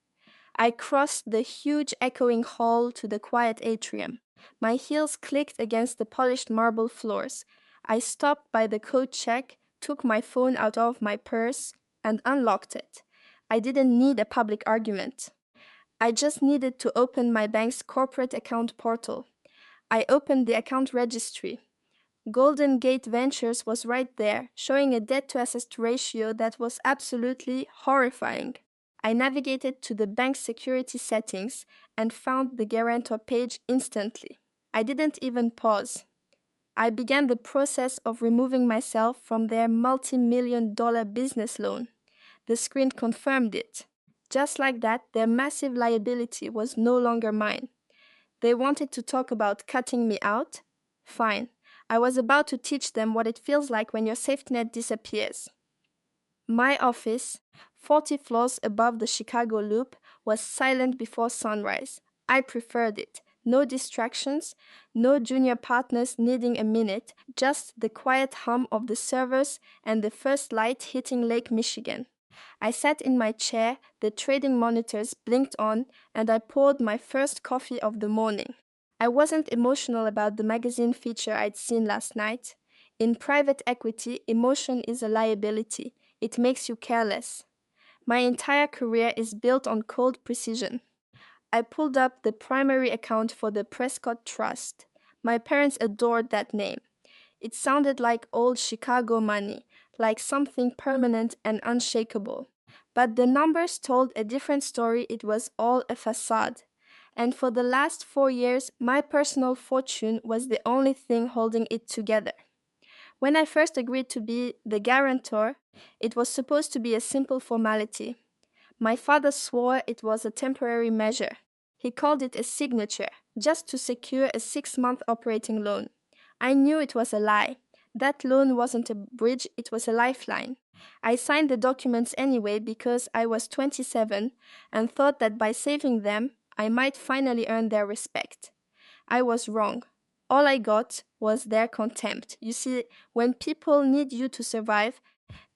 I crossed the huge echoing hall to the quiet atrium. My heels clicked against the polished marble floors. I stopped by the coat check, took my phone out of my purse, and unlocked it. I didn't need a public argument. I just needed to open my bank's corporate account portal. I opened the account registry. Golden Gate Ventures was right there, showing a debt-to-asset ratio that was absolutely horrifying. I navigated to the bank security settings and found the guarantor page instantly. I didn't even pause. I began the process of removing myself from their multi-million-dollar business loan. The screen confirmed it. Just like that, their massive liability was no longer mine. They wanted to talk about cutting me out? Fine. I was about to teach them what it feels like when your safety net disappears. My office, 40 floors above the Chicago Loop, was silent before sunrise. I preferred it. No distractions, no junior partners needing a minute, just the quiet hum of the servers and the first light hitting Lake Michigan. I sat in my chair, the trading monitors blinked on, and I poured my first coffee of the morning. I wasn't emotional about the magazine feature I'd seen last night. In private equity, emotion is a liability. It makes you careless. My entire career is built on cold precision. I pulled up the primary account for the Prescott Trust. My parents adored that name. It sounded like old Chicago money, like something permanent and unshakable. But the numbers told a different story. It was all a facade. And for the last 4 years, my personal fortune was the only thing holding it together. When I first agreed to be the guarantor, it was supposed to be a simple formality. My father swore it was a temporary measure. He called it a signature, just to secure a 6-month operating loan. I knew it was a lie. That loan wasn't a bridge, it was a lifeline. I signed the documents anyway because I was 27 and thought that by saving them, I might finally earn their respect. I was wrong. All I got was their contempt. You see, when people need you to survive,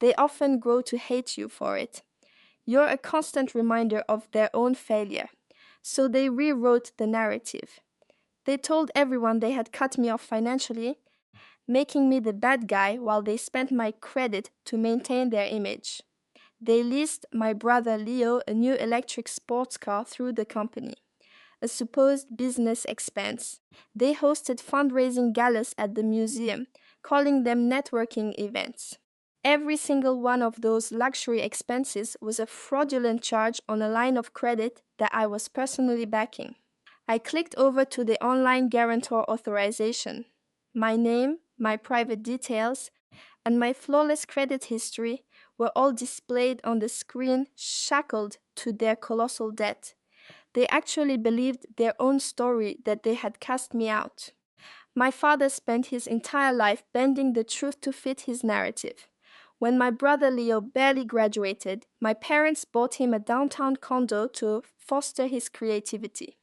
they often grow to hate you for it. You're a constant reminder of their own failure. So they rewrote the narrative. They told everyone they had cut me off financially, making me the bad guy while they spent my credit to maintain their image. They leased my brother Leo a new electric sports car through the company, a supposed business expense. They hosted fundraising galas at the museum, calling them networking events. Every single one of those luxury expenses was a fraudulent charge on a line of credit that I was personally backing. I clicked over to the online guarantor authorization. My name, my private details, and my flawless credit history were all displayed on the screen, shackled to their colossal debt. They actually believed their own story that they had cast me out. My father spent his entire life bending the truth to fit his narrative. When my brother Leo barely graduated, my parents bought him a downtown condo to foster his creativity.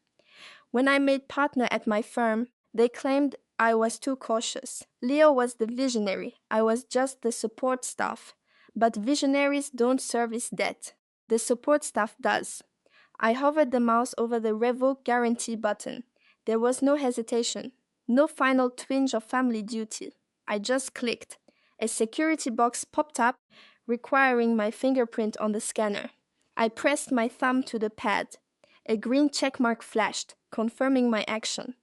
When I made partner at my firm, they claimed I was too cautious. Leo was the visionary. I was just the support staff. But visionaries don't service debt. The support staff does. I hovered the mouse over the revoke guarantee button. There was no hesitation, no final twinge of family duty. I just clicked. A security box popped up, requiring my fingerprint on the scanner. I pressed my thumb to the pad. A green checkmark flashed, confirming my action.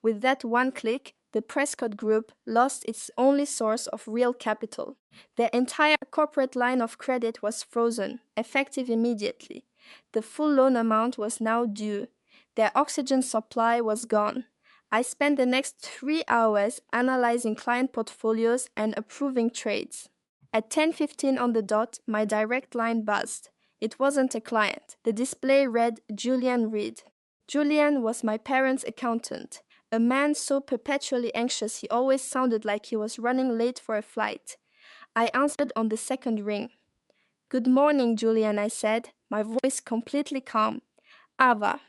With that one click, the Prescott Group lost its only source of real capital. Their entire corporate line of credit was frozen, effective immediately. The full loan amount was now due. Their oxygen supply was gone. I spent the next 3 hours analyzing client portfolios and approving trades. At 10:15 on the dot, my direct line buzzed. It wasn't a client. The display read Julian Reed. Julian was my parents' accountant, a man so perpetually anxious he always sounded like he was running late for a flight. I answered on the second ring. "Good morning, Julian," I said, my voice completely calm. "Ava,"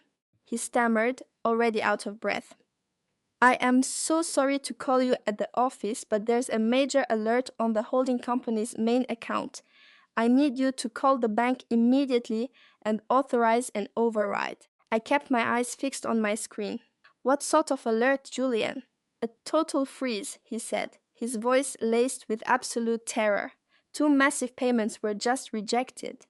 he stammered, already out of breath. "I am so sorry to call you at the office, but there's a major alert on the holding company's main account. I need you to call the bank immediately and authorize an override." I kept my eyes fixed on my screen. "What sort of alert, Julian?" "A total freeze," he said, his voice laced with absolute terror. 2 massive payments were just rejected.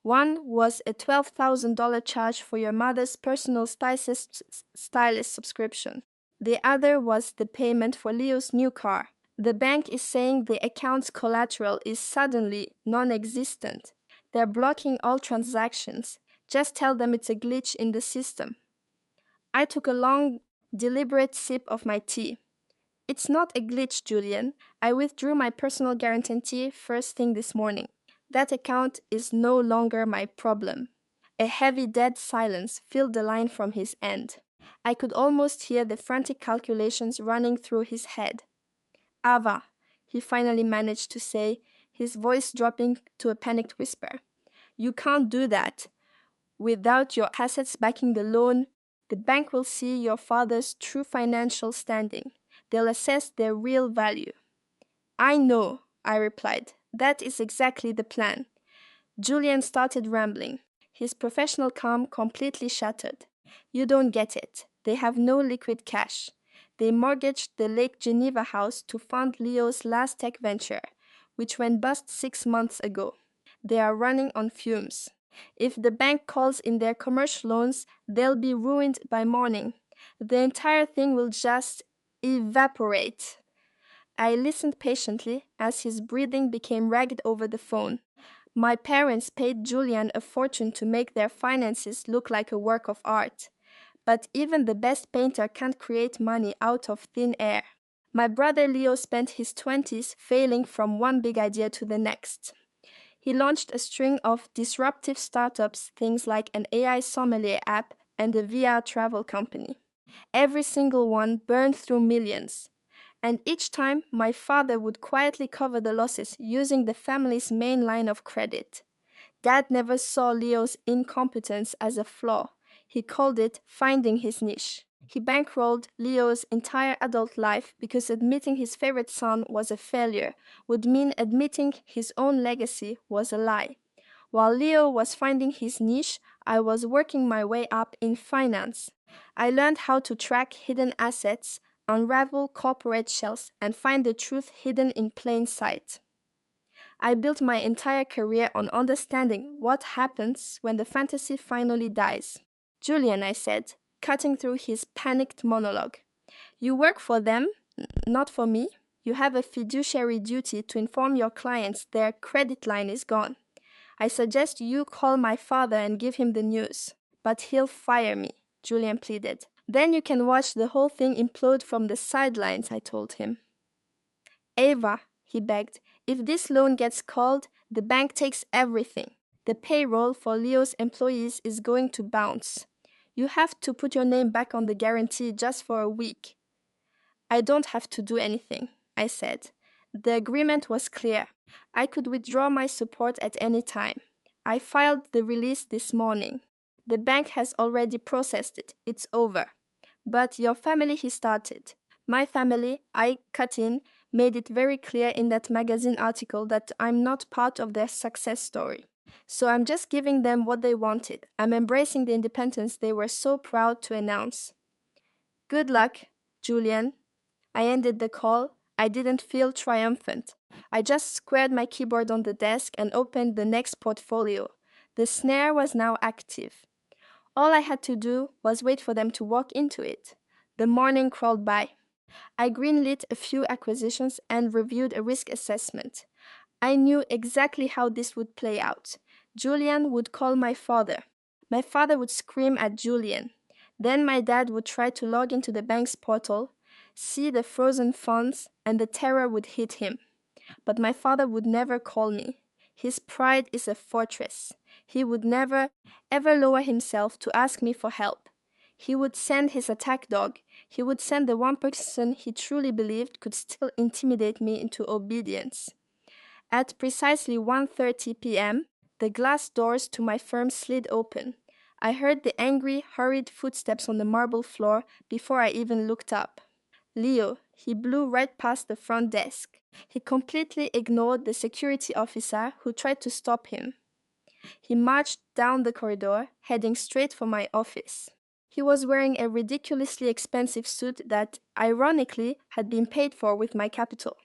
One was a $12,000 charge for your mother's personal stylist subscription. The other was the payment for Leo's new car. The bank is saying the account's collateral is suddenly non-existent. They're blocking all transactions. Just tell them it's a glitch in the system. I took a long, deliberate sip of my tea. It's not a glitch, Julian. I withdrew my personal guarantee first thing this morning. That account is no longer my problem. A heavy, dead silence filled the line from his end. I could almost hear the frantic calculations running through his head. Ava, he finally managed to say, his voice dropping to a panicked whisper. You can't do that. Without your assets backing the loan, the bank will see your father's true financial standing. They'll assess their real value. I know, I replied. That is exactly the plan. Julian started rambling, his professional calm completely shattered. You don't get it. They have no liquid cash. They mortgaged the Lake Geneva house to fund Leo's last tech venture, which went bust 6 months ago. They are running on fumes. If the bank calls in their commercial loans, they'll be ruined by morning. The entire thing will just evaporate. I listened patiently as his breathing became ragged over the phone. My parents paid Julian a fortune to make their finances look like a work of art. But even the best painter can't create money out of thin air. My brother Leo spent his 20s failing from one big idea to the next. He launched a string of disruptive startups, things like an AI sommelier app and a VR travel company. Every single one burned through millions. And each time, my father would quietly cover the losses using the family's main line of credit. Dad never saw Leo's incompetence as a flaw. He called it finding his niche. He bankrolled Leo's entire adult life because admitting his favorite son was a failure would mean admitting his own legacy was a lie. While Leo was finding his niche, I was working my way up in finance. I learned how to track hidden assets, unravel corporate shells, and find the truth hidden in plain sight. I built my entire career on understanding what happens when the fantasy finally dies. Julian, I said, cutting through his panicked monologue. You work for them, not for me. You have a fiduciary duty to inform your clients their credit line is gone. I suggest you call my father and give him the news. But he'll fire me, Julian pleaded. Then you can watch the whole thing implode from the sidelines, I told him. Ava, he begged, if this loan gets called, the bank takes everything. The payroll for Leo's employees is going to bounce. You have to put your name back on the guarantee just for a week. I don't have to do anything, I said. The agreement was clear. I could withdraw my support at any time. I filed the release this morning. The bank has already processed it. It's over. But your family, he started. My family, I cut in, made it very clear in that magazine article that I'm not part of their success story. So I'm just giving them what they wanted. I'm embracing the independence they were so proud to announce. Good luck, Julian. I ended the call. I didn't feel triumphant. I just squared my keyboard on the desk and opened the next portfolio. The snare was now active. All I had to do was wait for them to walk into it. The morning crawled by. I greenlit a few acquisitions and reviewed a risk assessment. I knew exactly how this would play out. Julian would call my father. My father would scream at Julian. Then my dad would try to log into the bank's portal, see the frozen funds, and the terror would hit him. But my father would never call me. His pride is a fortress. He would never, ever lower himself to ask me for help. He would send his attack dog. He would send the one person he truly believed could still intimidate me into obedience. At precisely 1:30 p.m., the glass doors to my firm slid open. I heard the angry, hurried footsteps on the marble floor before I even looked up. Leo, he blew right past the front desk. He completely ignored the security officer who tried to stop him. He marched down the corridor, heading straight for my office. He was wearing a ridiculously expensive suit that, ironically, had been paid for with my capital.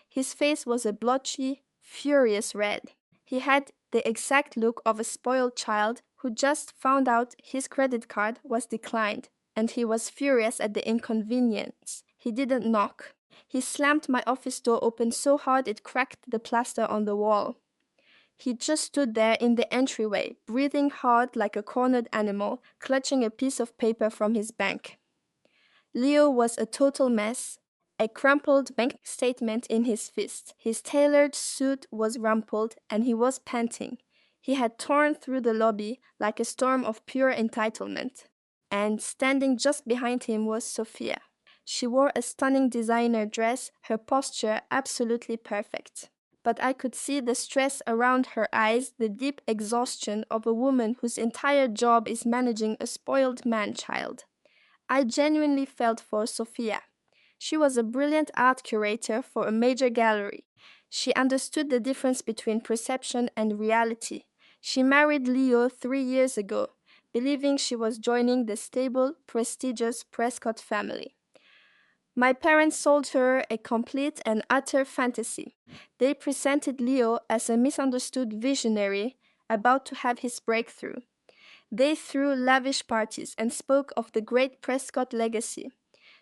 His face was a blotchy, furious red. He had the exact look of a spoiled child who just found out his credit card was declined, and he was furious at the inconvenience. He didn't knock. He slammed my office door open so hard it cracked the plaster on the wall. He just stood there in the entryway, breathing hard like a cornered animal, clutching a piece of paper from his bank. Leo was a total mess, a crumpled bank statement in his fist. His tailored suit was rumpled, and he was panting. He had torn through the lobby like a storm of pure entitlement. And standing just behind him was Sophia. She wore a stunning designer dress, her posture absolutely perfect. But I could see the stress around her eyes, the deep exhaustion of a woman whose entire job is managing a spoiled man-child. I genuinely felt for Sophia. She was a brilliant art curator for a major gallery. She understood the difference between perception and reality. She married Leo 3 years ago, believing she was joining the stable, prestigious Prescott family. My parents sold her a complete and utter fantasy. They presented Leo as a misunderstood visionary about to have his breakthrough. They threw lavish parties and spoke of the great Prescott legacy.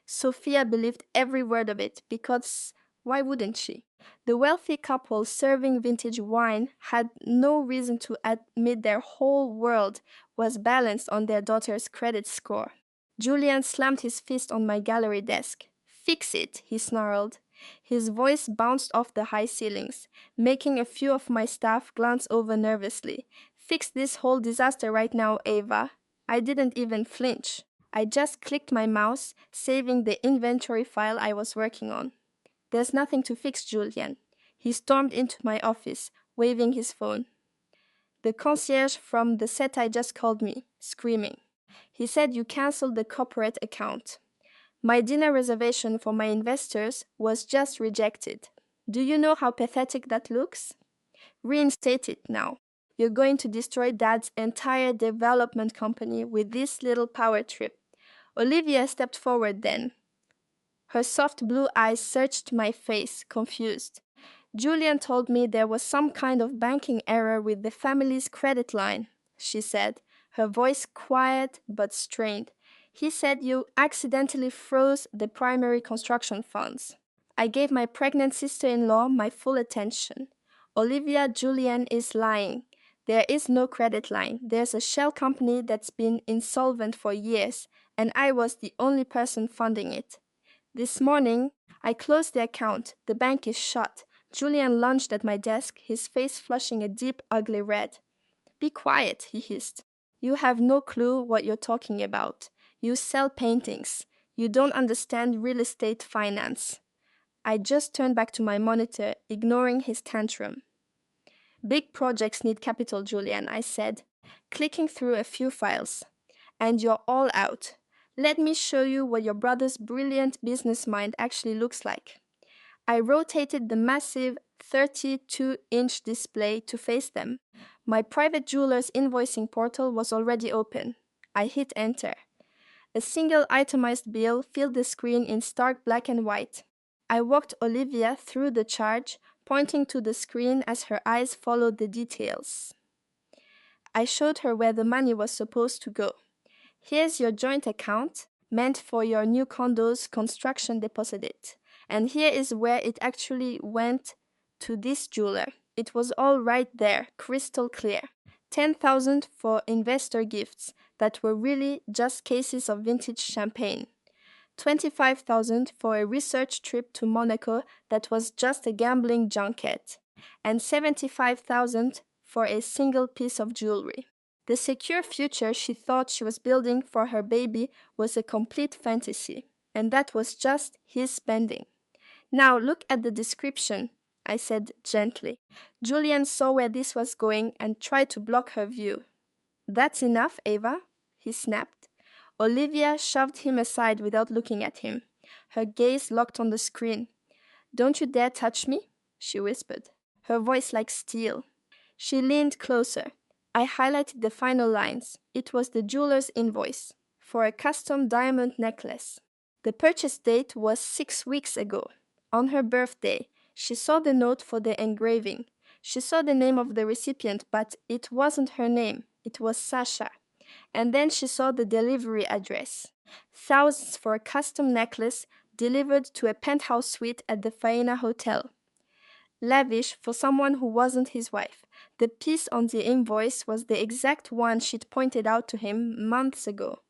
Sophia believed every word of it because why wouldn't she? The wealthy couple serving vintage wine had no reason to admit their whole world was balanced on their daughter's credit score. Julian slammed his fist on my gallery desk. "Fix it," he snarled. His voice bounced off the high ceilings, making a few of my staff glance over nervously. "Fix this whole disaster right now, Ava." I didn't even flinch. I just clicked my mouse, saving the inventory file I was working on. "There's nothing to fix, Julian." He stormed into my office, waving his phone. The concierge from the set I just called me, screaming. He said you canceled the corporate account. My dinner reservation for my investors was just rejected. Do you know how pathetic that looks? Reinstate it now. You're going to destroy Dad's entire development company with this little power trip. Olivia stepped forward then. Her soft blue eyes searched my face, confused. "Julian told me there was some kind of banking error with the family's credit line," she said, her voice quiet but strained. "He said you accidentally froze the primary construction funds." I gave my pregnant sister-in-law my full attention. "Olivia, Julian is lying. There is no credit line. There's a shell company that's been insolvent for years, and I was the only person funding it. This morning, I closed the account. The bank is shut." Julian lunged at my desk, his face flushing a deep, ugly red. "Be quiet," he hissed. "You have no clue what you're talking about. You sell paintings. You don't understand real estate finance." I just turned back to my monitor, ignoring his tantrum. "Big projects need capital, Julian," I said, clicking through a few files. "And you're all out. Let me show you what your brother's brilliant business mind actually looks like." I rotated the massive 32-inch display to face them. My private jeweler's invoicing portal was already open. I hit enter. A single itemized bill filled the screen in stark black and white. I walked Olivia through the charge, pointing to the screen as her eyes followed the details. I showed her where the money was supposed to go. "Here's your joint account, meant for your new condo's construction deposit. And here is where it actually went to this jeweler. It was all right there, crystal clear. 10,000 for investor gifts that were really just cases of vintage champagne. 25,000 for a research trip to Monaco that was just a gambling junket. And 75,000 for a single piece of jewelry." The secure future she thought she was building for her baby was a complete fantasy, and that was just his spending. "Now look at the description," I said gently. Julian saw where this was going and tried to block her view. "That's enough, Ava," he snapped. Olivia shoved him aside without looking at him. Her gaze locked on the screen. "Don't you dare touch me," she whispered, her voice like steel. She leaned closer. I highlighted the final lines. It was the jeweler's invoice for a custom diamond necklace. The purchase date was 6 weeks ago. On her birthday, she saw the note for the engraving. She saw the name of the recipient, but it wasn't her name. It was Sasha. And then she saw the delivery address. Thousands for a custom necklace delivered to a penthouse suite at the Faena Hotel. lavish for someone who wasn't his wife. The piece on the invoice was the exact one she'd pointed out to him months ago.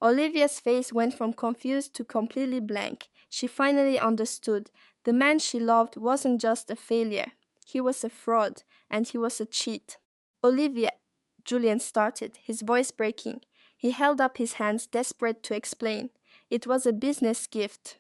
Olivia's face went from confused to completely blank. She finally understood. The man she loved wasn't just a failure. He was a fraud, and he was a cheat. Olivia, Julian started, his voice breaking. He held up his hands, desperate to explain. It was a business gift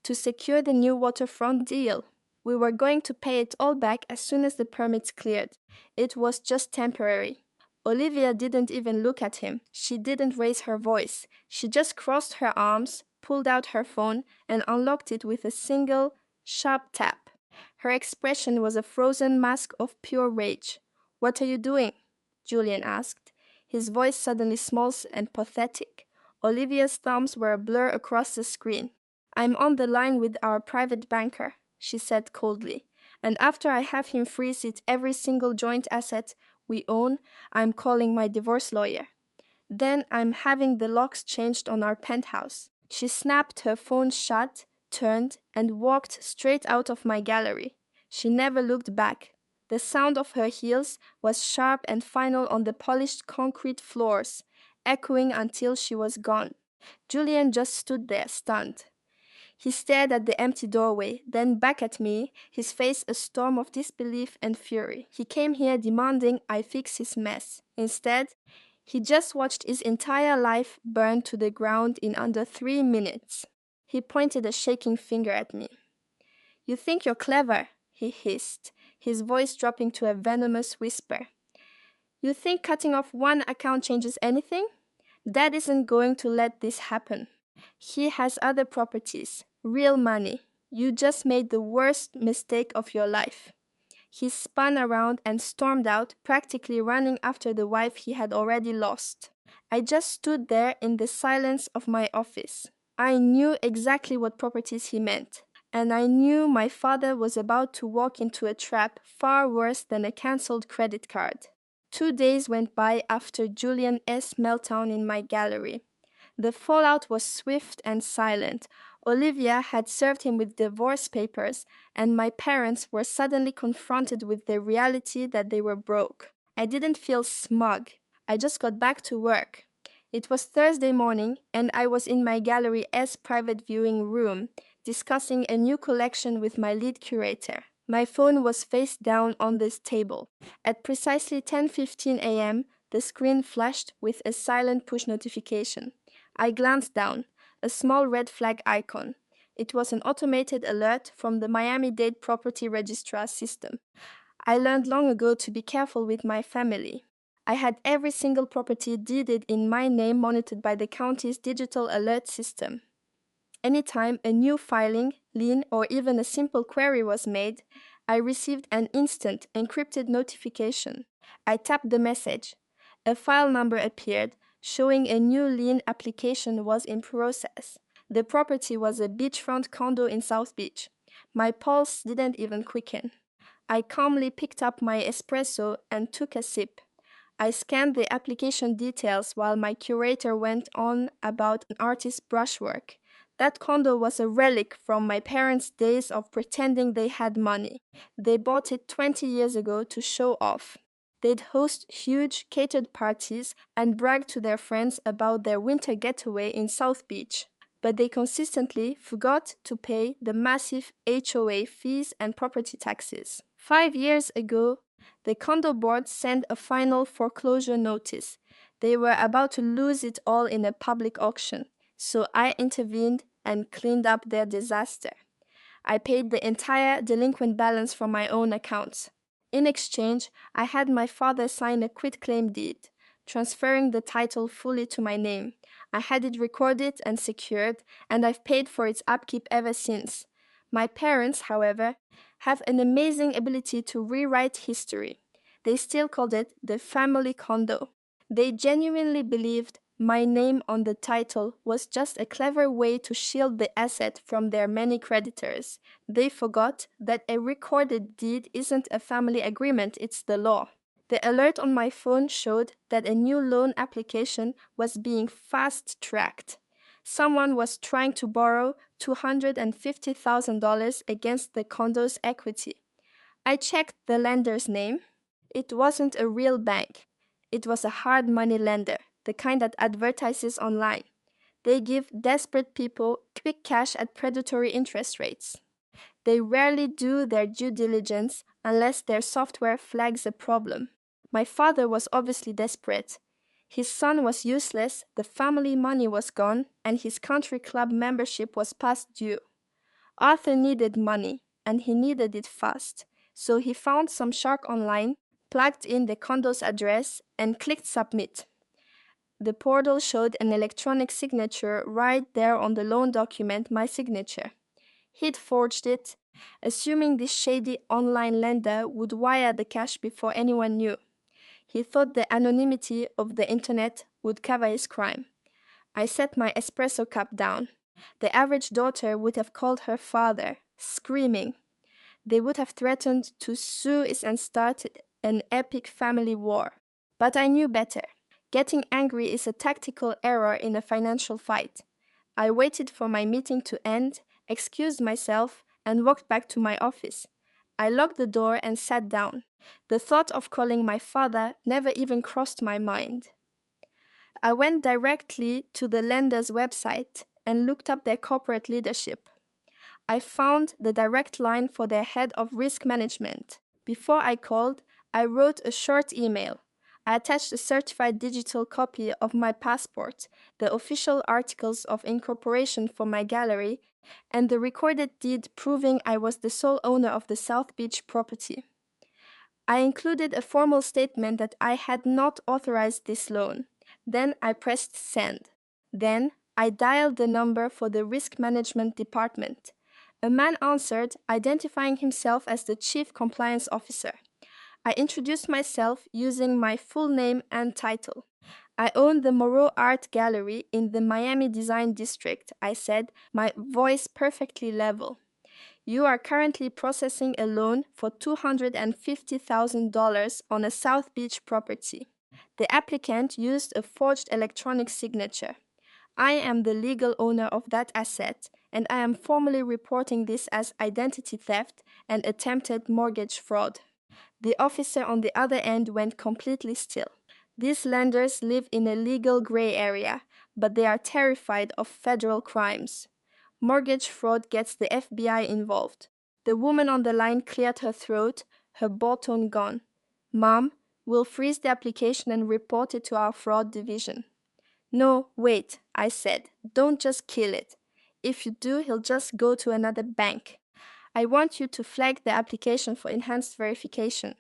to secure the new waterfront deal. We were going to pay it all back as soon as the permits cleared. It was just temporary. Olivia didn't even look at him. She didn't raise her voice. She just crossed her arms, pulled out her phone, and unlocked it with a single, sharp tap. Her expression was a frozen mask of pure rage. "What are you doing?" Julian asked, his voice suddenly small and pathetic. Olivia's thumbs were a blur across the screen. "I'm on the line with our private banker," she said coldly, "and after I have him freeze it every single joint asset we own, I'm calling my divorce lawyer. Then I'm having the locks changed on our penthouse." She snapped her phone shut, turned, and walked straight out of my gallery. She never looked back. The sound of her heels was sharp and final on the polished concrete floors, echoing until she was gone. Julian just stood there, stunned. He stared at the empty doorway, then back at me, his face a storm of disbelief and fury. He came here demanding I fix his mess. Instead, he just watched his entire life burn to the ground in under 3 minutes. He pointed a shaking finger at me. "You think you're clever," he hissed, his voice dropping to a venomous whisper. "You think cutting off one account changes anything? Dad isn't going to let this happen. He has other properties, real money. You just made the worst mistake of your life." He spun around and stormed out, practically running after the wife he had already lost. I just stood there in the silence of my office. I knew exactly what properties he meant, and I knew my father was about to walk into a trap far worse than a cancelled credit card. 2 days went by after Julian S. meltdown in my gallery. The fallout was swift and silent. Olivia had served him with divorce papers, and my parents were suddenly confronted with the reality that they were broke. I didn't feel smug. I just got back to work. It was Thursday morning, and I was in my Gallery S private viewing room, discussing a new collection with my lead curator. My phone was face down on this table. At precisely 10:15 a.m., the screen flashed with a silent push notification. I glanced down, a small red flag icon. It was an automated alert from the Miami-Dade Property Registrar system. I learned long ago to be careful with my family. I had every single property deeded in my name monitored by the county's digital alert system. Anytime a new filing, lien, or even a simple query was made, I received an instant encrypted notification. I tapped the message. A file number appeared, showing a new lien application was in process. The property was a beachfront condo in South Beach. My pulse didn't even quicken. I calmly picked up my espresso and took a sip. I scanned the application details while my curator went on about an artist's brushwork. That condo was a relic from my parents' days of pretending they had money. They bought it 20 years ago to show off. They'd host huge catered parties and brag to their friends about their winter getaway in South Beach. But they consistently forgot to pay the massive HOA fees and property taxes. 5 years ago, the condo board sent a final foreclosure notice. They were about to lose it all in a public auction, so I intervened and cleaned up their disaster. I paid the entire delinquent balance from my own accounts. In exchange, I had my father sign a quitclaim deed, transferring the title fully to my name. I had it recorded and secured, and I've paid for its upkeep ever since. My parents, however, have an amazing ability to rewrite history. They still called it the family condo. They genuinely believed my name on the title was just a clever way to shield the asset from their many creditors. They forgot that a recorded deed isn't a family agreement, it's the law. The alert on my phone showed that a new loan application was being fast-tracked. Someone was trying to borrow $250,000 against the condo's equity. I checked the lender's name. It wasn't a real bank. It was a hard money lender, the kind that advertises online. They give desperate people quick cash at predatory interest rates. They rarely do their due diligence unless their software flags a problem. My father was obviously desperate. His son was useless, the family money was gone, and his country club membership was past due. Arthur needed money, and he needed it fast. So he found some shark online, plugged in the condo's address, and clicked submit. The portal showed an electronic signature right there on the loan document, my signature. He'd forged it, assuming this shady online lender would wire the cash before anyone knew. He thought the anonymity of the internet would cover his crime. I set my espresso cup down. The average daughter would have called her father, screaming. They would have threatened to sue us and start an epic family war. But I knew better. Getting angry is a tactical error in a financial fight. I waited for my meeting to end, excused myself, and walked back to my office. I locked the door and sat down. The thought of calling my father never even crossed my mind. I went directly to the lender's website and looked up their corporate leadership. I found the direct line for their head of risk management. Before I called, I wrote a short email. I attached a certified digital copy of my passport, the official articles of incorporation for my gallery, and the recorded deed proving I was the sole owner of the South Beach property. I included a formal statement that I had not authorized this loan. Then I pressed send. Then I dialed the number for the risk management department. A man answered, identifying himself as the chief compliance officer. I introduced myself using my full name and title. I own the Moreau Art Gallery in the Miami Design District, I said, my voice perfectly level. You are currently processing a loan for $250,000 on a South Beach property. The applicant used a forged electronic signature. I am the legal owner of that asset, and I am formally reporting this as identity theft and attempted mortgage fraud. The officer on the other end went completely still. These lenders live in a legal gray area, but they are terrified of federal crimes. Mortgage fraud gets the FBI involved. The woman on the line cleared her throat, her bottom gone. Mom, we'll freeze the application and report it to our fraud division. No, wait, I said. Don't just kill it. If you do, he'll just go to another bank. I want you to flag the application for enhanced verification.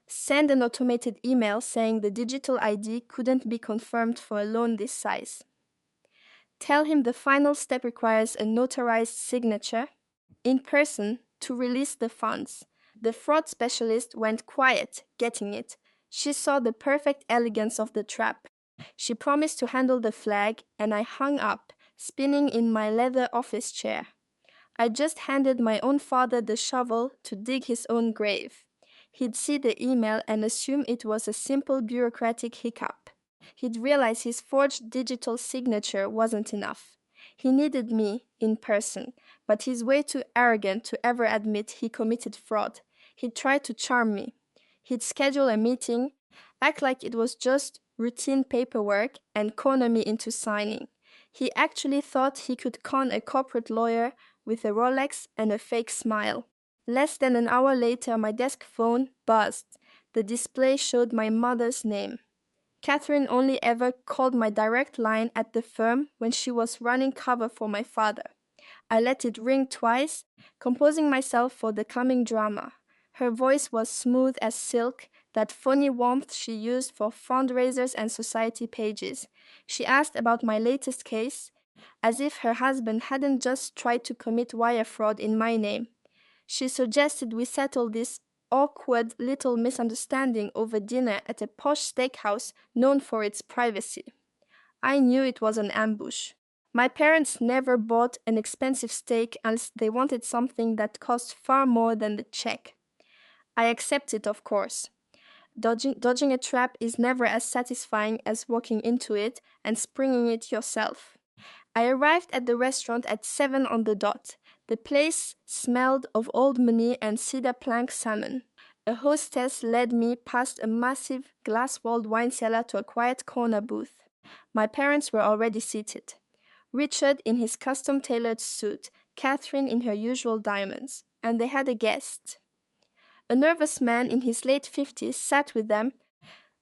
Send an automated email saying the digital ID couldn't be confirmed for a loan this size. Tell him the final step requires a notarized signature in person to release the funds. The fraud specialist went quiet, getting it. She saw the perfect elegance of the trap. She promised to handle the flag, and I hung up, spinning in my leather office chair. I just handed my own father the shovel to dig his own grave. He'd see the email and assume it was a simple bureaucratic hiccup. He'd realize his forged digital signature wasn't enough. He needed me in person, but he's way too arrogant to ever admit he committed fraud. He'd try to charm me. He'd schedule a meeting, act like it was just routine paperwork, and corner me into signing. He actually thought he could con a corporate lawyer with a Rolex and a fake smile. Less than an hour later, my desk phone buzzed. The display showed my mother's name. Catherine only ever called my direct line at the firm when she was running cover for my father. I let it ring twice, composing myself for the coming drama. Her voice was smooth as silk, that phony warmth she used for fundraisers and society pages. She asked about my latest case, as if her husband hadn't just tried to commit wire fraud in my name. She suggested we settle this awkward little misunderstanding over dinner at a posh steakhouse known for its privacy. I knew it was an ambush. My parents never bought an expensive steak unless they wanted something that cost far more than the check. I accepted, of course. Dodging a trap is never as satisfying as walking into it and springing it yourself. I arrived at the restaurant at 7 on the dot. The place smelled of old money and cedar plank salmon. A hostess led me past a massive glass-walled wine cellar to a quiet corner booth. My parents were already seated. Richard in his custom-tailored suit, Catherine in her usual diamonds, and they had a guest. A nervous man in his late 50s sat with them,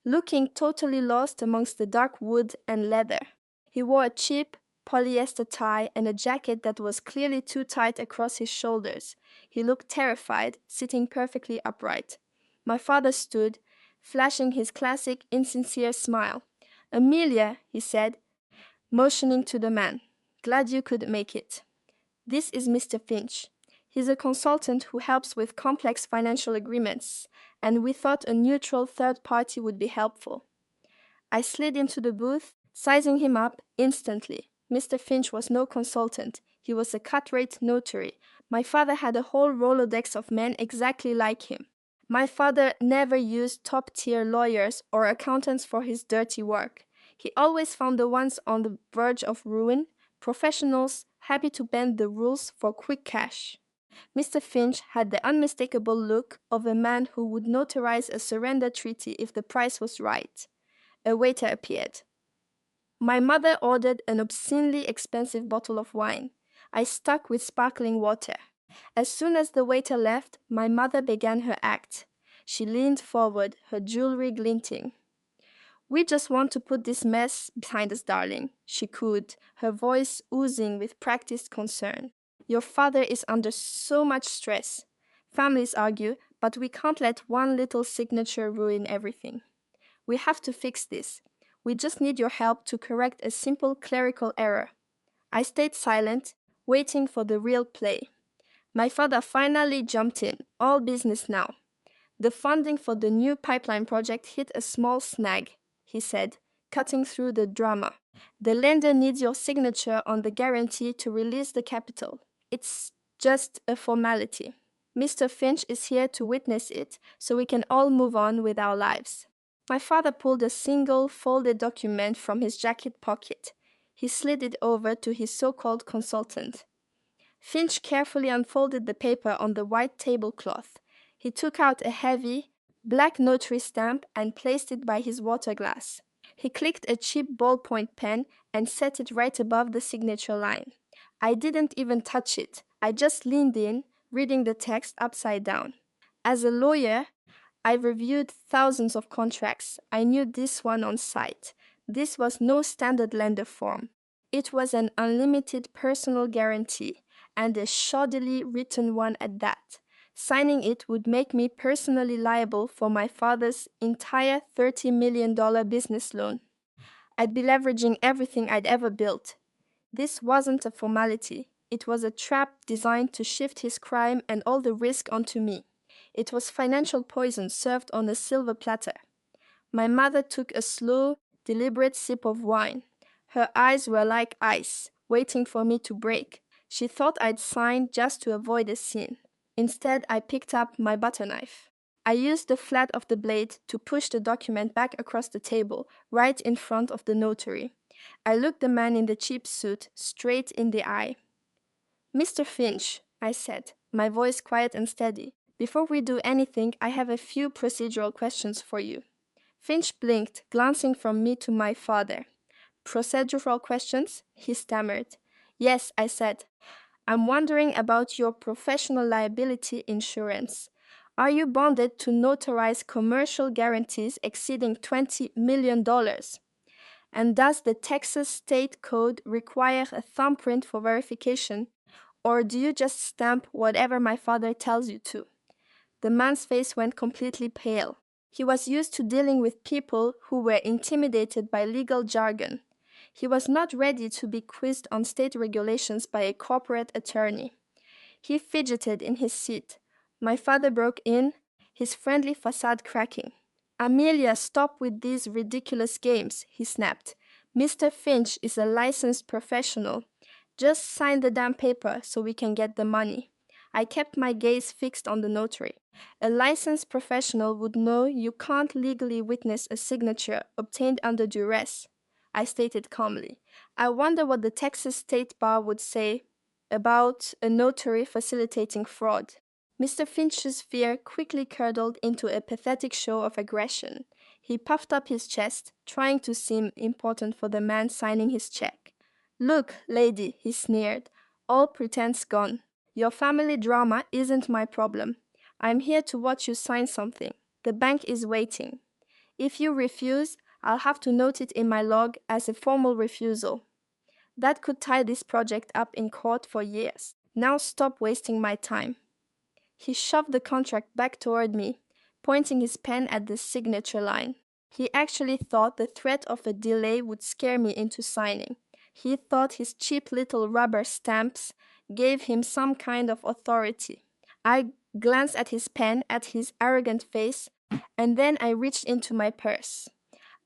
looking totally lost amongst the dark wood and leather. He wore a cheap polyester tie and a jacket that was clearly too tight across his shoulders. He looked terrified, sitting perfectly upright. My father stood, flashing his classic insincere smile. "Amelia," he said, motioning to the man. "Glad you could make it. This is Mr. Finch. He's a consultant who helps with complex financial agreements, and we thought a neutral third party would be helpful." I slid into the booth, sizing him up instantly. Mr. Finch was no consultant. He was a cut-rate notary. My father had a whole Rolodex of men exactly like him. My father never used top-tier lawyers or accountants for his dirty work. He always found the ones on the verge of ruin, professionals happy to bend the rules for quick cash. Mr. Finch had the unmistakable look of a man who would notarize a surrender treaty if the price was right. A waiter appeared. My mother ordered an obscenely expensive bottle of wine. I stuck with sparkling water. As soon as the waiter left, my mother began her act. She leaned forward, her jewelry glinting. "We just want to put this mess behind us, darling," she cooed, her voice oozing with practiced concern. "Your father is under so much stress. Families argue, but we can't let one little signature ruin everything. We have to fix this. We just need your help to correct a simple clerical error." I stayed silent, waiting for the real play. My father finally jumped in. "All business now. The funding for the new pipeline project hit a small snag," he said, cutting through the drama. "The lender needs your signature on the guarantee to release the capital. It's just a formality. Mr. Finch is here to witness it, so we can all move on with our lives." My father pulled a single folded document from his jacket pocket. He slid it over to his so-called consultant. Finch carefully unfolded the paper on the white tablecloth. He took out a heavy, black notary stamp and placed it by his water glass. He clicked a cheap ballpoint pen and set it right above the signature line. I didn't even touch it. I just leaned in, reading the text upside down. As a lawyer, I reviewed thousands of contracts. I knew this one on sight. This was no standard lender form. It was an unlimited personal guarantee, and a shoddily written one at that. Signing it would make me personally liable for my father's entire $30 million business loan. I'd be leveraging everything I'd ever built. This wasn't a formality. It was a trap designed to shift his crime and all the risk onto me. It was financial poison served on a silver platter. My mother took a slow, deliberate sip of wine. Her eyes were like ice, waiting for me to break. She thought I'd signed just to avoid a scene. Instead, I picked up my butter knife. I used the flat of the blade to push the document back across the table, right in front of the notary. I looked the man in the cheap suit straight in the eye. "Mr. Finch," I said, my voice quiet and steady, "before we do anything, I have a few procedural questions for you." Finch blinked, glancing from me to my father. "Procedural questions?" he stammered. "Yes," I said. "I'm wondering about your professional liability insurance. Are you bonded to notarize commercial guarantees exceeding $20 million? And does the Texas State Code require a thumbprint for verification, or do you just stamp whatever my father tells you to?" The man's face went completely pale. He was used to dealing with people who were intimidated by legal jargon. He was not ready to be quizzed on state regulations by a corporate attorney. He fidgeted in his seat. My father broke in, his friendly facade cracking. "Amelia, stop with these ridiculous games," he snapped. "Mr. Finch is a licensed professional. Just sign the damn paper so we can get the money." I kept my gaze fixed on the notary. "A licensed professional would know you can't legally witness a signature obtained under duress," I stated calmly. "I wonder what the Texas State Bar would say about a notary facilitating fraud. Mr. Finch's fear quickly curdled into a pathetic show of aggression. He puffed up his chest, trying to seem important for the man signing his check. "Look, lady," he sneered, "all pretense gone. Your family drama isn't my problem. I'm here to watch you sign something. The bank is waiting. If you refuse, I'll have to note it in my log as a formal refusal. That could tie this project up in court for years. Now stop wasting my time." He shoved the contract back toward me, pointing his pen at the signature line. He actually thought the threat of a delay would scare me into signing. He thought his cheap little rubber stamps gave him some kind of authority. I glanced at his pen, at his arrogant face, and then I reached into my purse.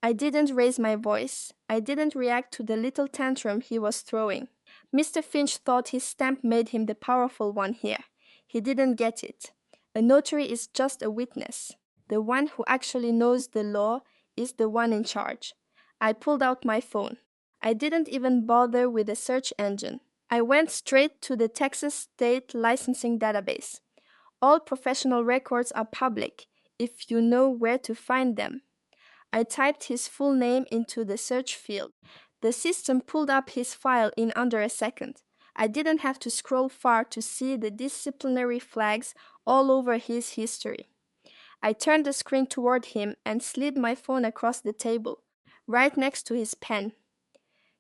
I didn't raise my voice. I didn't react to the little tantrum he was throwing. Mr. Finch thought his stamp made him the powerful one here. He didn't get it. A notary is just a witness. The one who actually knows the law is the one in charge. I pulled out my phone. I didn't even bother with a search engine. I went straight to the Texas State Licensing Database. All professional records are public, if you know where to find them. I typed his full name into the search field. The system pulled up his file in under a second. I didn't have to scroll far to see the disciplinary flags all over his history. I turned the screen toward him and slid my phone across the table, right next to his pen.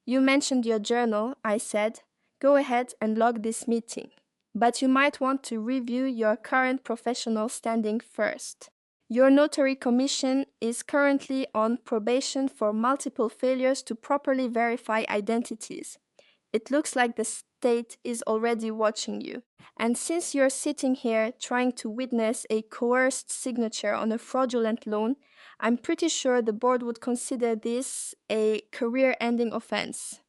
"You mentioned your journal," I said. "Go ahead and log this meeting. But you might want to review your current professional standing first. Your notary commission is currently on probation for multiple failures to properly verify identities. It looks like the state is already watching you. And since you're sitting here trying to witness a coerced signature on a fraudulent loan, I'm pretty sure the board would consider this a career-ending offense."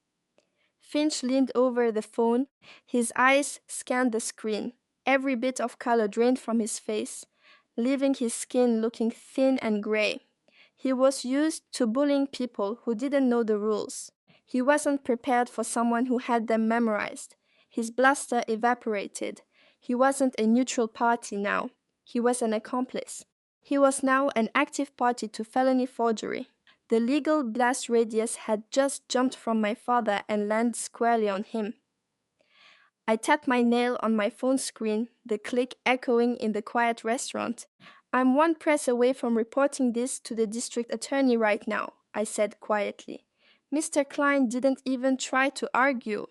Finch leaned over the phone. His eyes scanned the screen. Every bit of color drained from his face, leaving his skin looking thin and gray. He was used to bullying people who didn't know the rules. He wasn't prepared for someone who had them memorized. His bluster evaporated. He wasn't a neutral party now. He was an accomplice. He was now an active party to felony forgery. The legal blast radius had just jumped from my father and landed squarely on him. I tapped my nail on my phone screen, the click echoing in the quiet restaurant. "I'm one press away from reporting this to the district attorney right now," I said quietly. Mr. Klein didn't even try to argue.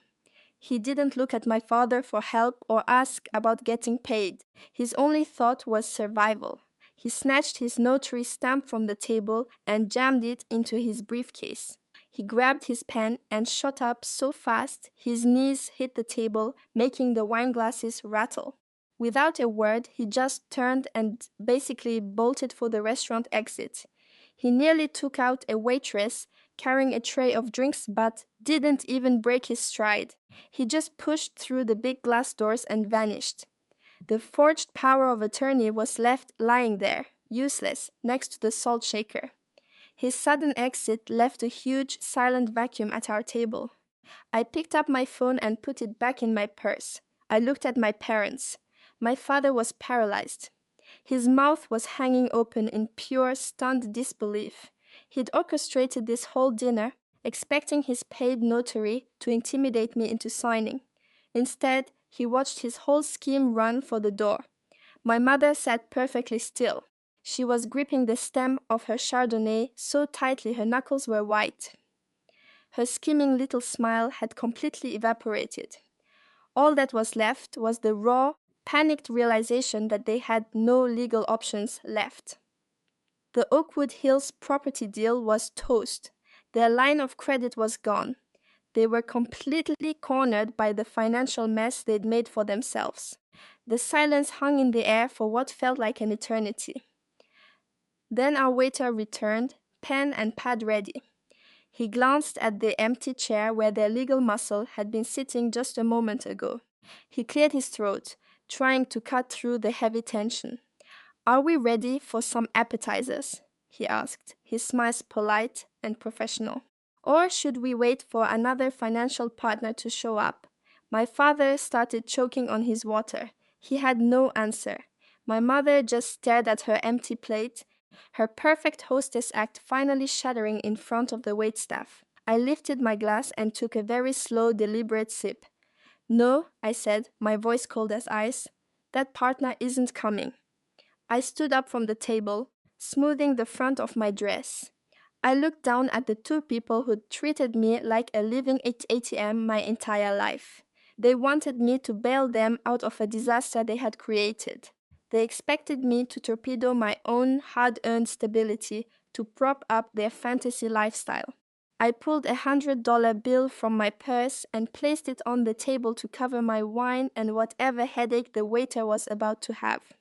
He didn't look at my father for help or ask about getting paid. His only thought was survival. He snatched his notary stamp from the table and jammed it into his briefcase. He grabbed his pen and shot up so fast his knees hit the table, making the wine glasses rattle. Without a word, he just turned and basically bolted for the restaurant exit. He nearly took out a waitress carrying a tray of drinks but didn't even break his stride. He just pushed through the big glass doors and vanished. The forged power of attorney was left lying there, useless, next to the salt shaker. His sudden exit left a huge, silent vacuum at our table. I picked up my phone and put it back in my purse. I looked at my parents. My father was paralyzed. His mouth was hanging open in pure, stunned disbelief. He'd orchestrated this whole dinner, expecting his paid notary to intimidate me into signing. Instead, he watched his whole scheme run for the door. My mother sat perfectly still. She was gripping the stem of her Chardonnay so tightly her knuckles were white. Her scheming little smile had completely evaporated. All that was left was the raw, panicked realization that they had no legal options left. The Oakwood Hills property deal was toast. Their line of credit was gone. They were completely cornered by the financial mess they'd made for themselves. The silence hung in the air for what felt like an eternity. Then our waiter returned, pen and pad ready. He glanced at the empty chair where their legal muscle had been sitting just a moment ago. He cleared his throat, trying to cut through the heavy tension. "Are we ready for some appetizers?" he asked, his smile polite and professional. "Or should we wait for another financial partner to show up? My father started choking on his water. He had no answer. My mother just stared at her empty plate, her perfect hostess act finally shattering in front of the waitstaff. I lifted my glass and took a very slow, deliberate sip. "No," I said, my voice cold as ice. "That partner isn't coming." I stood up from the table, smoothing the front of my dress. I looked down at the two people who'd treated me like a living ATM my entire life. They wanted me to bail them out of a disaster they had created. They expected me to torpedo my own hard-earned stability to prop up their fantasy lifestyle. I pulled $100 bill from my purse and placed it on the table to cover my wine and whatever headache the waiter was about to have.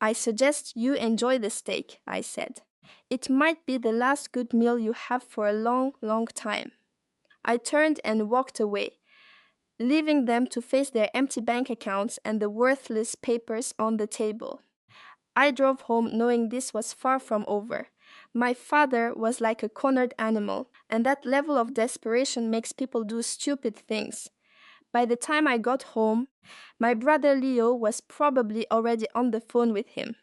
"I suggest you enjoy the steak," I said. "It might be the last good meal you have for a long, long time." I turned and walked away, leaving them to face their empty bank accounts and the worthless papers on the table. I drove home knowing this was far from over. My father was like a cornered animal, and that level of desperation makes people do stupid things. By the time I got home, my brother Leo was probably already on the phone with him.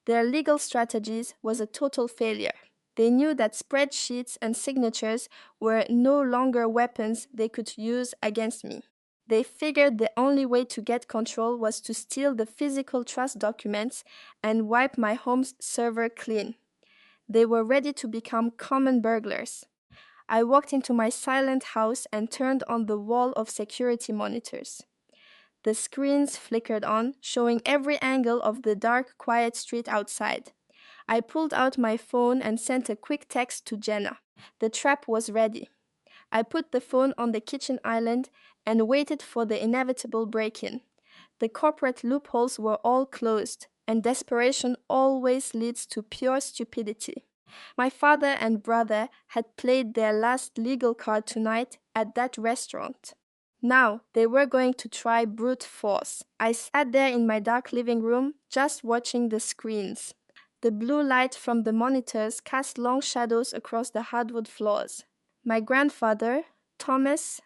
Their legal strategies was a total failure. They knew that spreadsheets and signatures were no longer weapons they could use against me. They figured the only way to get control was to steal the physical trust documents and wipe my home's server clean. They were ready to become common burglars. I walked into my silent house and turned on the wall of security monitors. The screens flickered on, showing every angle of the dark, quiet street outside. I pulled out my phone and sent a quick text to Jenna. The trap was ready. I put the phone on the kitchen island and waited for the inevitable break-in. The corporate loopholes were all closed, and desperation always leads to pure stupidity. My father and brother had played their last legal card tonight at that restaurant. Now they were going to try brute force. I sat there in my dark living room, just watching the screens. The blue light from the monitors cast long shadows across the hardwood floors. My grandfather, Thomas,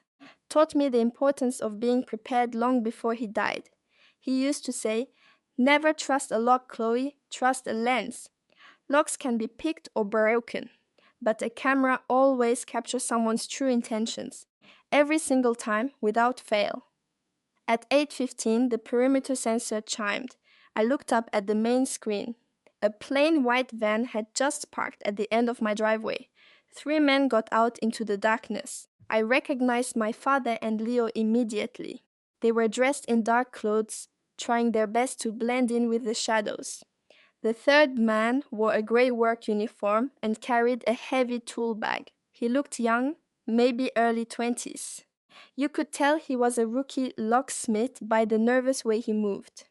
taught me the importance of being prepared long before he died. He used to say, "Never trust a lock, Chloe, trust a lens. Locks can be picked or broken, but a camera always captures someone's true intentions, every single time, without fail." At 8:15, the perimeter sensor chimed. I looked up at the main screen. A plain white van had just parked at the end of my driveway. 3 men got out into the darkness. I recognized my father and Leo immediately. They were dressed in dark clothes, trying their best to blend in with the shadows. The third man wore a gray work uniform and carried a heavy tool bag. He looked young, maybe early 20s. You could tell he was a rookie locksmith by the nervous way he moved.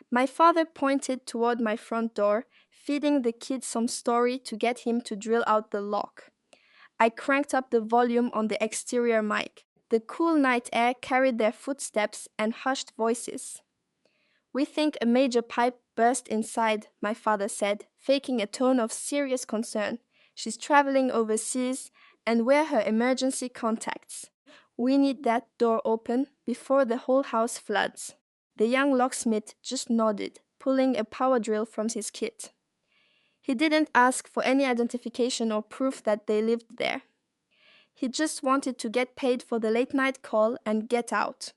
My father pointed toward my front door, feeding the kid some story to get him to drill out the lock. I cranked up the volume on the exterior mic. The cool night air carried their footsteps and hushed voices. "We think a major pipe burst inside," my father said, faking a tone of serious concern. "She's traveling overseas, and we're her emergency contacts. We need that door open before the whole house floods." The young locksmith just nodded, pulling a power drill from his kit. He didn't ask for any identification or proof that they lived there. He just wanted to get paid for the late-night call and get out.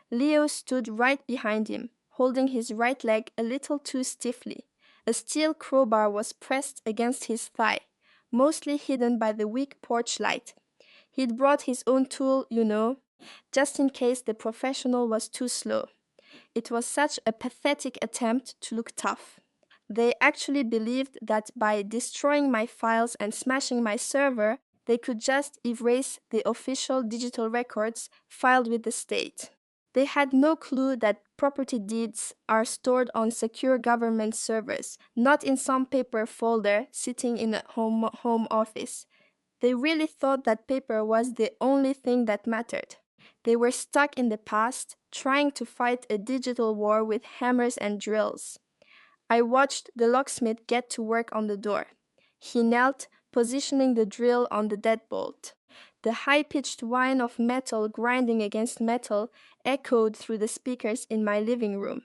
Leo stood right behind him, holding his right leg a little too stiffly. A steel crowbar was pressed against his thigh, mostly hidden by the weak porch light. He'd brought his own tool, just in case the professional was too slow. It was such a pathetic attempt to look tough. They actually believed that by destroying my files and smashing my server, they could just erase the official digital records filed with the state. They had no clue that property deeds are stored on secure government servers, not in some paper folder sitting in a home office. They really thought that paper was the only thing that mattered. They were stuck in the past, trying to fight a digital war with hammers and drills. I watched the locksmith get to work on the door. He knelt, positioning the drill on the deadbolt. The high-pitched whine of metal grinding against metal echoed through the speakers in my living room.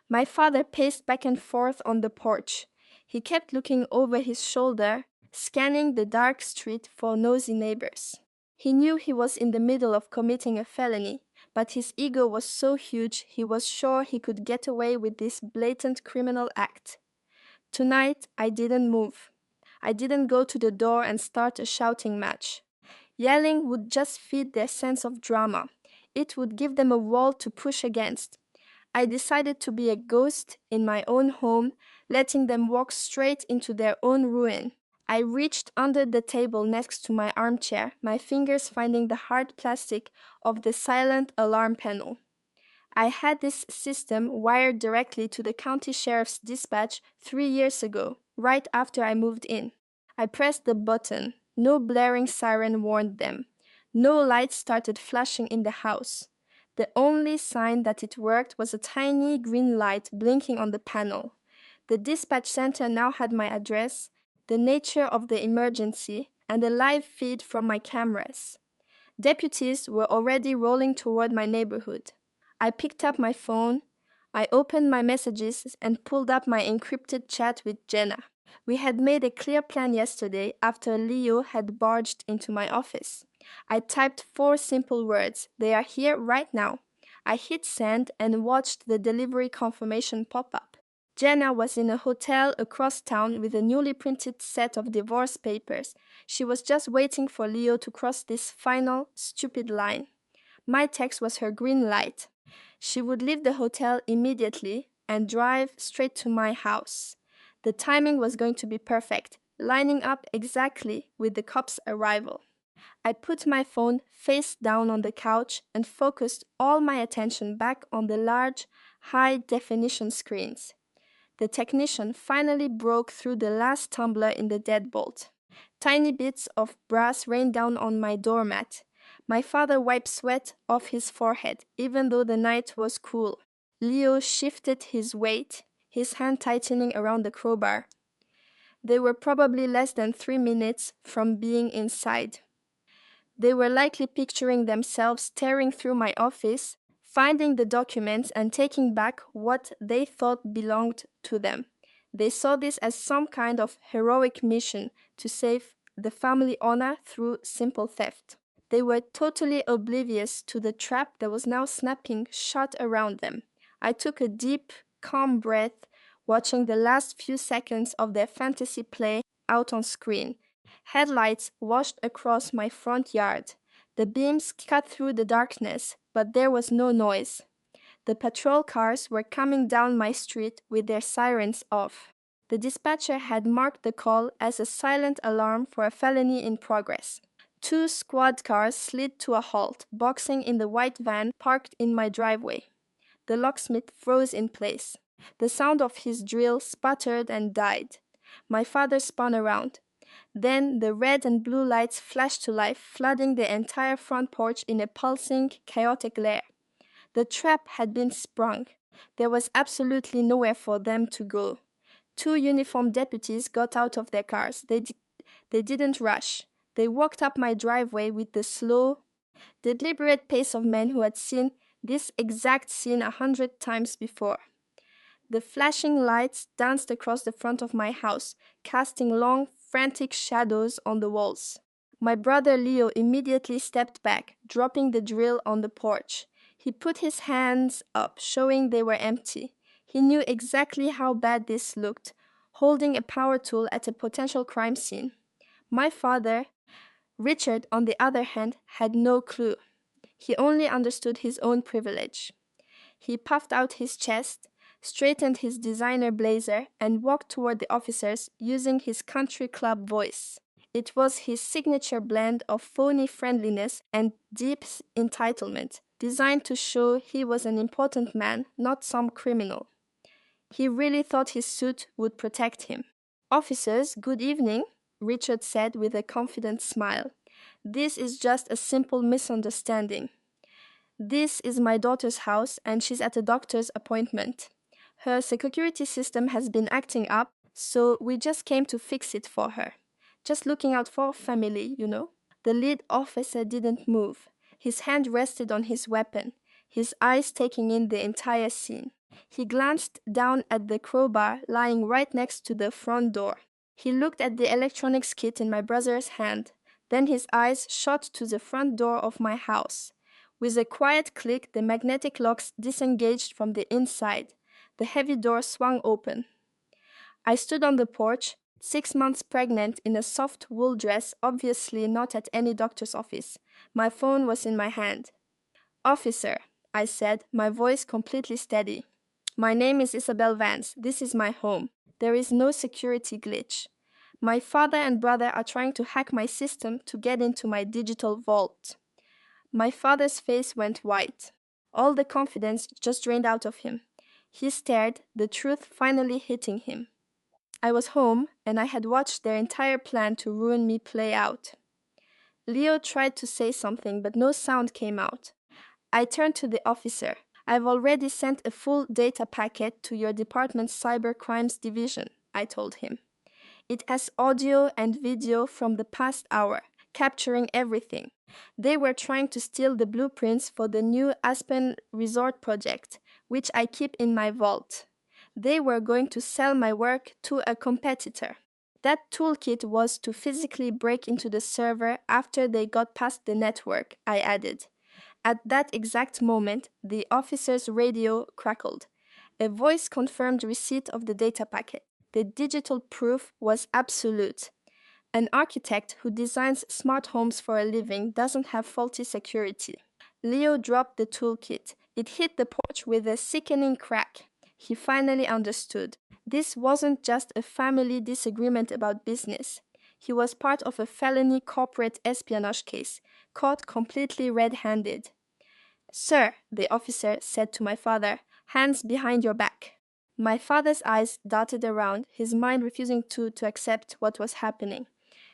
My father paced back and forth on the porch. He kept looking over his shoulder, scanning the dark street for nosy neighbors. He knew he was in the middle of committing a felony, but his ego was so huge he was sure he could get away with this blatant criminal act. Tonight, I didn't move. I didn't go to the door and start a shouting match. Yelling would just feed their sense of drama. It would give them a wall to push against. I decided to be a ghost in my own home, letting them walk straight into their own ruin. I reached under the table next to my armchair, my fingers finding the hard plastic of the silent alarm panel. I had this system wired directly to the county sheriff's dispatch 3 years ago, right after I moved in. I pressed the button. No blaring siren warned them. No lights started flashing in the house. The only sign that it worked was a tiny green light blinking on the panel. The dispatch center now had my address, the nature of the emergency, and a live feed from my cameras. Deputies were already rolling toward my neighborhood. I picked up my phone. I opened my messages and pulled up my encrypted chat with Jenna. We had made a clear plan yesterday after Leo had barged into my office. I typed 4 simple words. They are here right now. I hit send and watched the delivery confirmation pop up. Jenna was in a hotel across town with a newly printed set of divorce papers. She was just waiting for Leo to cross this final, stupid line. My text was her green light. She would leave the hotel immediately and drive straight to my house. The timing was going to be perfect, lining up exactly with the cops' arrival. I put my phone face down on the couch and focused all my attention back on the large, high-definition screens. The technician finally broke through the last tumbler in the deadbolt. Tiny bits of brass rained down on my doormat. My father wiped sweat off his forehead, even though the night was cool. Leo shifted his weight, his hand tightening around the crowbar. They were probably less than 3 minutes from being inside. They were likely picturing themselves tearing through my office, finding the documents and taking back what they thought belonged to them. They saw this as some kind of heroic mission to save the family honor through simple theft. They were totally oblivious to the trap that was now snapping shut around them. I took a deep, calm breath, watching the last few seconds of their fantasy play out on screen. Headlights washed across my front yard. The beams cut through the darkness, but there was no noise. The patrol cars were coming down my street with their sirens off. The dispatcher had marked the call as a silent alarm for a felony in progress. 2 squad cars slid to a halt, boxing in the white van parked in my driveway. The locksmith froze in place. The sound of his drill sputtered and died. My father spun around. Then the red and blue lights flashed to life, flooding the entire front porch in a pulsing, chaotic glare. The trap had been sprung. There was absolutely nowhere for them to go. 2 uniformed deputies got out of their cars. They didn't rush. They walked up my driveway with the slow, deliberate pace of men who had seen this exact scene 100 times before. The flashing lights danced across the front of my house, casting long, frantic shadows on the walls. My brother Leo immediately stepped back, dropping the drill on the porch. He put his hands up, showing they were empty. He knew exactly how bad this looked, holding a power tool at a potential crime scene. My father, Richard, on the other hand, had no clue. He only understood his own privilege. He puffed out his chest, straightened his designer blazer, and walked toward the officers using his country club voice. It was his signature blend of phony friendliness and deep entitlement, designed to show he was an important man, not some criminal. He really thought his suit would protect him. "Officers, good evening," Richard said with a confident smile. "This is just a simple misunderstanding. This is my daughter's house, and she's at a doctor's appointment. Her security system has been acting up, so we just came to fix it for her. Just looking out for family, you know." The lead officer didn't move. His hand rested on his weapon, his eyes taking in the entire scene. He glanced down at the crowbar lying right next to the front door. He looked at the electronics kit in my brother's hand. Then his eyes shot to the front door of my house. With a quiet click, the magnetic locks disengaged from the inside. The heavy door swung open. I stood on the porch, 6 months pregnant, in a soft wool dress, obviously not at any doctor's office. My phone was in my hand. "Officer," I said, my voice completely steady. "My name is Isabel Vance. This is my home. There is no security glitch. My father and brother are trying to hack my system to get into my digital vault." My father's face went white. All the confidence just drained out of him. He stared, the truth finally hitting him. I was home, and I had watched their entire plan to ruin me play out. Leo tried to say something, but no sound came out. I turned to the officer. "I've already sent a full data packet to your department's cyber crimes division," I told him. "It has audio and video from the past hour, capturing everything. They were trying to steal the blueprints for the new Aspen Resort project, which I keep in my vault. They were going to sell my work to a competitor. That toolkit was to physically break into the server after they got past the network," I added. At that exact moment, the officer's radio crackled. A voice confirmed receipt of the data packet. The digital proof was absolute. An architect who designs smart homes for a living doesn't have faulty security. Leo dropped the toolkit. It hit the porch with a sickening crack. He finally understood. This wasn't just a family disagreement about business. He was part of a felony corporate espionage case, caught completely red-handed. "Sir," the officer said to my father, "hands behind your back." My father's eyes darted around, his mind refusing to accept what was happening.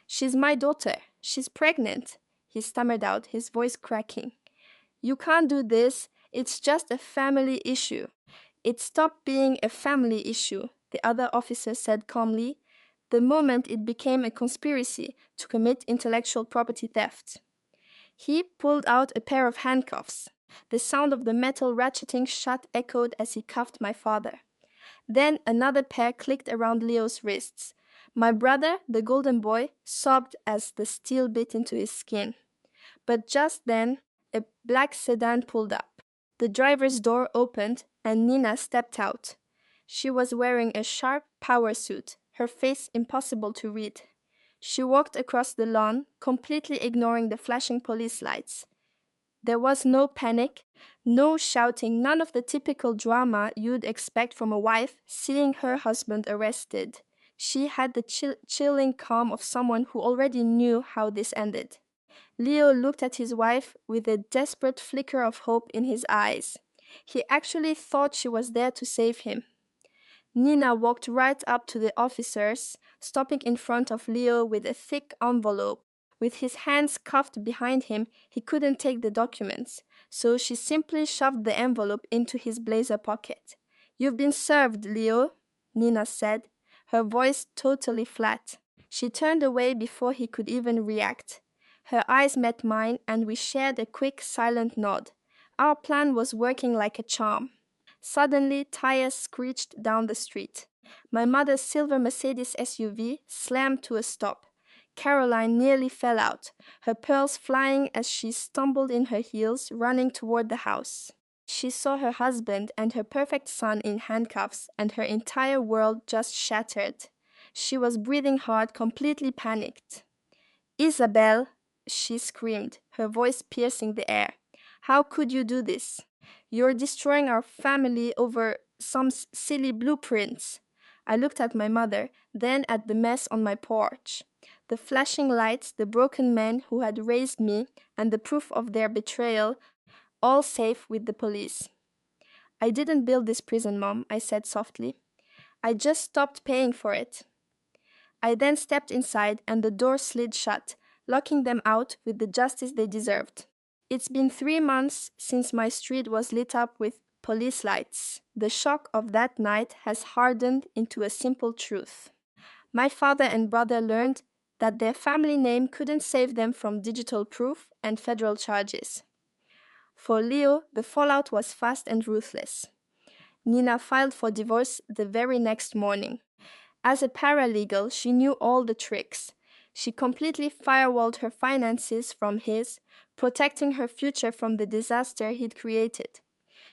"She's my daughter. She's pregnant," he stammered out, his voice cracking. "You can't do this. It's just a family issue." "It stopped being a family issue," the other officer said calmly, "the moment it became a conspiracy to commit intellectual property theft." He pulled out a pair of handcuffs. The sound of the metal ratcheting shut echoed as he cuffed my father. Then another pair clicked around Leo's wrists. My brother, the golden boy, sobbed as the steel bit into his skin. But just then, a black sedan pulled up. The driver's door opened, and Nina stepped out. She was wearing a sharp power suit, her face impossible to read. She walked across the lawn, completely ignoring the flashing police lights. There was no panic, no shouting, none of the typical drama you'd expect from a wife seeing her husband arrested. She had the chilling calm of someone who already knew how this ended. Leo looked at his wife with a desperate flicker of hope in his eyes. He actually thought she was there to save him. Nina walked right up to the officers, stopping in front of Leo with a thick envelope. With his hands cuffed behind him, he couldn't take the documents, so she simply shoved the envelope into his blazer pocket. "You've been served, Leo," Nina said, her voice totally flat. She turned away before he could even react. Her eyes met mine, and we shared a quick, silent nod. Our plan was working like a charm. Suddenly, tires screeched down the street. My mother's silver Mercedes SUV slammed to a stop. Caroline nearly fell out, her pearls flying as she stumbled in her heels, running toward the house. She saw her husband and her perfect son in handcuffs, and her entire world just shattered. She was breathing hard, completely panicked. "Isabel," she screamed, her voice piercing the air. "How could you do this? You're destroying our family over some silly blueprints." I looked at my mother, then at the mess on my porch. The flashing lights, the broken men who had raised me, and the proof of their betrayal, all safe with the police. "I didn't build this prison, Mom," I said softly. "I just stopped paying for it." I then stepped inside, and the door slid shut, locking them out with the justice they deserved. It's been 3 months since my street was lit up with police lights. The shock of that night has hardened into a simple truth. My father and brother learned that their family name couldn't save them from digital proof and federal charges. For Leo, the fallout was fast and ruthless. Nina filed for divorce the very next morning. As a paralegal, she knew all the tricks. She completely firewalled her finances from his, protecting her future from the disaster he'd created.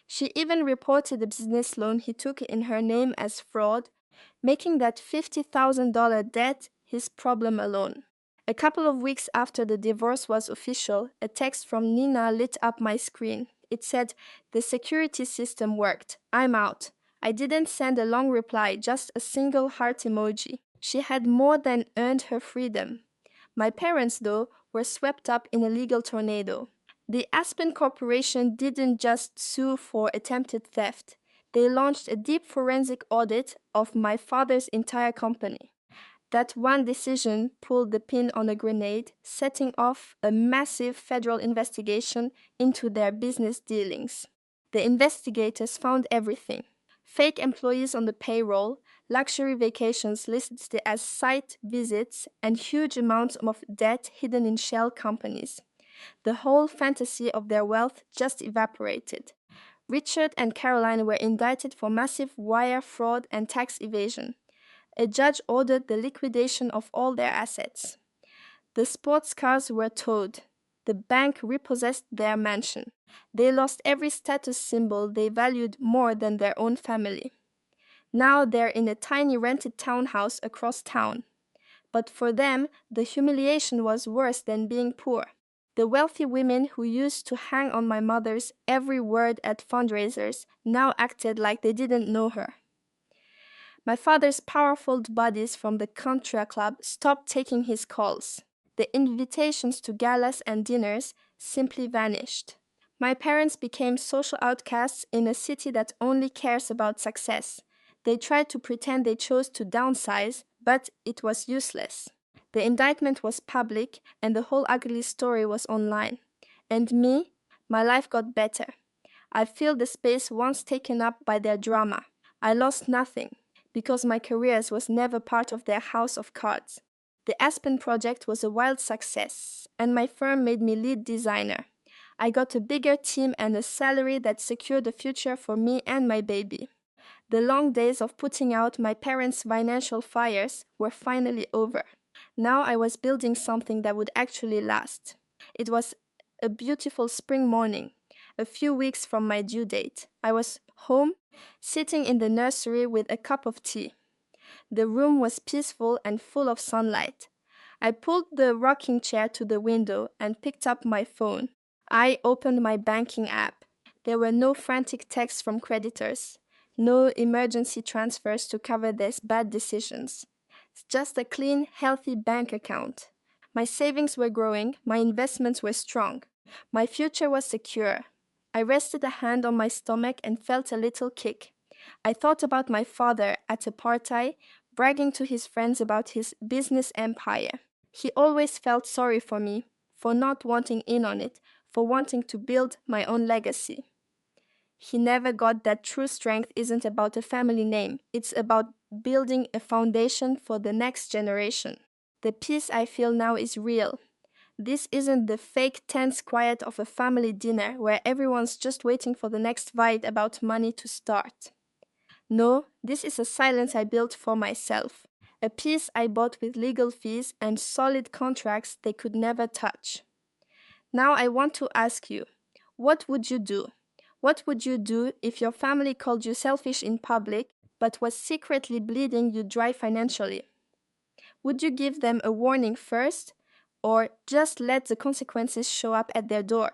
She even reported a business loan he took in her name as fraud, making that $50,000 debt his problem alone. A couple of weeks after the divorce was official, a text from Nina lit up my screen. It said, "The security system worked. I'm out." I didn't send a long reply, just a single heart emoji. She had more than earned her freedom. My parents, though, were swept up in a legal tornado. The Aspen Corporation didn't just sue for attempted theft. They launched a deep forensic audit of my father's entire company. That one decision pulled the pin on a grenade, setting off a massive federal investigation into their business dealings. The investigators found everything: fake employees on the payroll, luxury vacations listed as site visits, and huge amounts of debt hidden in shell companies. The whole fantasy of their wealth just evaporated. Richard and Caroline were indicted for massive wire fraud and tax evasion. A judge ordered the liquidation of all their assets. The sports cars were towed. The bank repossessed their mansion. They lost every status symbol they valued more than their own family. Now they're in a tiny rented townhouse across town. But for them, the humiliation was worse than being poor. The wealthy women who used to hang on my mother's every word at fundraisers now acted like they didn't know her. My father's powerful buddies from the Contra Club stopped taking his calls. The invitations to galas and dinners simply vanished. My parents became social outcasts in a city that only cares about success. They tried to pretend they chose to downsize, but it was useless. The indictment was public, and the whole ugly story was online. And me? My life got better. I filled the space once taken up by their drama. I lost nothing, because my career was never part of their house of cards. The Aspen project was a wild success, and my firm made me lead designer. I got a bigger team and a salary that secured a future for me and my baby. The long days of putting out my parents' financial fires were finally over. Now I was building something that would actually last. It was a beautiful spring morning, a few weeks from my due date. I was home, sitting in the nursery with a cup of tea. The room was peaceful and full of sunlight. I pulled the rocking chair to the window and picked up my phone. I opened my banking app. There were no frantic texts from creditors, no emergency transfers to cover these bad decisions. Just a clean, healthy bank account. My savings were growing, my investments were strong. My future was secure. I rested a hand on my stomach and felt a little kick. I thought about my father at a party, bragging to his friends about his business empire. He always felt sorry for me, for not wanting in on it, for wanting to build my own legacy. He never got that true strength isn't about a family name. It's about building a foundation for the next generation. The peace I feel now is real. This isn't the fake tense quiet of a family dinner where everyone's just waiting for the next fight about money to start. No, this is a silence I built for myself. A peace I bought with legal fees and solid contracts they could never touch. Now I want to ask you, what would you do? What would you do if your family called you selfish in public, but was secretly bleeding you dry financially? Would you give them a warning first, or just let the consequences show up at their door?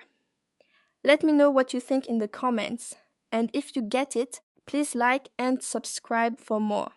Let me know what you think in the comments, and if you get it, please like and subscribe for more.